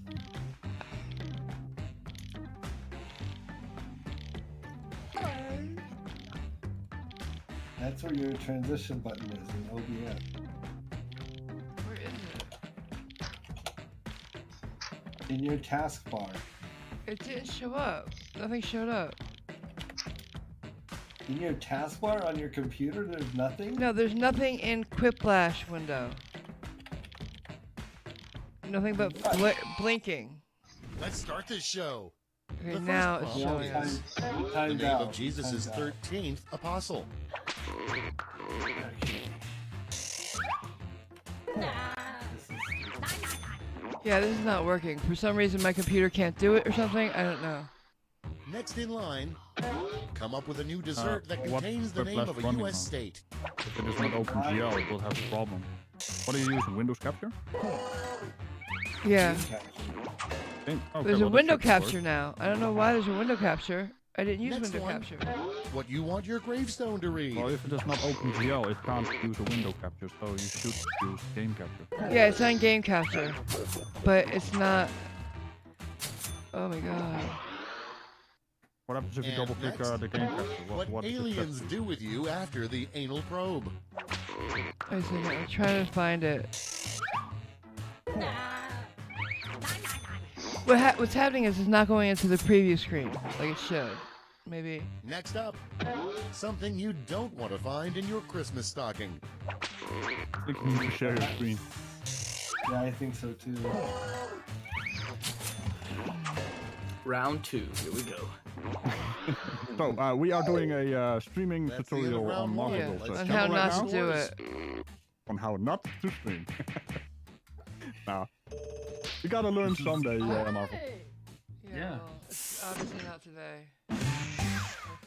Speaker 4: That's where your transition button is in OBS.
Speaker 1: Where is it?
Speaker 4: In your taskbar.
Speaker 1: It didn't show up. Nothing showed up.
Speaker 4: In your taskbar on your computer, there's nothing?
Speaker 1: No, there's nothing in Quiplash window. Nothing but blinking.
Speaker 10: Let's start this show.
Speaker 1: Okay,
Speaker 10: The
Speaker 1: now
Speaker 10: first
Speaker 1: it's
Speaker 10: prompt
Speaker 1: showing us.
Speaker 10: is the name of Jesus' 13th apostle.
Speaker 1: Yeah, this is not working. For some reason, my computer can't do it or something. I don't know.
Speaker 10: Next in line, come up with a new dessert that
Speaker 2: what
Speaker 10: contains the name
Speaker 2: Quiplash
Speaker 10: of a
Speaker 2: running
Speaker 10: U.S.
Speaker 2: on?
Speaker 10: state.
Speaker 2: If it is not OpenGL, it will have a problem. What are you using? Windows Capture?
Speaker 1: Yeah.
Speaker 2: Okay,
Speaker 1: There's
Speaker 2: well,
Speaker 1: a window
Speaker 2: that should work.
Speaker 1: capture now. I don't know why there's a window capture. I didn't use
Speaker 10: Next
Speaker 1: window
Speaker 10: one.
Speaker 1: capture.
Speaker 10: What you want your gravestone to read.
Speaker 2: Well, if it is not OpenGL, it can't use a window capture, so you should use game capture.
Speaker 1: Yeah, it's on game capture, but it's not. Oh my god.
Speaker 2: What happens if you
Speaker 10: And
Speaker 2: double click
Speaker 10: next,
Speaker 2: the game capture?
Speaker 10: what
Speaker 2: is it
Speaker 10: aliens
Speaker 2: set?
Speaker 10: do with you after the anal probe.
Speaker 1: I see, I'm trying to find it. What's happening is it's not going into the preview screen like it should. Maybe.
Speaker 10: Next up, something you don't want to find in your Christmas stocking.
Speaker 2: I think you need to share your screen.
Speaker 4: Yeah, I think so too.
Speaker 8: Round 2, here we go.
Speaker 2: So, we are doing a streaming
Speaker 10: That's the end of
Speaker 2: tutorial on
Speaker 10: round one.
Speaker 2: Marvel.
Speaker 10: Let's
Speaker 2: So
Speaker 1: On
Speaker 10: jump
Speaker 1: how
Speaker 2: channel
Speaker 1: not
Speaker 2: right
Speaker 1: to
Speaker 2: now?
Speaker 1: do it.
Speaker 2: On how not to stream. Nah. You gotta learn someday, Marvel.
Speaker 4: Yeah.
Speaker 1: Well, it's obviously not today.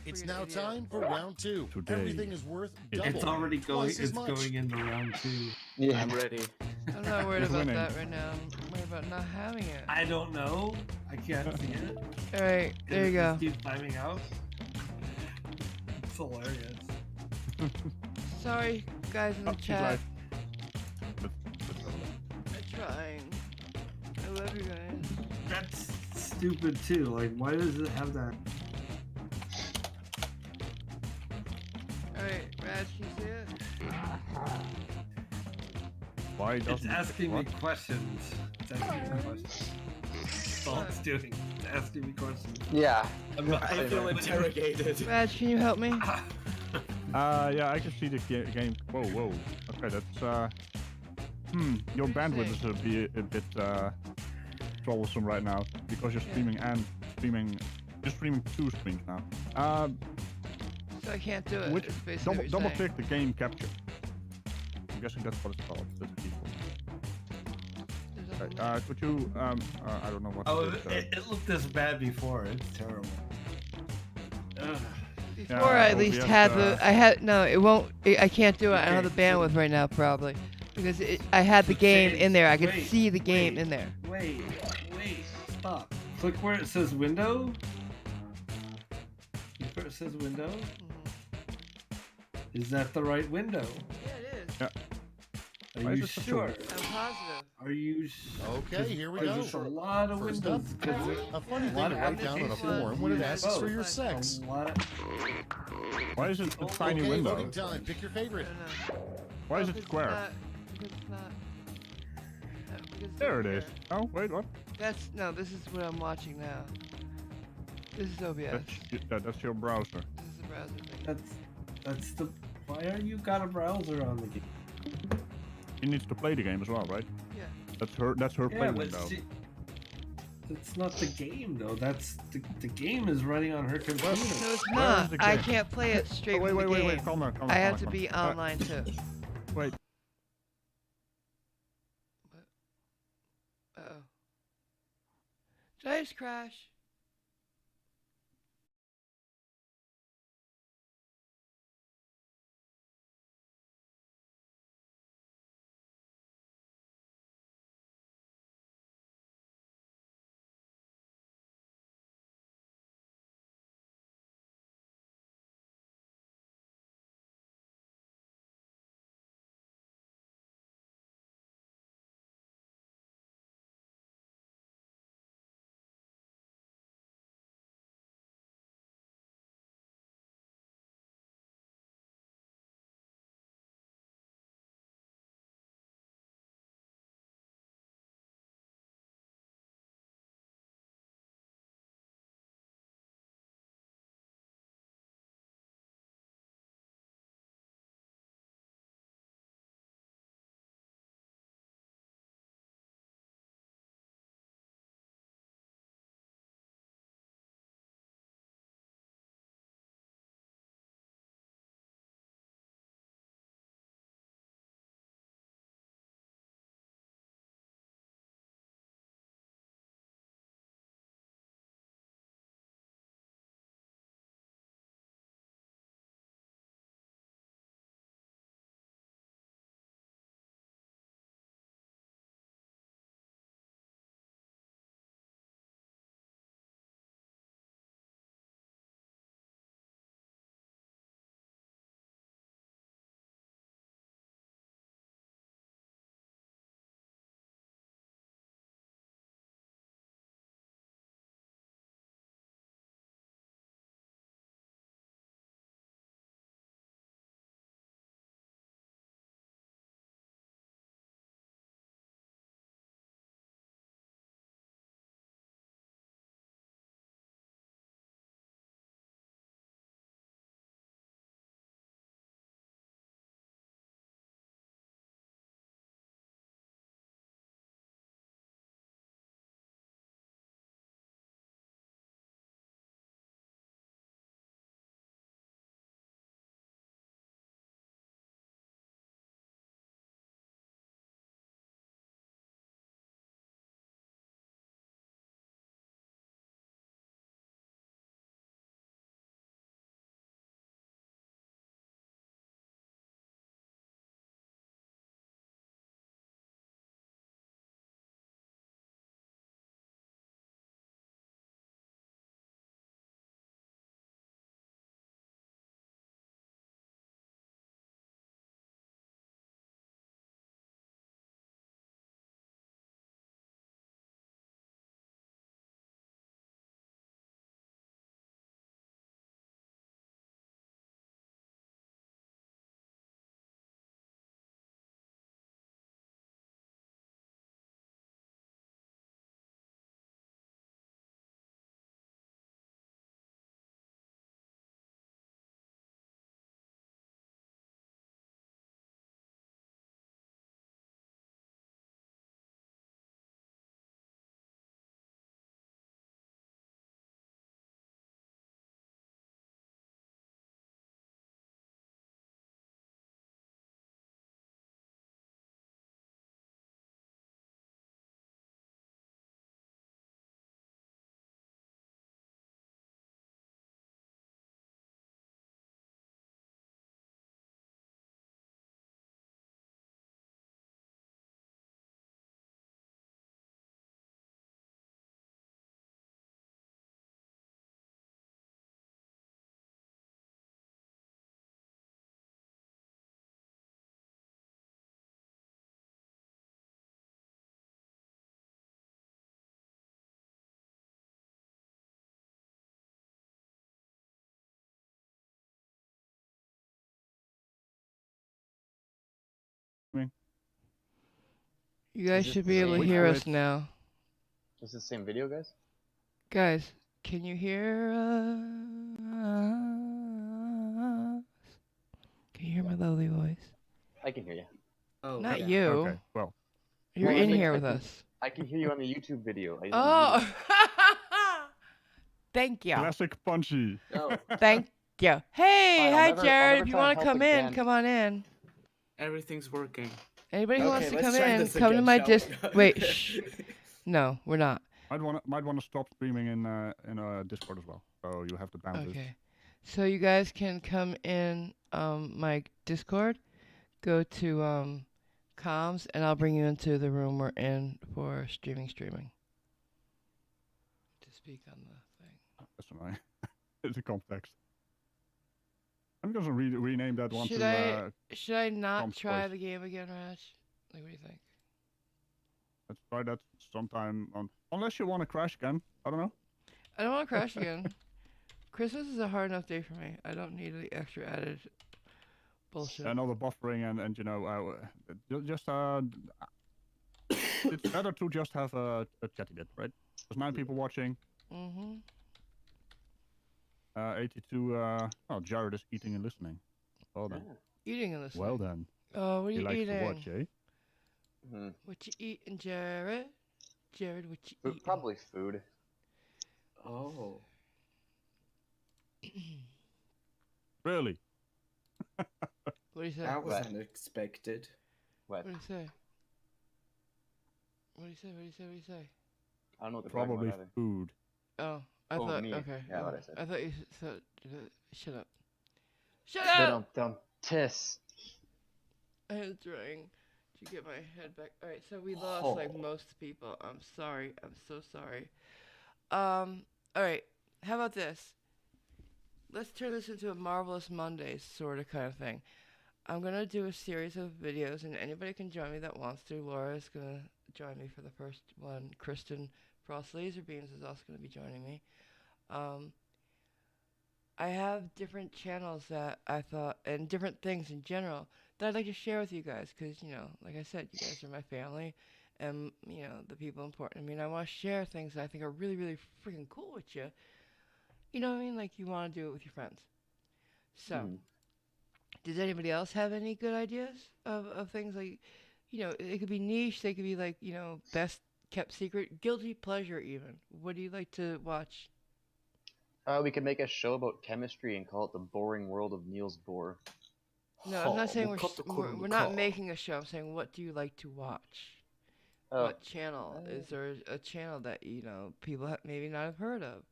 Speaker 10: It's
Speaker 1: Friggin'
Speaker 10: now
Speaker 1: idiot.
Speaker 10: time for round 2.
Speaker 2: Today.
Speaker 10: Everything is worth
Speaker 2: It's
Speaker 10: double.
Speaker 4: It's already going.
Speaker 10: twice as
Speaker 4: It's
Speaker 10: much.
Speaker 4: going into round 2.
Speaker 9: Yeah.
Speaker 8: I'm ready.
Speaker 1: I'm not worried
Speaker 2: Who's
Speaker 1: about
Speaker 2: winning?
Speaker 1: that right now. I'm worried about not having it.
Speaker 4: I don't know. I can't see it.
Speaker 1: Alright, there you go.
Speaker 4: Keep timing out. It's hilarious.
Speaker 1: Sorry, guys in the
Speaker 2: Oh, she's
Speaker 1: chat.
Speaker 2: right.
Speaker 1: I'm trying. I love you guys.
Speaker 4: That's stupid too. Like, why does it have that?
Speaker 1: Alright, Raj, can you see it?
Speaker 2: Why
Speaker 4: It's
Speaker 2: doesn't
Speaker 4: asking me
Speaker 2: what?
Speaker 4: questions. It's asking me questions. That's all it's doing. It's asking me questions.
Speaker 9: Yeah.
Speaker 8: I feel interrogated.
Speaker 1: Raj, can you help me?
Speaker 2: Yeah, I can see the game. Whoa. Okay, that's your bandwidth is a bit troublesome right now because you're streaming and streaming. You're streaming 2 screens now.
Speaker 1: So I can't do it.
Speaker 2: Which
Speaker 1: It's basically what you're
Speaker 2: double
Speaker 1: saying.
Speaker 2: click the game capture. I'm guessing that's what it's called. That's the default.
Speaker 1: There's
Speaker 2: Okay, could you I don't know what.
Speaker 4: Oh,
Speaker 2: it is,
Speaker 4: it looked this bad before. It's terrible. Ugh.
Speaker 1: Before
Speaker 2: Yeah,
Speaker 1: I at least
Speaker 2: OBS,
Speaker 1: had the, I had, no, it won't, I can't do it. I don't have the bandwidth right now probably. Because I had the game in there. I could see the game in there.
Speaker 4: Wait, stop. Click where it says window. Click where it says window. Is that the right window?
Speaker 1: Yeah, it is.
Speaker 2: Yeah.
Speaker 4: Are you sure?
Speaker 1: I'm positive.
Speaker 4: Are you
Speaker 10: Okay, here we
Speaker 4: There's
Speaker 10: go.
Speaker 4: a lot of
Speaker 10: First
Speaker 4: windows.
Speaker 10: up, a funny thing to write down on a form when it asks for your sex.
Speaker 2: Why is it a tiny
Speaker 10: Okay,
Speaker 2: window?
Speaker 10: voting time. Pick your favorite.
Speaker 2: Why is it square? There it is. Oh, wait, what?
Speaker 1: No, this is what I'm watching now. This is OBS.
Speaker 2: That's your browser.
Speaker 1: This is the browser thing.
Speaker 4: That's the. Why are you got a browser on the game?
Speaker 2: She needs to play the game as well, right?
Speaker 1: Yeah.
Speaker 2: That's her play window.
Speaker 4: It's not the game though. That's the game is running on her computer.
Speaker 1: No, it's not. I can't play it straight from the game.
Speaker 2: Wait, calm down.
Speaker 1: I have to be online too.
Speaker 2: Wait.
Speaker 1: Uh-oh. Did I just crash? You guys
Speaker 9: this
Speaker 1: should
Speaker 9: the
Speaker 1: be able to
Speaker 9: same-
Speaker 1: hear
Speaker 2: Wait
Speaker 1: us
Speaker 2: for it.
Speaker 1: now.
Speaker 9: Is this the same video, guys?
Speaker 1: Guys, can you hear us? Can you hear my lovely voice?
Speaker 9: I can hear you.
Speaker 8: Oh,
Speaker 1: Not
Speaker 8: yeah.
Speaker 1: you.
Speaker 2: Okay, well.
Speaker 1: You're
Speaker 9: Well, I
Speaker 1: in
Speaker 9: mean,
Speaker 1: here
Speaker 9: I
Speaker 1: with
Speaker 9: can-
Speaker 1: us.
Speaker 9: I can hear you on the YouTube video. I
Speaker 1: Oh! Thank you.
Speaker 2: Classic Punchy.
Speaker 8: Oh,
Speaker 1: Thank you. Hey,
Speaker 9: Fine, I'll
Speaker 1: hi
Speaker 9: never- I'll
Speaker 1: Jared.
Speaker 9: never
Speaker 1: If you
Speaker 9: try and
Speaker 1: want to
Speaker 9: help
Speaker 1: come in,
Speaker 9: again.
Speaker 1: come on in.
Speaker 8: everything's working.
Speaker 1: Anybody who
Speaker 8: Okay,
Speaker 1: wants to
Speaker 8: let's
Speaker 1: come
Speaker 8: try
Speaker 1: in,
Speaker 8: this
Speaker 1: come to
Speaker 8: again,
Speaker 1: my
Speaker 8: shall we?
Speaker 1: Wait, shh. No, we're not.
Speaker 2: Might wanna stop streaming in Discord as well. So you have to bounce it.
Speaker 1: Okay. So you guys can come in my Discord. Go to comms, and I'll bring you into the room we're in for streaming. To speak on the thing.
Speaker 2: That's annoying. It's a context. I'm gonna rename that one
Speaker 1: Should
Speaker 2: to.
Speaker 1: Should I not
Speaker 2: Comms
Speaker 1: try
Speaker 2: voice.
Speaker 1: the game again, Raj? Like, what do you think?
Speaker 2: Let's try that sometime on. Unless you want to crash again. I don't know.
Speaker 1: I don't want to crash again. Christmas is a hard enough day for me. I don't need the extra added bullshit.
Speaker 2: And all the buffering and you know just it's better to just have a chatty bit, right? There's 9 people watching.
Speaker 1: Mm-hmm.
Speaker 2: 82. Oh, Jared is eating and listening. Well then.
Speaker 1: Eating in this.
Speaker 2: Well then.
Speaker 1: Oh, what are
Speaker 2: He
Speaker 1: you
Speaker 2: likes
Speaker 1: eating?
Speaker 2: to watch, eh?
Speaker 1: What you eating, Jared? Jared, what you eating?
Speaker 9: Probably food.
Speaker 8: Oh.
Speaker 2: Really?
Speaker 1: What do you say?
Speaker 8: That was
Speaker 9: Wet.
Speaker 8: unexpected.
Speaker 9: Wet.
Speaker 1: What do you say? What do you say? What do you say? What do you say?
Speaker 9: I don't know what they're
Speaker 2: Probably
Speaker 9: talking about
Speaker 2: food.
Speaker 1: Oh, I
Speaker 9: Oh,
Speaker 1: thought.
Speaker 9: me.
Speaker 1: Okay.
Speaker 9: Yeah, what I said.
Speaker 1: I thought you said. Shut up. Shut up!
Speaker 9: Dumb tiss.
Speaker 1: I had to ring to get my head back. All right, so we lost like most people. I'm sorry. I'm so sorry. All right. How about this? Let's turn this into a Marvelous Mondays sort of kind of thing. I'm gonna do a series of videos, and anybody can join me that wants to. Laura's gonna join me for the first one. Kristen Frost Laserbeams is also gonna be joining me. I have different channels that I thought, and different things in general that I'd like to share with you guys, because, you know, like I said, you guys are my family, and, you know, the people important. I mean, I want to share things that I think are really, really freaking cool with you. You know what I mean? Like, you want to do it with your friends. So, does anybody else have any good ideas of things like, you know, it could be niche, they could be like, you know, best kept secret, guilty pleasure even. What do you like to watch?
Speaker 9: We could make a show about chemistry and call it The Boring World of Niels Bohr.
Speaker 1: No, I'm not saying we're not making a show. I'm saying, what do you like to watch? What channel? Is there a channel that, you know, people maybe not have heard of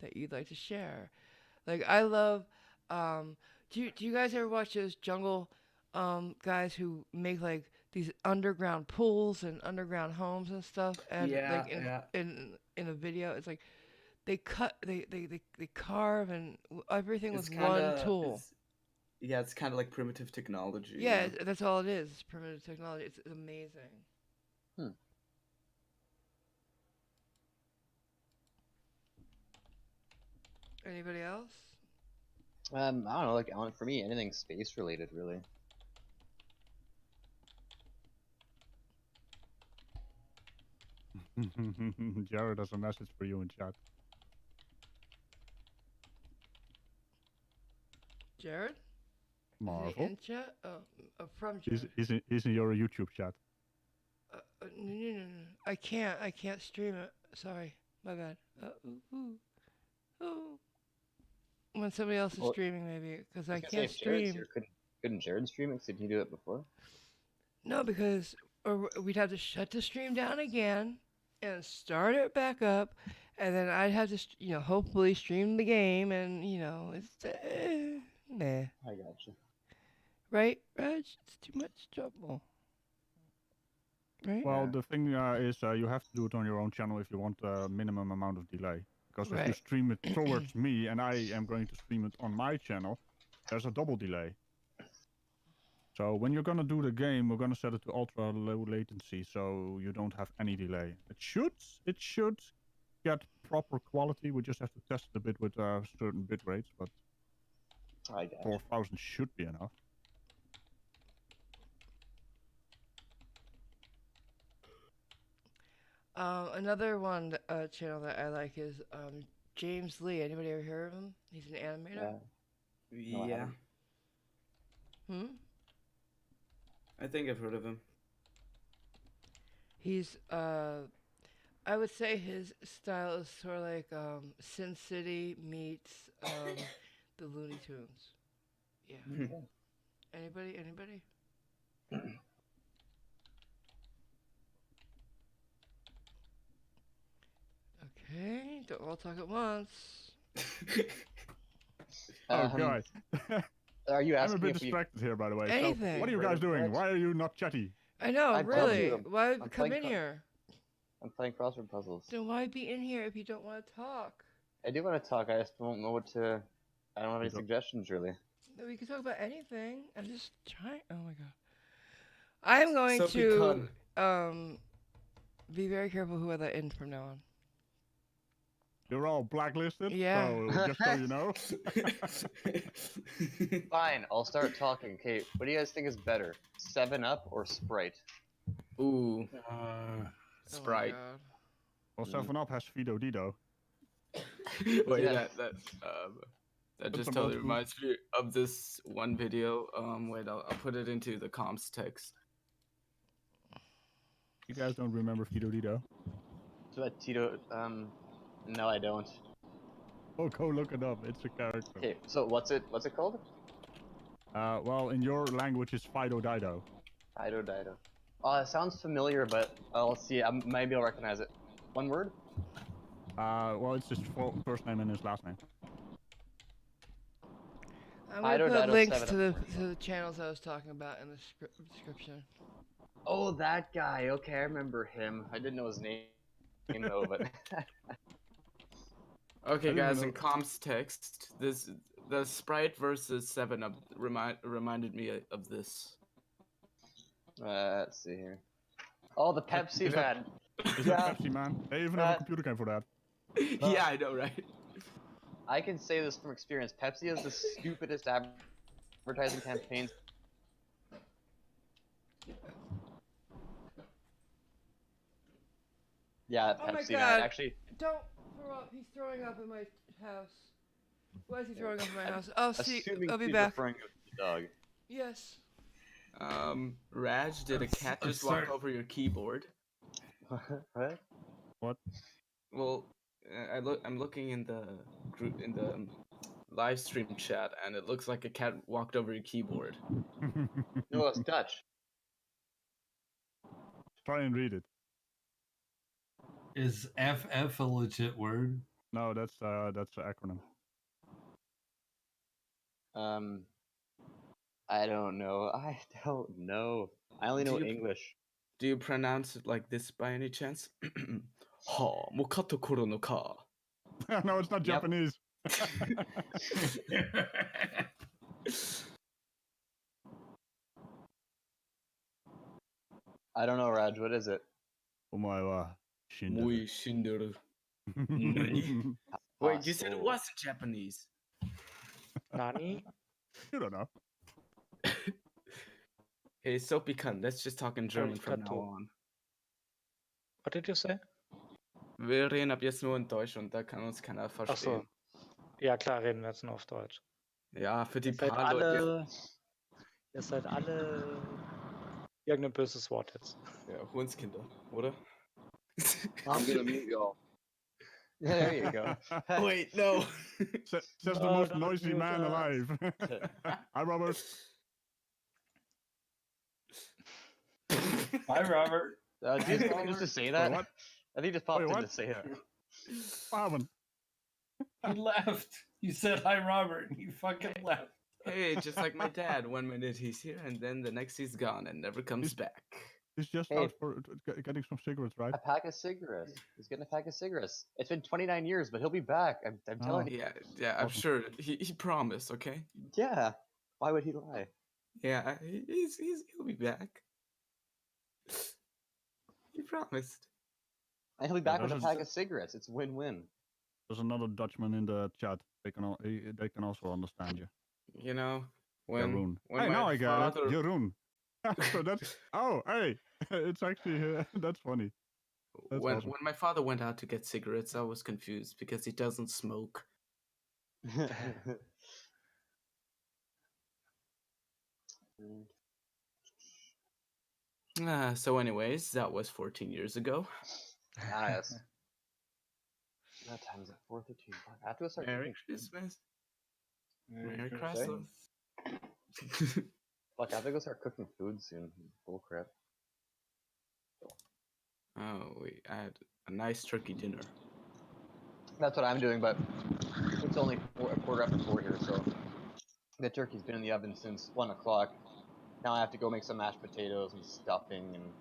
Speaker 1: that you'd like to share? Like, I love, do you guys ever watch those jungle guys who make like these underground pools and underground homes and stuff? And
Speaker 8: Yeah,
Speaker 1: like in a video, it's like they carve and everything with one tool.
Speaker 8: Yeah, it's kind of like primitive technology.
Speaker 1: Yeah, that's all it is. It's primitive technology. It's amazing. Anybody else?
Speaker 9: I don't know. Like, for me, anything space related, really.
Speaker 2: Jared has a message for you in chat.
Speaker 1: Jared?
Speaker 2: Marvel.
Speaker 1: In chat? Oh, from Jared.
Speaker 2: He's in your YouTube chat.
Speaker 1: No. I can't stream it. Sorry, my bad. When somebody else is streaming, maybe, because I can't stream.
Speaker 9: Couldn't Jared stream it? Did he do it before?
Speaker 1: No, because we'd have to shut the stream down again and start it back up, and then I'd have to, you know, hopefully stream the game, and you know, it's nah.
Speaker 9: I gotcha.
Speaker 1: Right, Raj? It's too much trouble. Right?
Speaker 2: Well, the thing is, you have to do it on your own channel if you want a minimum amount of delay. Because if you stream it towards me and I am going to stream it on my channel, there's a double delay. So when you're gonna do the game, we're gonna set it to ultra low latency, so you don't have any delay. It should get proper quality. We just have to test it a bit with certain bit rates, but 4,000 should be enough.
Speaker 1: Another one channel that I like is James Lee. Anybody ever heard of him? He's an animator.
Speaker 8: Yeah. Yeah. I think I've heard of him.
Speaker 1: He's I would say his style is sort of like Sin City meets the Looney Tunes. Yeah. Anybody? Okay, don't all talk at once.
Speaker 2: God.
Speaker 9: Are you asking
Speaker 2: I'm a bit
Speaker 9: if
Speaker 2: distracted here, by the way.
Speaker 1: Anything.
Speaker 2: So, what are you guys doing? Why are you not chatty?
Speaker 1: I know,
Speaker 9: I'm
Speaker 1: really.
Speaker 9: playing-
Speaker 1: Why
Speaker 9: I'm
Speaker 1: come
Speaker 9: playing
Speaker 1: in here?
Speaker 9: I'm playing crossword puzzles.
Speaker 1: Then why be in here if you don't want to talk?
Speaker 9: I do want to talk. I just don't know what to. I don't have any suggestions really.
Speaker 1: No, we can talk about anything. I'm just trying. Oh my god. I'm going
Speaker 8: Sophie
Speaker 1: to
Speaker 8: Cunn.
Speaker 1: be very careful who I let in from now on.
Speaker 2: You're all blacklisted.
Speaker 1: Yeah.
Speaker 2: So just so you know.
Speaker 9: Fine, I'll start talking. Okay, what do you guys think is better, 7-Up or Sprite?
Speaker 8: Ooh. Sprite.
Speaker 1: Oh
Speaker 2: well, 7-Up has Fido Dido.
Speaker 8: Wait,
Speaker 9: Yes.
Speaker 8: that just totally reminds me of this one video. Wait, I'll put it into the comms text.
Speaker 2: You guys don't remember Fido Dido?
Speaker 9: So Tito, no, I don't.
Speaker 2: Oh, go look it up. It's a character.
Speaker 9: Okay, so what's it called?
Speaker 2: Well, in your language, it's Fido Dido.
Speaker 9: Fido Dido. Oh, it sounds familiar, but I'll see. Maybe I'll recognize it. One word?
Speaker 2: Well, it's his first name and his last name.
Speaker 1: I'm going to put links to the channels I was talking about in the description.
Speaker 9: Oh, that guy. Okay, I remember him. I didn't know his name though, but...
Speaker 8: Okay, guys, in comms text, the Sprite versus 7-Up reminded me of this.
Speaker 9: Let's see here. Oh, the Pepsi
Speaker 2: Is
Speaker 9: man.
Speaker 2: Is that Pepsi man? They even have a computer game for that.
Speaker 8: Yeah, I know, right?
Speaker 9: I can say this from experience. Pepsi has the stupidest advertising campaigns. Yeah,
Speaker 1: Oh my
Speaker 9: Pepsi
Speaker 1: god.
Speaker 9: man. Actually,
Speaker 1: Don't throw up. He's throwing up in my house. Why is he throwing up in my house? Oh, see, I'll be back.
Speaker 9: Referring to the dog.
Speaker 1: Yes.
Speaker 8: Raj, did a cat just walk over your keyboard?
Speaker 9: What?
Speaker 2: What?
Speaker 8: Well, I'm looking in the group in the live stream chat, and it looks like a cat walked over your keyboard.
Speaker 9: No, it's Dutch.
Speaker 2: Try and read it.
Speaker 4: Is FF a legit word?
Speaker 2: No, that's an acronym.
Speaker 9: I don't know. I don't know. I only know English.
Speaker 8: Do you pronounce it like this by any chance? Ha, mokato koro no ka.
Speaker 2: No, it's not Japanese.
Speaker 9: I don't know, Raj. What is it?
Speaker 2: Omae wa shinderu.
Speaker 8: Mui shinderu. Nani? Wait, you said it wasn't Japanese.
Speaker 7: Nani?
Speaker 2: You don't know.
Speaker 8: Hey, Sopikan, let's just talk in German from now on.
Speaker 7: What did you say?
Speaker 8: Wir reden ab jetzt nur in Deutsch und da kann uns keiner
Speaker 7: Ach
Speaker 8: verstehen.
Speaker 7: so. Ja, klar, reden wir jetzt nur auf Deutsch.
Speaker 8: Ja, für die
Speaker 7: Ihr seid
Speaker 8: paar Leute.
Speaker 7: alle... Ihr seid alle... Irgendein böses Wort jetzt.
Speaker 8: Ja, Hundskinder, oder?
Speaker 6: I'm gonna mute y'all.
Speaker 9: There you go.
Speaker 8: Wait, no.
Speaker 2: Says the most noisy man alive. Hi, Robert.
Speaker 4: Hi, Robert.
Speaker 9: Did you just pop in just to say that?
Speaker 2: What?
Speaker 9: I think he just popped
Speaker 2: Wait,
Speaker 9: in
Speaker 2: what?
Speaker 9: to say that.
Speaker 2: What happened?
Speaker 4: He left. You said hi, Robert, and he fucking left.
Speaker 8: Hey, just like my dad. 1 minute he's here, and then the next he's gone and never comes back.
Speaker 2: He's just
Speaker 9: Hey.
Speaker 2: out for getting some cigarettes, right?
Speaker 9: A pack of cigarettes. He's getting a pack of cigarettes. It's been 29 years, but he'll be back. I'm telling you.
Speaker 8: Yeah, I'm
Speaker 2: Awesome.
Speaker 8: sure. He promised, okay?
Speaker 9: Yeah. Why would he lie?
Speaker 8: Yeah, he'll be back. He promised.
Speaker 9: And he'll be back with a
Speaker 2: there's
Speaker 9: pack of cigarettes. It's win-win.
Speaker 2: There's another Dutchman in the chat. They can also understand you.
Speaker 8: You know,
Speaker 2: Jeroen.
Speaker 8: when
Speaker 2: Hey,
Speaker 8: my
Speaker 2: now I get
Speaker 8: father...
Speaker 2: it. Jeroen. So that's hey, it's actually that's funny.
Speaker 8: When
Speaker 2: awesome.
Speaker 8: my father went out to get cigarettes, I was confused because he doesn't smoke. So anyways, that was 14 years ago.
Speaker 9: Yes. What time is it? 4:13. I have to start
Speaker 8: Merry
Speaker 9: cooking food.
Speaker 8: Christmas.
Speaker 9: Merry
Speaker 8: Christmas.
Speaker 9: Fuck, I have to go start cooking food soon. Bull crap.
Speaker 8: Oh, I had a nice turkey dinner.
Speaker 9: That's what I'm doing, but it's only a quarter after 4 here, so the turkey's been in the oven since 1 o'clock. Now I have to go make some mashed potatoes and stuffing and.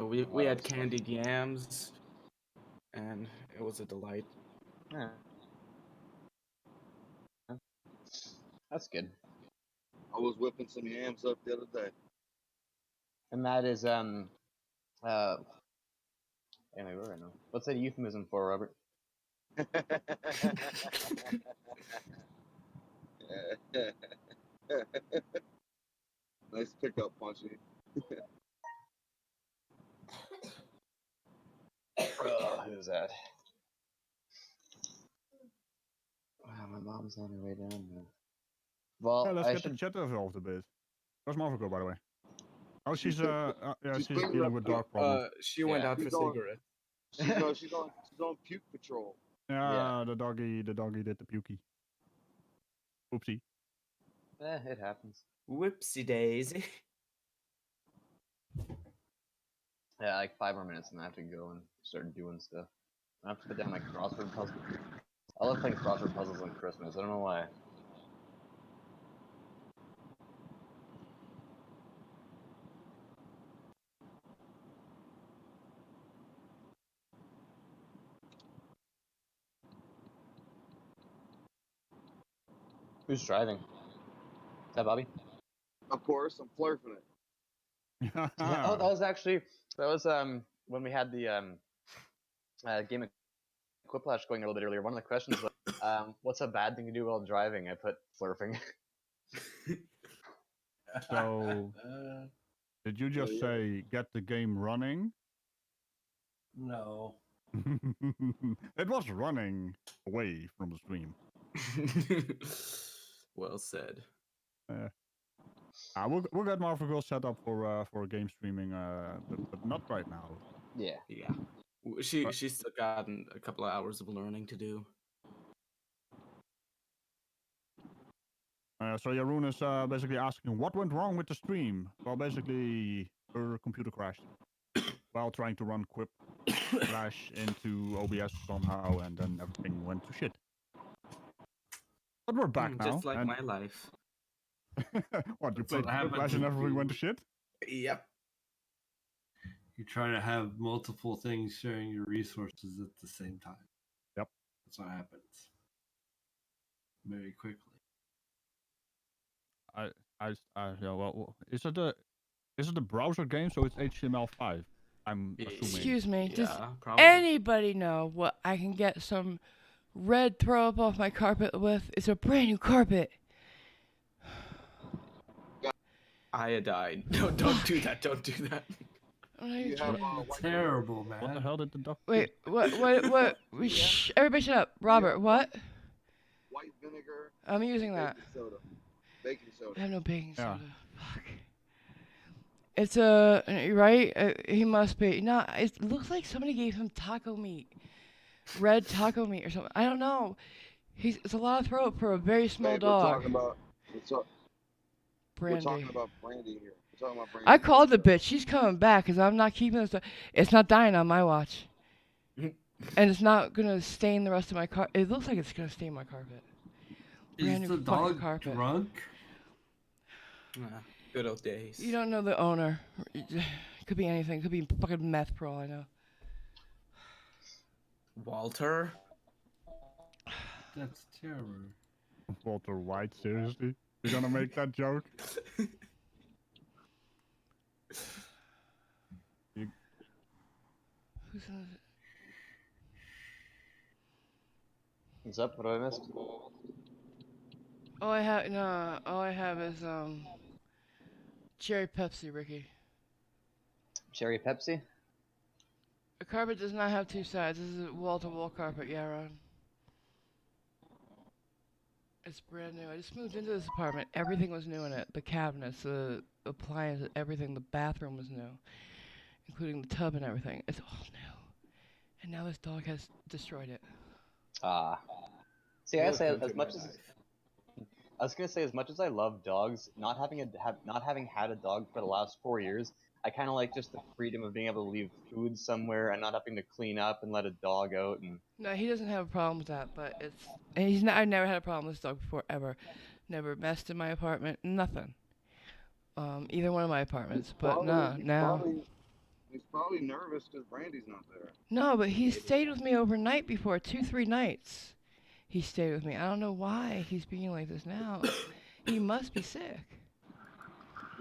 Speaker 8: We had candied yams, and it was a delight.
Speaker 9: Yeah. That's good.
Speaker 6: I was whipping some yams up the other day.
Speaker 9: And that is anyway, where I know. What's that euphemism for, Robert?
Speaker 6: Nice pickup, Punchy.
Speaker 9: Who's that? Wow, my mom's on her way down now. Well,
Speaker 2: Yeah, let's
Speaker 9: I
Speaker 2: get
Speaker 9: should.
Speaker 2: the chat resolved a bit. Where's Marvico, by the way? Oh, she's she's dealing with dog problems.
Speaker 8: She went out for cigarettes.
Speaker 6: She's on puke patrol.
Speaker 2: Yeah, the doggy did the pukey. Oopsie.
Speaker 9: It happens.
Speaker 8: Whoopsie daisy.
Speaker 9: Yeah, like 5 more minutes and I have to go and start doing stuff. I have to put down my crossword puzzle. I love playing crossword puzzles on Christmas. I don't know why. Who's driving? Is that Bobby?
Speaker 6: Of course, I'm flirting it.
Speaker 9: Oh, that was when we had the game of Quiplash going a little bit earlier. One of the questions was, what's a bad thing to do while driving? I put slurping.
Speaker 2: So, did you just say get the game running?
Speaker 4: No.
Speaker 2: It was running away from the stream.
Speaker 8: Well said.
Speaker 2: We'll get Marvico set up for game streaming, but not right now.
Speaker 9: Yeah.
Speaker 8: She's still got a couple of hours of learning to do.
Speaker 2: So Yaroon is basically asking what went wrong with the stream. Well, her computer crashed while trying to run Quiplash into OBS somehow, and then everything went to shit. But we're back now.
Speaker 8: Just like my life.
Speaker 2: What, you played Quiplash and everything went to shit?
Speaker 8: Yep.
Speaker 4: You try to have multiple things sharing your resources at the same time.
Speaker 2: Yep.
Speaker 4: That's what happens. Very quickly.
Speaker 2: Is it a browser game? So it's HTML5. I'm assuming.
Speaker 1: Excuse me. Does
Speaker 8: probably.
Speaker 1: anybody know what I can get some red throw up off my carpet with? It's a brand new carpet.
Speaker 8: Iodine. No, don't do that. Don't do that.
Speaker 6: You have,
Speaker 4: terrible, man.
Speaker 2: What the hell did the duck?
Speaker 1: Wait, what? Everybody shut up. Robert, what?
Speaker 6: White vinegar.
Speaker 1: I'm using that.
Speaker 6: Baking soda.
Speaker 1: I have no baking soda.
Speaker 2: Yeah.
Speaker 1: Fuck. It's a right. He must be. No, it looks like somebody gave him taco meat, red taco meat or something. I don't know. It's a lot of throw up for a very small dog. Brandy.
Speaker 6: We're talking about Brandy here. We're talking about Brandy.
Speaker 1: I called the bitch. She's coming back because I'm not keeping this. It's not dying on my watch, and it's not gonna stain the rest of my car. It looks like it's gonna stain my carpet.
Speaker 4: Is the dog drunk?
Speaker 8: Good old days.
Speaker 1: You don't know the owner. It could be anything. It could be fucking meth pro. I know.
Speaker 8: Walter.
Speaker 4: That's terrible.
Speaker 2: Walter White, seriously? You're gonna make that joke?
Speaker 9: What's up? What have I missed?
Speaker 1: All I have is cherry Pepsi, Ricky.
Speaker 9: Cherry Pepsi?
Speaker 1: A carpet does not have two sides. This is a wall-to-wall carpet, yeah, Ron. It's brand new. I just moved into this apartment. Everything was new in it. The cabinets, the appliances, everything. The bathroom was new, including the tub and everything. It's all new. And now this dog has destroyed it.
Speaker 9: See, I say as much as I was gonna say, as much as I love dogs, not having had a dog for the last 4 years, I kind of like just the freedom of being able to leave food somewhere and not having to clean up and let a dog out. And
Speaker 1: No, he doesn't have a problem with that, but it's and he's not. I've never had a problem with this dog before ever. Never messed in my apartment. Nothing. Either one of my apartments, but no, now.
Speaker 6: He's probably nervous because Brandy's not there.
Speaker 1: No, but he stayed with me overnight before, 2-3 nights. He stayed with me. I don't know why he's being like this now. He must be sick.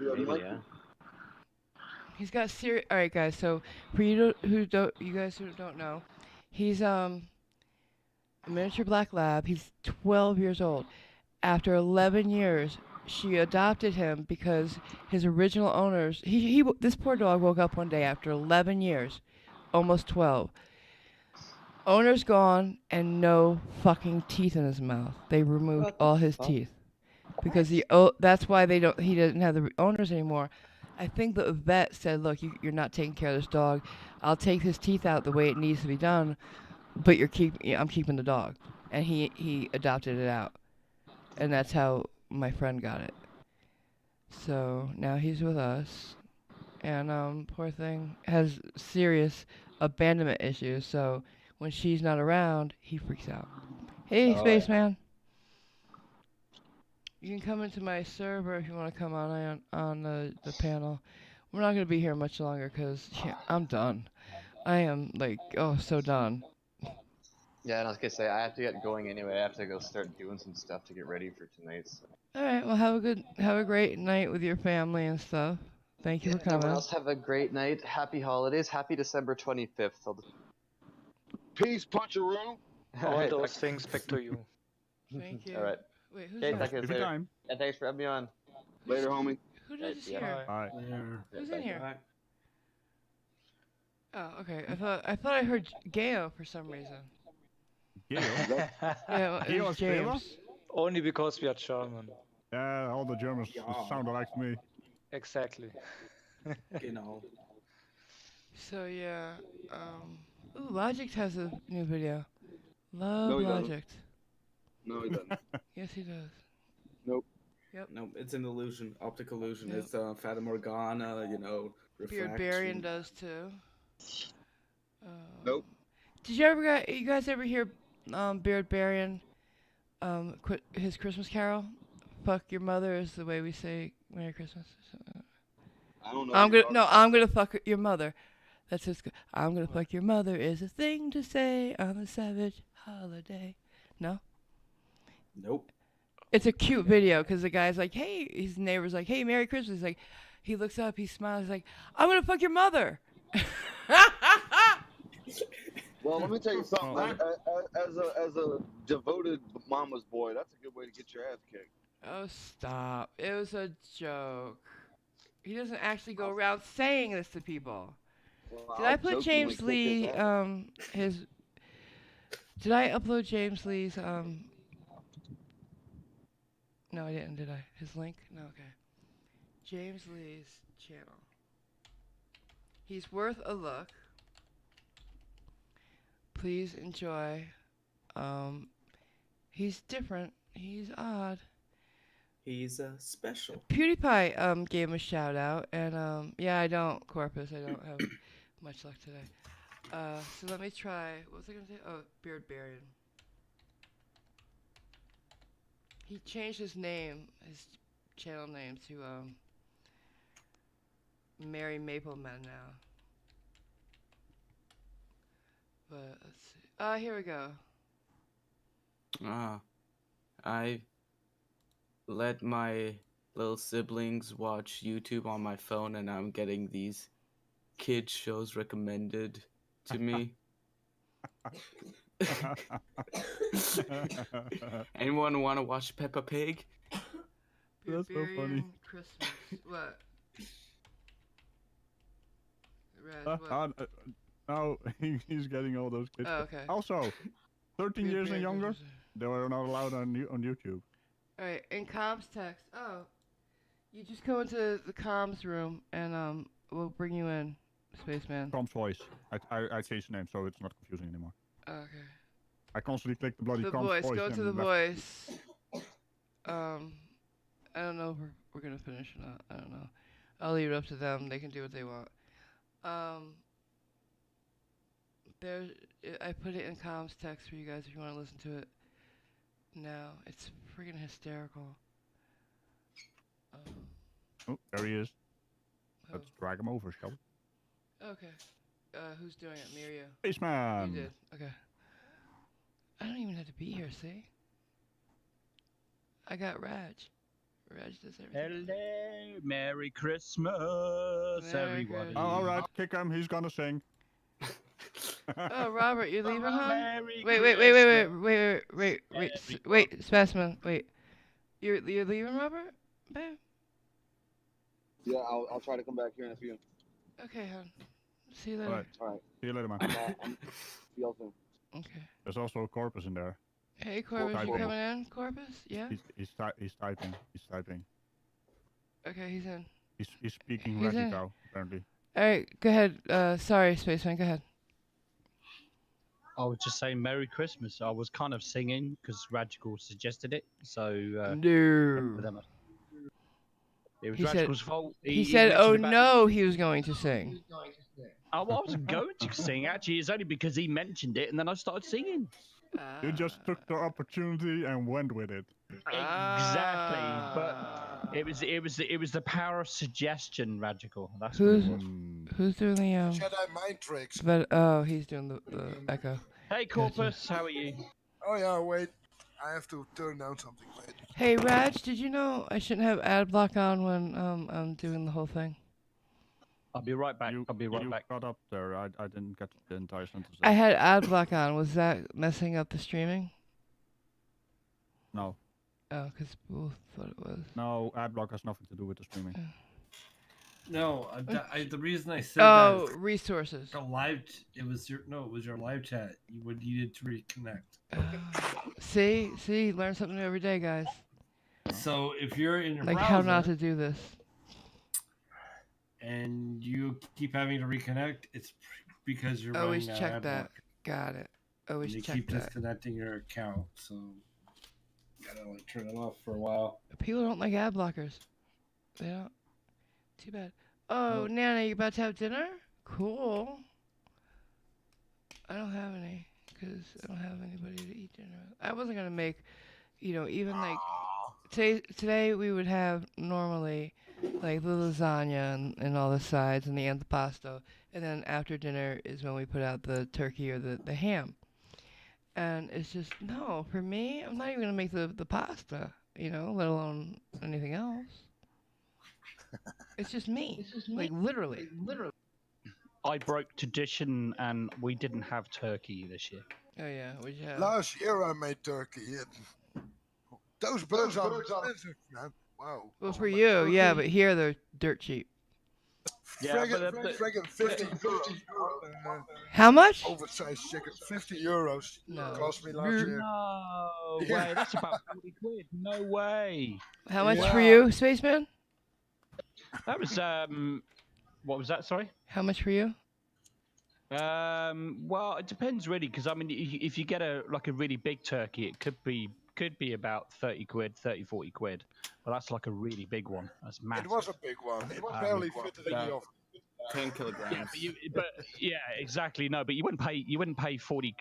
Speaker 6: Maybe, yeah.
Speaker 1: He's got serious. All right, guys. So for you who don't know, he's a miniature black lab. He's 12 years old. After 11 years, she adopted him because his original owners. This poor dog woke up one day after 11 years, almost 12. Owner's gone and no fucking teeth in his mouth. They removed all his teeth because that's why he doesn't have the owners anymore. I think the vet said, "Look, you're not taking care of this dog. I'll take his teeth out the way it needs to be done, but I'm keeping the dog." And he adopted it out, and that's how my friend got it. So now he's with us, and poor thing has serious abandonment issues. So when she's not around, he freaks out. Hey, Spaceman. You can come into my server if you want to come on the panel. We're not going to be here much longer because I'm done. I am, so done.
Speaker 9: yeah, and I was gonna say I have to get going anyway. I have to go start doing some stuff to get ready for tonight. So.
Speaker 1: All right, well, have a great night with your family and stuff. Thank you for coming.
Speaker 9: Everyone else have a great night. Happy holidays. Happy December 25th.
Speaker 6: Peace, Puncheroo.
Speaker 7: All those things back to you.
Speaker 1: Thank you.
Speaker 9: All right.
Speaker 1: Wait, who's
Speaker 9: Okay,
Speaker 1: that?
Speaker 9: and thanks for having me on.
Speaker 6: Later, homie.
Speaker 1: Who did this here?
Speaker 2: All right.
Speaker 1: Who's in here? Oh, okay. I thought I heard Gayo for some reason.
Speaker 2: Gayo?
Speaker 1: Yeah, it was James.
Speaker 7: Only because we are German.
Speaker 2: Yeah, all the Germans sound like me.
Speaker 7: Exactly.
Speaker 1: So yeah, ooh, Logic has a new video. Love
Speaker 6: No, he
Speaker 1: Logic.
Speaker 6: doesn't. No, he doesn't.
Speaker 1: Yes, he does.
Speaker 6: Nope.
Speaker 1: Yep.
Speaker 8: No, it's an illusion, optic illusion.
Speaker 1: Yep.
Speaker 8: It's Fata Morgana, refraction.
Speaker 1: Beardbarian does too.
Speaker 6: Nope.
Speaker 1: Did you guys ever hear Beardbarian quit his Christmas carol? Fuck your mother is the way we say Merry Christmas.
Speaker 6: I don't know.
Speaker 1: I'm gonna fuck your mother. That's his. I'm gonna fuck your mother is a thing to say on the savage holiday. No.
Speaker 8: Nope.
Speaker 1: It's a cute video because the guy's like, hey, his neighbor's like, hey, Merry Christmas. He's like, he looks up, he smiles, he's like, I'm gonna fuck your mother.
Speaker 6: Well, let me tell you something. As a devoted mama's boy, that's a good way to get your ass kicked.
Speaker 1: Oh, stop. It was a joke. He doesn't actually go around saying this to people.
Speaker 6: Well,
Speaker 1: Did I put James Lee, did I upload James Lee's, no, I didn't, did I? His link? No, okay. James Lee's channel. He's worth a look. Please enjoy. He's different. He's odd.
Speaker 8: He's special.
Speaker 1: PewDiePie gave him a shout out, and yeah, I don't, Corpus, I don't have much luck today. So let me try. What was I gonna say? Oh, Beardbarian. He changed his name, his channel name to Mary Mapleman now. But let's see. Here we go.
Speaker 8: I let my little siblings watch YouTube on my phone, and I'm getting these kid shows recommended to me. Anyone want to watch Peppa Pig?
Speaker 2: That's so funny.
Speaker 1: Christmas. What? Red, what?
Speaker 2: No, he's getting all those kids.
Speaker 1: Oh, okay.
Speaker 2: Also, 13 years and
Speaker 1: Reappear
Speaker 2: younger,
Speaker 1: pictures.
Speaker 2: they were not allowed on YouTube.
Speaker 1: All right, in comms text. Oh, you just go into the comms room and we'll bring you in, Spaceman.
Speaker 2: Comms voice. I changed the name so it's not confusing anymore.
Speaker 1: Okay.
Speaker 2: I constantly click the bloody
Speaker 1: The
Speaker 2: comms
Speaker 1: voice.
Speaker 2: voice.
Speaker 1: Go
Speaker 2: and
Speaker 1: to the
Speaker 2: left-
Speaker 1: voice. I don't know if we're gonna finish or not. I don't know. I'll leave it up to them. They can do what they want. There. I put it in comms text for you guys if you want to listen to it. Now it's freaking hysterical.
Speaker 2: Oh, there he is.
Speaker 1: Oh.
Speaker 2: Let's drag him over, shall we?
Speaker 1: Okay. Who's doing it? Mirio.
Speaker 2: Spaceman.
Speaker 1: You did. Okay. I don't even have to be here. See. I got Raj. Raj does everything.
Speaker 12: Hello, Merry Christmas,
Speaker 1: Merry
Speaker 12: everybody.
Speaker 1: Christmas.
Speaker 2: Oh, all right, kick him. He's gonna sing.
Speaker 1: Oh, Robert, you're leaving, huh?
Speaker 12: Merry
Speaker 1: Wait, Specimen, wait. You're leaving, Robert? Babe?
Speaker 6: Yeah, I'll try to come back here in a few.
Speaker 1: Okay, hon. See you later.
Speaker 6: All right.
Speaker 2: See you later, man.
Speaker 6: See y'all soon.
Speaker 1: Okay.
Speaker 2: There's also a corpus in there.
Speaker 1: Hey, Corpus, you coming in, Corpus? Yeah?
Speaker 2: He's typing. He's typing.
Speaker 1: Okay, he's in.
Speaker 2: He's speaking
Speaker 1: He's in.
Speaker 2: Radical, apparently.
Speaker 1: Alright, go ahead. Sorry, Spaceman, go ahead.
Speaker 12: I was just saying Merry Christmas. I was kind of singing because Radical suggested it, so
Speaker 1: No.
Speaker 12: It was
Speaker 1: He said-
Speaker 12: Radical's fault.
Speaker 1: He said,
Speaker 12: mentioned
Speaker 1: oh
Speaker 12: about-
Speaker 1: no, he was going to sing.
Speaker 12: I wasn't going to sing, actually. It's only because he mentioned it, and then I started singing.
Speaker 2: You just took the opportunity and went with it.
Speaker 12: Exactly, but it was the power of suggestion, Radical. That's
Speaker 1: Who's
Speaker 12: what it was.
Speaker 1: who's doing the
Speaker 5: Jedi mind tricks.
Speaker 1: But oh, he's doing the echo.
Speaker 12: Hey, Corpus, how are you?
Speaker 5: Oh yeah, wait. I have to turn down something. Wait.
Speaker 1: Hey, Raj, did you know I shouldn't have ad block on when I'm doing the whole thing?
Speaker 12: I'll be right back. I'll be right back.
Speaker 2: Got up there. I didn't get the entire sentence.
Speaker 1: I had ad block on. Was that messing up the streaming?
Speaker 2: No.
Speaker 1: Oh, because both thought it was.
Speaker 2: No, adblock has nothing to do with the streaming.
Speaker 4: No, the reason I said
Speaker 1: Oh,
Speaker 4: that.
Speaker 1: resources.
Speaker 4: The live. It was your live chat. You would needed to reconnect.
Speaker 1: See, learn something new every day, guys.
Speaker 4: So if you're in your
Speaker 1: Like
Speaker 4: browser,
Speaker 1: how not to do this.
Speaker 4: and you keep having to reconnect, it's because you're
Speaker 1: Always
Speaker 4: running
Speaker 1: check
Speaker 4: ad
Speaker 1: that.
Speaker 4: block.
Speaker 1: Got it. Always
Speaker 4: And they
Speaker 1: check
Speaker 4: keep
Speaker 1: that.
Speaker 4: disconnecting your account, so you gotta like turn it off for a while.
Speaker 1: People don't like ad blockers. They don't. Too bad. Oh, Nana, you about to have dinner? Cool. I don't have any because I don't have anybody to eat dinner with. I wasn't gonna make, even like today we would have normally like the lasagna and all the sides and the antipasto, and then after dinner is when we put out the turkey or the ham. And it's just no for me. I'm not even gonna make the pasta, let alone anything else. It's just me. Like literally.
Speaker 12: I broke tradition, and we didn't have turkey this year.
Speaker 1: Oh yeah, we have.
Speaker 5: Last year I made turkey. Those birds are expensive, man. Wow.
Speaker 1: Well, for you, yeah, but here they're dirt cheap.
Speaker 12: Yeah,
Speaker 5: Friggin' 50 euros.
Speaker 1: How much?
Speaker 5: Oversized chicken, 50 euros.
Speaker 1: No.
Speaker 5: Cost me last year.
Speaker 12: No
Speaker 5: Yeah.
Speaker 12: way. That's about 40 quid. No way.
Speaker 1: How much for you, Spaceman?
Speaker 12: That was what was that? Sorry.
Speaker 1: How much for you?
Speaker 12: Well, it depends really, because I mean, if you get a really big turkey, it could be about 30 quid, 30, 40 quid. But that's like a really big one. That's massive.
Speaker 5: It was a big one. It barely fitted in the oven.
Speaker 8: 10 kilograms.
Speaker 12: Yeah, exactly. No, but you wouldn't pay 40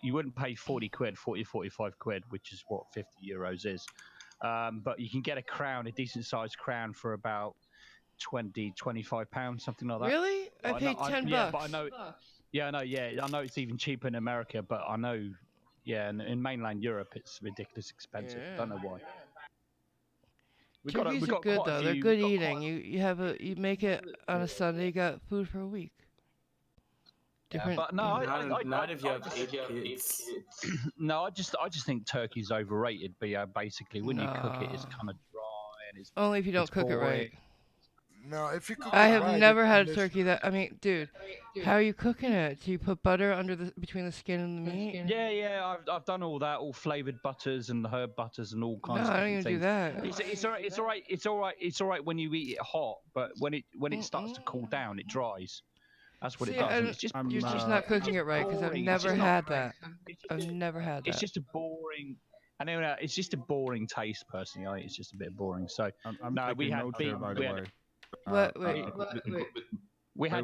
Speaker 12: quid, 40, 45 quid, which is what 50 euros is. But you can get a decent sized crown for about 20, 25 pounds, something like that.
Speaker 1: Really? I paid $10.
Speaker 12: Yeah, but I know. Yeah, I know. Yeah, I know it's even cheaper in America, but I know. Yeah, in mainland Europe, it's ridiculous expensive.
Speaker 1: Yeah.
Speaker 12: Don't know why.
Speaker 1: Turkeys are good though. They're good eating. You make it on a Sunday. You got food for a week. Different.
Speaker 12: But no,
Speaker 8: not if you have 8 kids.
Speaker 12: No, I just think turkey's overrated. But yeah, basically, when you cook it, it's kind of dry and it's
Speaker 1: only if you don't cook it right.
Speaker 5: No, if you cook
Speaker 1: I
Speaker 5: it
Speaker 1: have
Speaker 5: right,
Speaker 1: never
Speaker 5: it-
Speaker 1: had a
Speaker 5: this-
Speaker 1: turkey that. I mean, dude, how are you cooking it? Do you put butter under the between the skin and the meat?
Speaker 12: Yeah. I've done all that, all flavored butters and herb butters and all
Speaker 1: No,
Speaker 12: kinds of
Speaker 1: I don't
Speaker 12: different
Speaker 1: even do
Speaker 12: things.
Speaker 1: that.
Speaker 12: It's all right. It's all right. It's all right when you eat it hot, but when it starts to cool down, it dries. That's what
Speaker 1: See,
Speaker 12: it does. And
Speaker 1: I-
Speaker 12: it's just
Speaker 1: you're just not cooking it right because I've never had that. I've never had
Speaker 12: It's
Speaker 1: that.
Speaker 12: just a boring. I know it's just a boring taste, personally. I think it's just a bit boring. So
Speaker 2: I'm
Speaker 12: no, we
Speaker 2: taking
Speaker 12: had
Speaker 2: notes
Speaker 12: beef.
Speaker 2: here, by the
Speaker 12: We had,
Speaker 2: way.
Speaker 1: What?
Speaker 12: we had.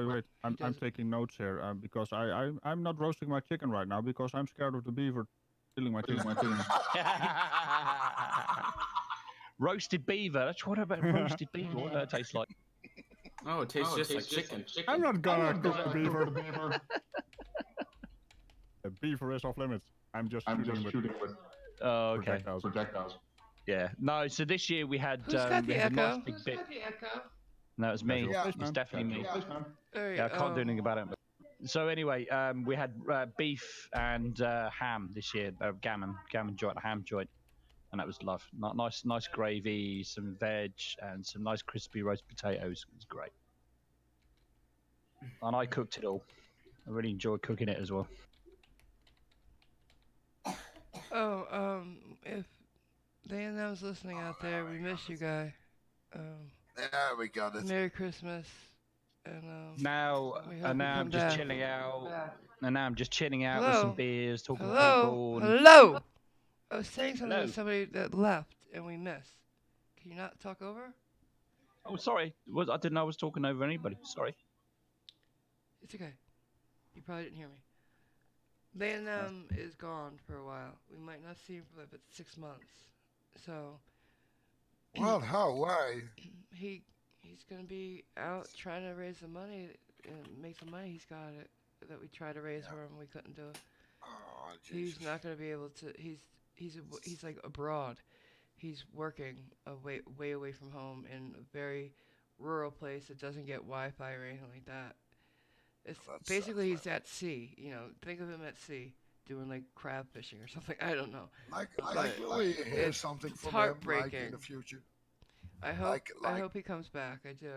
Speaker 2: Wait. I'm taking notes here because I'm not roasting my chicken right now because I'm scared of the beaver stealing my chicken.
Speaker 12: Roasted beaver. That's what about roasted beaver. What does that taste like?
Speaker 8: Oh, it tastes just like chicken.
Speaker 2: I'm not gonna cook the beaver. The beaver is off limits. I'm just shooting with
Speaker 12: Oh, okay.
Speaker 2: projectiles.
Speaker 12: Yeah. No. So this year we had.
Speaker 1: Who's got
Speaker 12: we
Speaker 1: the
Speaker 12: had a nice
Speaker 1: echo?
Speaker 12: big bit. No, it's me.
Speaker 2: Yeah,
Speaker 12: It's definitely me.
Speaker 1: Alright,
Speaker 12: Yeah, I can't do anything about it. So anyway, we had beef and ham this year. Gammon joint, a ham joint, and that was love. Nice gravy, some veg, and some nice crispy roast potatoes. It was great. And I cooked it all. I really enjoyed cooking it as well.
Speaker 1: Oh, if Leon's listening out there, we miss you, guy.
Speaker 5: Yeah, we got it.
Speaker 1: Merry Christmas. And
Speaker 12: Now,
Speaker 1: we hope
Speaker 12: and
Speaker 1: you
Speaker 12: now
Speaker 1: come
Speaker 12: I'm just
Speaker 1: back.
Speaker 12: chilling out. And now I'm just chilling out with
Speaker 1: Hello?
Speaker 12: some beers, talking to
Speaker 1: Hello?
Speaker 12: people. And...
Speaker 1: Hello? I was saying something
Speaker 12: Hello?
Speaker 1: to somebody that left and we missed. Can you not talk over?
Speaker 12: Oh, sorry. I didn't know I was talking over anybody. Sorry.
Speaker 1: It's okay. You probably didn't hear me. Leon is gone for a while. We might not see him for like 6 months. So.
Speaker 5: Well, how? Why?
Speaker 1: He's gonna be out trying to raise the money and make the money he's got it that we tried to raise for him. We couldn't do it.
Speaker 5: Oh,
Speaker 1: He's not gonna be able to. He's like abroad. He's working way away from home in a very rural place that doesn't get Wi-Fi or anything like that. It's basically he's at sea. You know, think of him at sea doing like crab fishing or something. I don't know.
Speaker 5: Like we hear something
Speaker 1: it's
Speaker 5: from
Speaker 1: heartbreaking.
Speaker 5: him, like in the future.
Speaker 1: I hope
Speaker 5: Like-
Speaker 1: I hope he comes back. I do.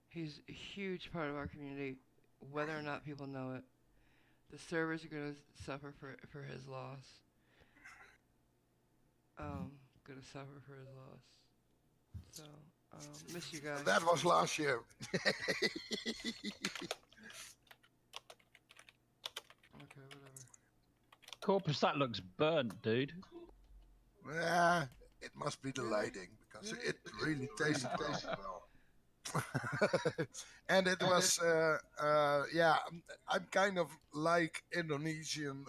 Speaker 1: He's a huge part of our community, whether or not people know it. The servers are gonna suffer for his loss. Gonna suffer for his loss. So, miss you guys.
Speaker 5: That was last year.
Speaker 1: Okay, whatever.
Speaker 12: Corpus, that looks burnt, dude.
Speaker 5: Yeah, it must be the lighting because it really tasted well. And it was, yeah, I'm kind of like Indonesian